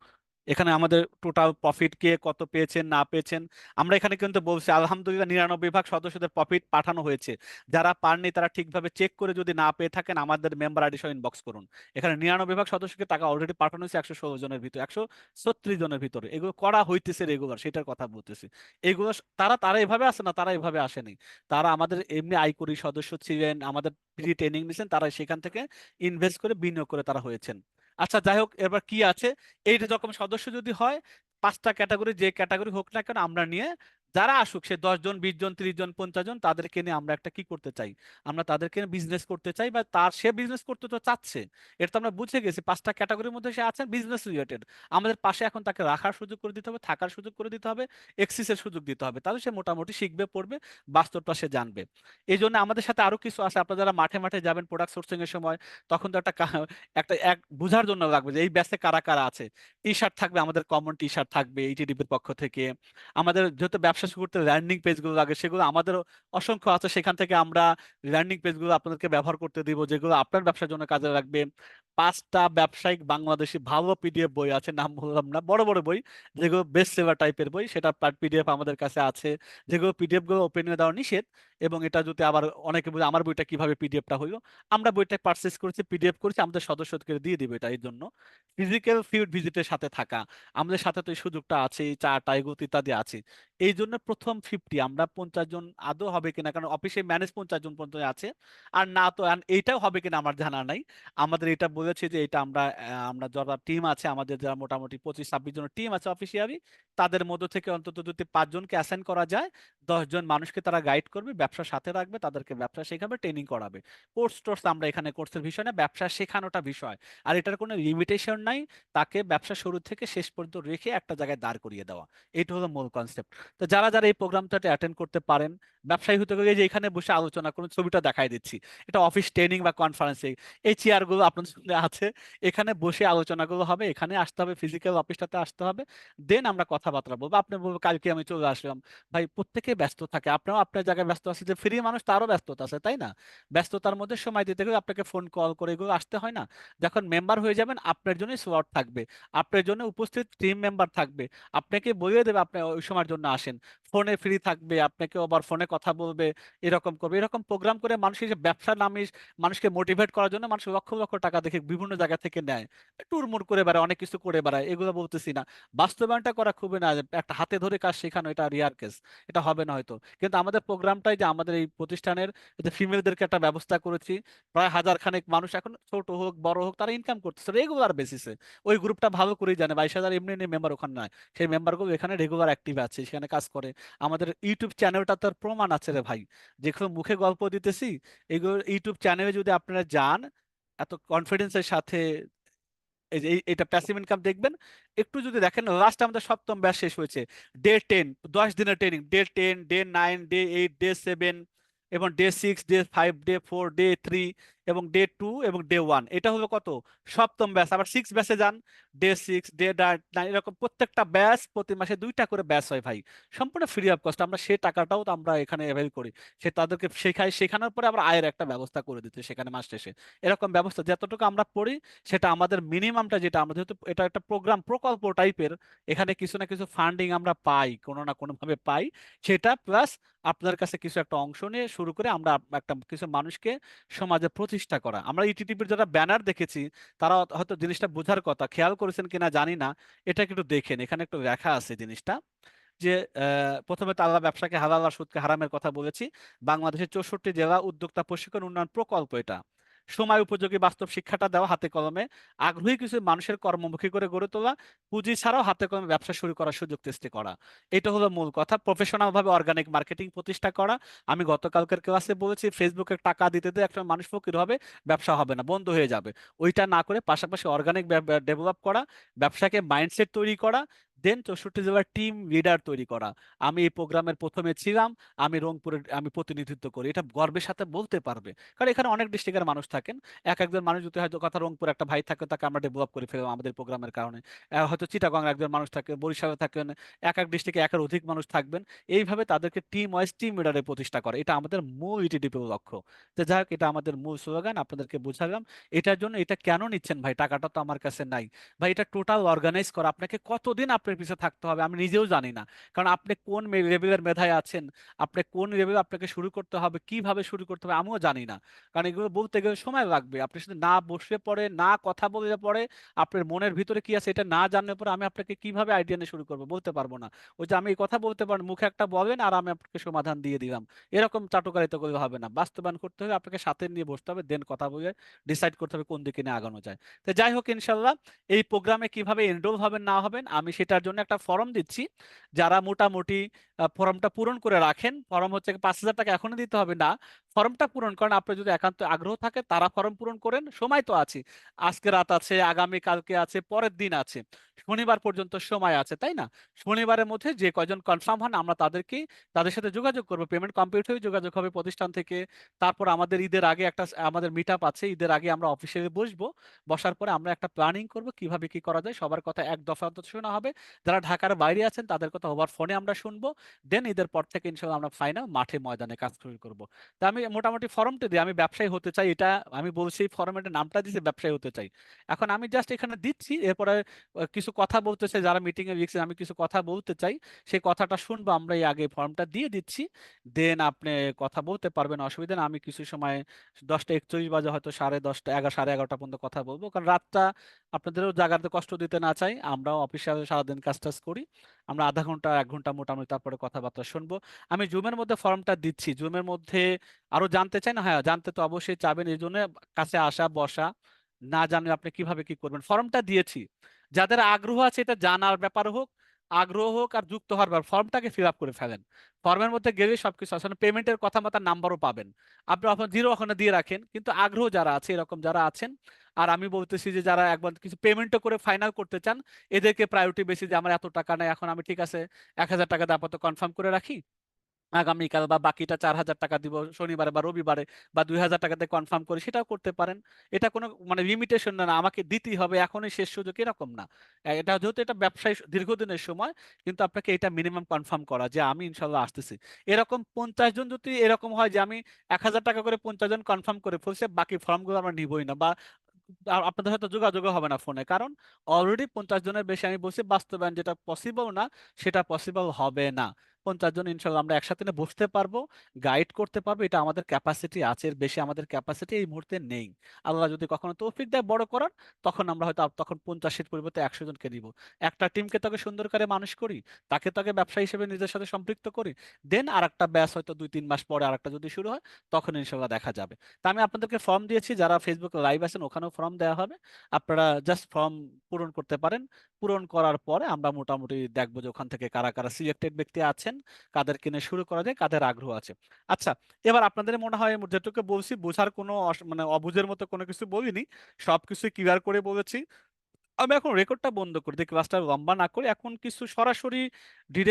A: এখানে আমাদের টোটাল প্রফিট কে কত পেয়েছেন না পেয়েছেন, আমরা এখানে কিন্তু বলছি আলহামদুলিল্লাহ 99 ভাগ সদস্যদের প্রফিট পাঠানো হয়েছে। যারা পাননি তারা ঠিকভাবে চেক করে যদি না পেয়ে থাকেন, আমাদের মেম্বার আইডি সহ ইনবক্স করুন। এখানে 99 ভাগ সদস্যকে টাকা অলরেডি পাঠানো হয়েছে 116 জনের ভিতরে, 136 জনের ভিতরে, এগুলো করা হইতেছে রেগুলার, সেটার কথা বলতেছি। এগুলো তারা তারা এভাবে আসে না, তারা এভাবে আসেনি, তারা আমাদের এমনি আইকরি সদস্য ছিলেন, আমাদের ফ্রি ট্রেনিং নিয়েছেন, তারা সেখান থেকে ইনভেস্ট করে বিনিয়োগ করে তারা হয়েছেন। আচ্ছা যাই হোক, এবার কি আছে, এই যে রকম সদস্য যদি হয়, 5টা ক্যাটাগরি, যে ক্যাটাগরি হোক না কেন, আমরা নিয়ে যারা আসুক, সে 10 জন 20 জন 30 জন 50 জন, তাদেরকে নিয়ে আমরা একটা কি করতে চাই, আমরা তাদেরকে বিজনেস করতে চাই, বা তার সে বিজনেস করতে তো চাচ্ছে, এটা তো আমরা বুঝে গেছি, 5টা ক্যাটাগরির মধ্যে সে আছেন বিজনেস রিলেটেড, আমাদের পাশে এখন তাকে রাখার সুযোগ করে দিতে হবে, থাকার সুযোগ করে দিতে হবে, এক্সিসের সুযোগ দিতে হবে, তাহলে সে মোটামুটি শিখবে, পড়বে, বাস্তবটা সে জানবে। এই জন্য আমাদের সাথে আরো কিছু আছে, আপনারা যারা মাঠে মাঠে যাবেন প্রোডাক্ট সোর্সিং এর সময়, তখন তো একটা এক বুঝার জন্য লাগবে যে এই ব্যাচে কারা কারা আছে। টি শার্ট থাকবে, আমাদের কমন টি শার্ট থাকবে এইচডিবির পক্ষ থেকে। আমাদের যেহেতু ব্যবসা শুরু করতে ল্যান্ডিং পেজগুলো লাগে, সেগুলো আমাদের অসংখ্য আছে, সেখান থেকে আমরা ল্যান্ডিং পেজগুলো আপনাদেরকে ব্যবহার করতে দিব, যেগুলো আপনার ব্যবসার জন্য কাজে লাগবে। 5টা ব্যবসায়িক বাংলাদেশি ভালো পিডিএফ বই আছে, নাম বললাম না, বড় বড় বই, যেগুলো বেস্ট সেলার টাইপের বই, সেটা পিডিএফ আমাদের কাছে আছে, যেগুলো পিডিএফ গুলো ওপেনে দেওয়া নিষেধ। এবং এটা যদি আবার অনেকে বলে আমার বইটা কিভাবে পিডিএফটা হইলো, আমরা বইটা পারচেজ করেছি, পিডিএফ করেছি, আমাদের সদস্যদেরকে দিয়ে দিব, এটা এই জন্য ফিজিক্যাল ফিল্ড ভিজিটের সাথে থাকা, আমাদের সাথে তো এই সুযোগটা আছে, এই চাটা এগুলো ইত্যাদি আছে। এই জন্য প্রথম 50 আমরা 50 জন আদৌ হবে কিনা, কারণ অফিসে ম্যানেজ 50 জন পর্যন্ত আছে, আর না তো এইটাও হবে কিনা আমার জানা নাই। আমাদের এটা বলেছে যে এটা আমরা যারা টিম আছে, আমাদের যারা মোটামুটি 25-26 জনের টিম আছে অফিসিয়ালি, তাদের মধ্য থেকে অন্তত যদি 5 জনকে অ্যাসাইন করা যায়, 10 জন মানুষকে তারা গাইড করবে, ব্যবসার সাথে রাখবে, তাদেরকে ব্যবসা শেখাবে, ট্রেনিং করাবে। কোর্স টোর্স আমরা এখানে কোর্সের বিষয় না, ব্যবসা শেখানোটা বিষয়। আর এটার কোনো লিমিটেশন নাই, তাকে ব্যবসা শুরু থেকে শেষ পর্যন্ত রেখে একটা জায়গায় দাঁড় করিয়ে দেওয়া, এটা হলো মূল কনসেপ্ট। তো যারা যারা এই প্রোগ্রামটাতে অ্যাটেন্ড করতে পারেন, ব্যবসায়ী হতে গেলে যে এখানে বসে আলোচনা করুন, ছবিটা দেখাই দিচ্ছি, এটা অফিস ট্রেনিং বা কনফারেন্সে, এই চেয়ারগুলো আপনাদের সামনে আছে, এখানে বসে আলোচনাগুলো হবে, এখানে আসতে হবে, ফিজিক্যাল অফিসটাতে আসতে হবে, দেন আমরা কথাবার্তা বলবো। আপনি বলবো কালকে আমি চলে আসলাম, ভাই প্রত্যেকে ব্যস্ত থাকে, আপনারাও আপনার জায়গায় ব্যস্ত আছে, যে ফ্রি মানুষ তারও ব্যস্ততা আছে, তাই না? ব্যস্ততার মধ্যে সময় দিতে গেলে আপনাকে ফোন কল করে এগুলো আসতে হয় না। যখন মেম্বার হয়ে যাবেন, আপনার জন্য স্লট থাকবে, আপনার জন্য উপস্থিত টিম মেম্বার থাকবে, আপনাকে বলিয়ে দেবে আপনি ওই সময়ের জন্য আসেন। ফোনে ফ্রি থাকবে, আপনাকে আবার ফোনে কথা বলবে, এরকম করবে। এরকম প্রোগ্রাম করে মানুষের যে ব্যবসার নামে মানুষকে মোটিভেট করার জন্য মানুষ লক্ষ লক্ষ টাকা দেখে বিভিন্ন জায়গা থেকে নেয়, টুরমুর করে বেড়ায়, অনেক কিছু করে বেড়ায়, এগুলো বলতেছি না। বাস্তবায়নটা করা খুবই না, একটা হাতে ধরে কাজ শেখানো এটা রিয়ার কেস, এটা হবে না হয়তো। কিন্তু আমাদের প্রোগ্রামটাই যে আমাদের এই প্রতিষ্ঠানের যে ফিমেলদেরকে একটা ব্যবস্থা করেছি, প্রায় হাজার খানেক মানুষ এখন ছোট হোক বড় হোক তারা ইনকাম করতেছে রেগুলার বেসিসে। ওই গ্রুপটা ভালো করেই জানে 22,000 এমনি এমনি মেম্বার ওখানে নয়, সেই মেম্বারগুলো এখানে রেগুলার অ্যাক্টিভ আছে, সেখানে কাজ করে। আমাদের ইউটিউব চ্যানেলটা তার প্রমাণ আছে রে ভাই, যেগুলো মুখে গল্প দিতেছি এগুলো ইউটিউব চ্যানেলে যদি আপনারা যান এত কনফিডেন্সের সাথে, এই যে এটা প্যাসিভ ইনকাম দেখবেন। একটু যদি দেখেন লাস্ট আমাদের সপ্তম ব্যাচ শেষ হয়েছে, ডে 10, 10 দিনের training, day 10, day 9, day 8, day 7, এবং ডে 6, ডে 5, ডে 4, ডে 3, এবং ডে 2 এবং ডে 1, এটা হলো কত, সপ্তম ব্যাচ। আবার 6 ব্যাচে যান, ডে 6, ডে 9, এরকম প্রত্যেকটা ব্যাচ প্রতি মাসে 2টা করে ব্যাচ হয় ভাই, সম্পূর্ণ ফ্রি অফ কস্ট। আমরা সেই টাকাটাও তো আমরা এখানে অ্যাভেল করি, সে তাদেরকে শেখাই, শেখানোর পরে আবার আয়ের একটা ব্যবস্থা করে দিতে সেখানে মাস শেষে। এরকম ব্যবস্থা যতটুকু আমরা পড়ি সেটা আমাদের মিনিমামটা, যেটা আমরা যেহেতু এটা একটা প্রোগ্রাম প্রকল্প টাইপের, এখানে কিছু না কিছু ফান্ডিং আমরা পাই, কোনো না কোনো ভাবে পাই, সেটা প্লাস আপনার কাছে কিছু একটা অংশ নিয়ে শুরু করে আমরা একটা কিছু মানুষকে সমাজে প্রতিষ্ঠা করা। আমরা ইটিটিভির যারা ব্যানার দেখেছি তারা হয়তো জিনিসটা বোঝার কথা, খেয়াল করেছেন কিনা জানি না, এটা একটু দেখেন, এখানে একটু লেখা আছে জিনিসটা যে প্রথমে তো আল্লাহ ব্যবসাকে হালাল আর সুদকে হারামের কথা বলেছি। বাংলাদেশের 64 জেলা উদ্যোক্তা প্রশিক্ষণ উন্নয়ন প্রকল্প, এটা সময় উপযোগী বাস্তব শিক্ষাটা দেওয়া, হাতে কলমে আগ্রহী কিছু মানুষের কর্মমুখী করে গড়ে তোলা, পুঁজি ছাড়াও হাতে কলমে ব্যবসা শুরু করার সুযোগ সৃষ্টি করা। এটা হলো মূল কথা। প্রফেশনাল ভাবে অর্গানিক মার্কেটিং প্রতিষ্ঠা করা। আমি গতকালকের ক্লাসে বলেছি ফেসবুকে টাকা দিতে দিতে একটা মানুষ ফকির হবে, ব্যবসা হবে না, বন্ধ হয়ে যাবে। ওইটা না করে পাশাপাশি অর্গানিক ডেভেলপ করা, ব্যবসাকে মাইন্ডসেট তৈরি করা, দেন 64 জেলার টিম লিডার তৈরি করা। আমি এই প্রোগ্রামের প্রথমে ছিলাম, আমি রংপুরের আমি প্রতিনিধিত্ব করি, এটা গর্বের সাথে বলতে পারবে, কারণ এখানে অনেক ডিস্ট্রিক্টের মানুষ থাকেন। এক একজন মানুষ যদি হয়তো কথা রংপুর একটা ভাই থাকে, তাকে আমরা ডেভেলপ করে ফেললাম আমাদের প্রোগ্রামের কারণে। হয়তো চিটাগং একজন মানুষ থাকে, বরিশালে থাকেন, এক এক ডিস্ট্রিক্টে একের অধিক মানুষ থাকবেন। এইভাবে তাদেরকে টিম ওয়াইজ টিম লিডারে প্রতিষ্ঠা করে, এটা আমাদের মূল ইটিডিপির লক্ষ্য। তো যাই হোক, এটা আমাদের মূল স্লোগান, আপনাদেরকে বুঝালাম। এটার জন্য এটা কেন নিচ্ছেন ভাই, টাকাটা তো আমার কাছে নাই ভাই, এটা টোটাল অর্গানাইজ করা। আপনাকে কতদিন আপনার পিছনে থাকতে হবে আমি নিজেও জানি না, কারণ আপনি কোন লেভেলের মেধায় আছেন, আপনি কোন লেভেলে আপনাকে শুরু করতে হবে, কিভাবে শুরু করতে হবে আমিও জানি না। কারণ এগুলো বলতে গেলে সময় লাগবে, আপনি শুধু না বসলে পরে, না কথা বললে পরে, আপনার মনের ভিতরে কি আছে এটা না জানলে পরে আমি আপনাকে কিভাবে আইডিয়া নিয়ে শুরু করবো বলতে পারবো না। ওই যে আমি এই কথা বলতে পারেন, মুখে একটা বলেন আর আমি আপনাকে সমাধান দিয়ে দিলাম, এরকম চাটুকারিতা করলে হবে না। বাস্তবায়ন করতে হলে আপনাকে সাথে নিয়ে বসতে হবে, দেন কথা বলে ডিসাইড করতে হবে কোন দিকে নিয়ে আগানো যায়। তো যাই হোক, ইনশাল্লাহ এই প্রোগ্রামে কিভাবে এনরোল হবেন না হবেন আমি সেটার জন্য একটা ফর্ম দিচ্ছি। যারা মোটামুটি ফর্মটা পূরণ করে রাখেন, ফর্ম হচ্ছে 5,000 টাকা এখনো দিতে হবে না, ফর্মটা পূরণ করেন। আপনার যদি একান্ত আগ্রহ থাকে তারা ফর্ম পূরণ করেন, সময় তো আছে, আজকে রাত আছে, আগামী কালকে আছে, পরের দিন আছে, শনিবার পর্যন্ত সময় আছে, তাই না? শনিবারের মধ্যে যে কয়জন কনফার্ম হন আমরা তাদেরকে, তাদের সাথে যোগাযোগ করবো, পেমেন্ট কমপ্লিট হয়ে যোগাযোগ হবে প্রতিষ্ঠান থেকে। তারপর আমাদের ঈদের আগে একটা আমাদের মিট আপ আছে, ঈদের আগে আমরা অফিসিয়ালি বসবো, বসার পরে আমরা একটা প্ল্যানিং করব কিভাবে কি করা যায়। সবার কথা এক দফা অন্তত শোনা হবে, যারা ঢাকার বাইরে আছেন তাদের কথা ওভার ফোনে আমরা শুনবো। দেন ঈদের পর থেকে ইনশাল্লাহ আমরা ফাইনাল মাঠে ময়দানে কাজ শুরু করব। তা আমি মোটামুটি ফর্মটা দিই, আমি ব্যবসায়ী হতে চাই, এটা আমি বলছি, ফর্মেটের নামটা দিয়েছি ব্যবসায়ী হতে চাই। এখন আমি জাস্ট এখানে দিচ্ছি, এরপরে কিছু কথা বলতে চাই, যারা মিটিং এ লিখছেন আমি কিছু কথা বলতে চাই, সেই কথাটা শুনবো আমরা, এই আগে ফর্মটা দিয়ে দিচ্ছি। দেন আপনি কথা বলতে পারবেন, অসুবিধা না। আমি কিছু সময় 10টা 41 বাজে হয়তো 10:30, 11, 11:30 পর্যন্ত কথা বলবো, কারণ রাতটা আপনাদেরও জাগাতে কষ্ট দিতে না চাই, আমরাও অফিসিয়াল সারাদিন কাজ টাজ করি। আমরা আধা ঘন্টা 1 ঘন্টা মোটামুটি তারপরে কথাবার্তা শুনবো। আমি জুমের মধ্যে ফর্মটা দিচ্ছি, জুমের মধ্যে আরো জানতে চাই না, হ্যাঁ জানতে তো অবশ্যই চাবেন, এই জন্য কাছে আসা বসা, না জানলে আপনি কিভাবে কি করবেন, ফর্মটা দিয়েছি। যাদের আগ্রহ আছে এটা জানার ব্যাপার হোক, আগ্রহ হোক আর যুক্ত হওয়ার ব্যাপার, ফর্মটাকে ফিল আপ করে ফেলেন। ফর্মের মধ্যে গেলে সবকিছু আসলে পেমেন্টের কথা মতো নাম্বারও পাবেন, আপনি আপনার জিরো ওখানে দিয়ে রাখেন। কিন্তু আগ্রহ যারা আছে, এরকম যারা আছেন, আর আমি বলতেছি যে যারা একবার কিছু পেমেন্টও করে ফাইনাল করতে চান, এদেরকে প্রায়োরিটি বেশি, যে আমার এত টাকা নাই এখন, আমি ঠিক আছে 1,000 টাকা দিয়ে আপাতত কনফার্ম করে রাখি, আগামীকাল বা বাকিটা 4,000 টাকা দিব শনিবারে বা রবিবারে, বা 2,000 টাকাতে কনফার্ম করি, সেটাও করতে পারেন। এটা কোনো মানে লিমিটেশন না, আমাকে দিতেই হবে এখনই শেষ সুযোগ এরকম না। এটা যেহেতু এটা ব্যবসায় দীর্ঘদিনের সময়, কিন্তু আপনাকে এটা মিনিমাম কনফার্ম করা যে আমি ইনশাল্লাহ আসতেছি। এরকম 50 জন যদি এরকম হয় যে আমি 1,000 টাকা করে 50 জন কনফার্ম করে ফেলছে, বাকি ফর্মগুলো আমরা নিবই না, বা আপনাদের হয়তো যোগাযোগ হবে না ফোনে, কারণ অলরেডি 50 জনের বেশি আমি বলছি, বাস্তবায়ন যেটা পসিবল না সেটা পসিবল হবে না। 50 জন ইনশাল্লাহ আমরা একসাথে নিয়ে বসতে পারবো, গাইড করতে পারবো। এটা আমাদের ক্যাপাসিটি আছে, এর বেশি আমাদের ক্যাপাসিটি এই মুহূর্তে নেই। আল্লাহ যদি কখনো তৌফিক দেয় বড় করার, তখন আমরা হয়তো তখন 50-এর পরিবর্তে 100 জনকে নিব। একটা টিমকে তাকে সুন্দর করে মানুষ করি, তাকে তাকে ব্যবসা হিসেবে নিজের সাথে সম্পৃক্ত করি, দেন আর একটা ব্যাচ হয়তো 2-3 মাস পরে আর একটা যদি শুরু হয়, তখন ইনশাল্লাহ দেখা যাবে। তা আমি আপনাদেরকে ফর্ম দিয়েছি, যারা ফেসবুকে লাইভ আছেন ওখানেও ফর্ম দেওয়া হবে, আপনারা জাস্ট ফর্ম পূরণ করতে পারেন। পূরণ করার পরে আমরা মোটামুটি দেখবো যে ওখান থেকে কারা কারা সিলেক্টেড ব্যক্তি আছেন, কাদের কিনে শুরু করা যায়, কাদের আগ্রহ আছে। আচ্ছা, এবার আপনাদের মনে হয় যেটুকু বলছি বোঝার কোনো মানে অবুঝের মতো কোনো কিছু বলিনি, সবকিছু ক্লিয়ার করে বলেছি। আমি এখন রেকর্ডটা বন্ধ করে দিই, ক্লাসটা লম্বা না করে এখন কিছু সরাসরি ডিরেক্ট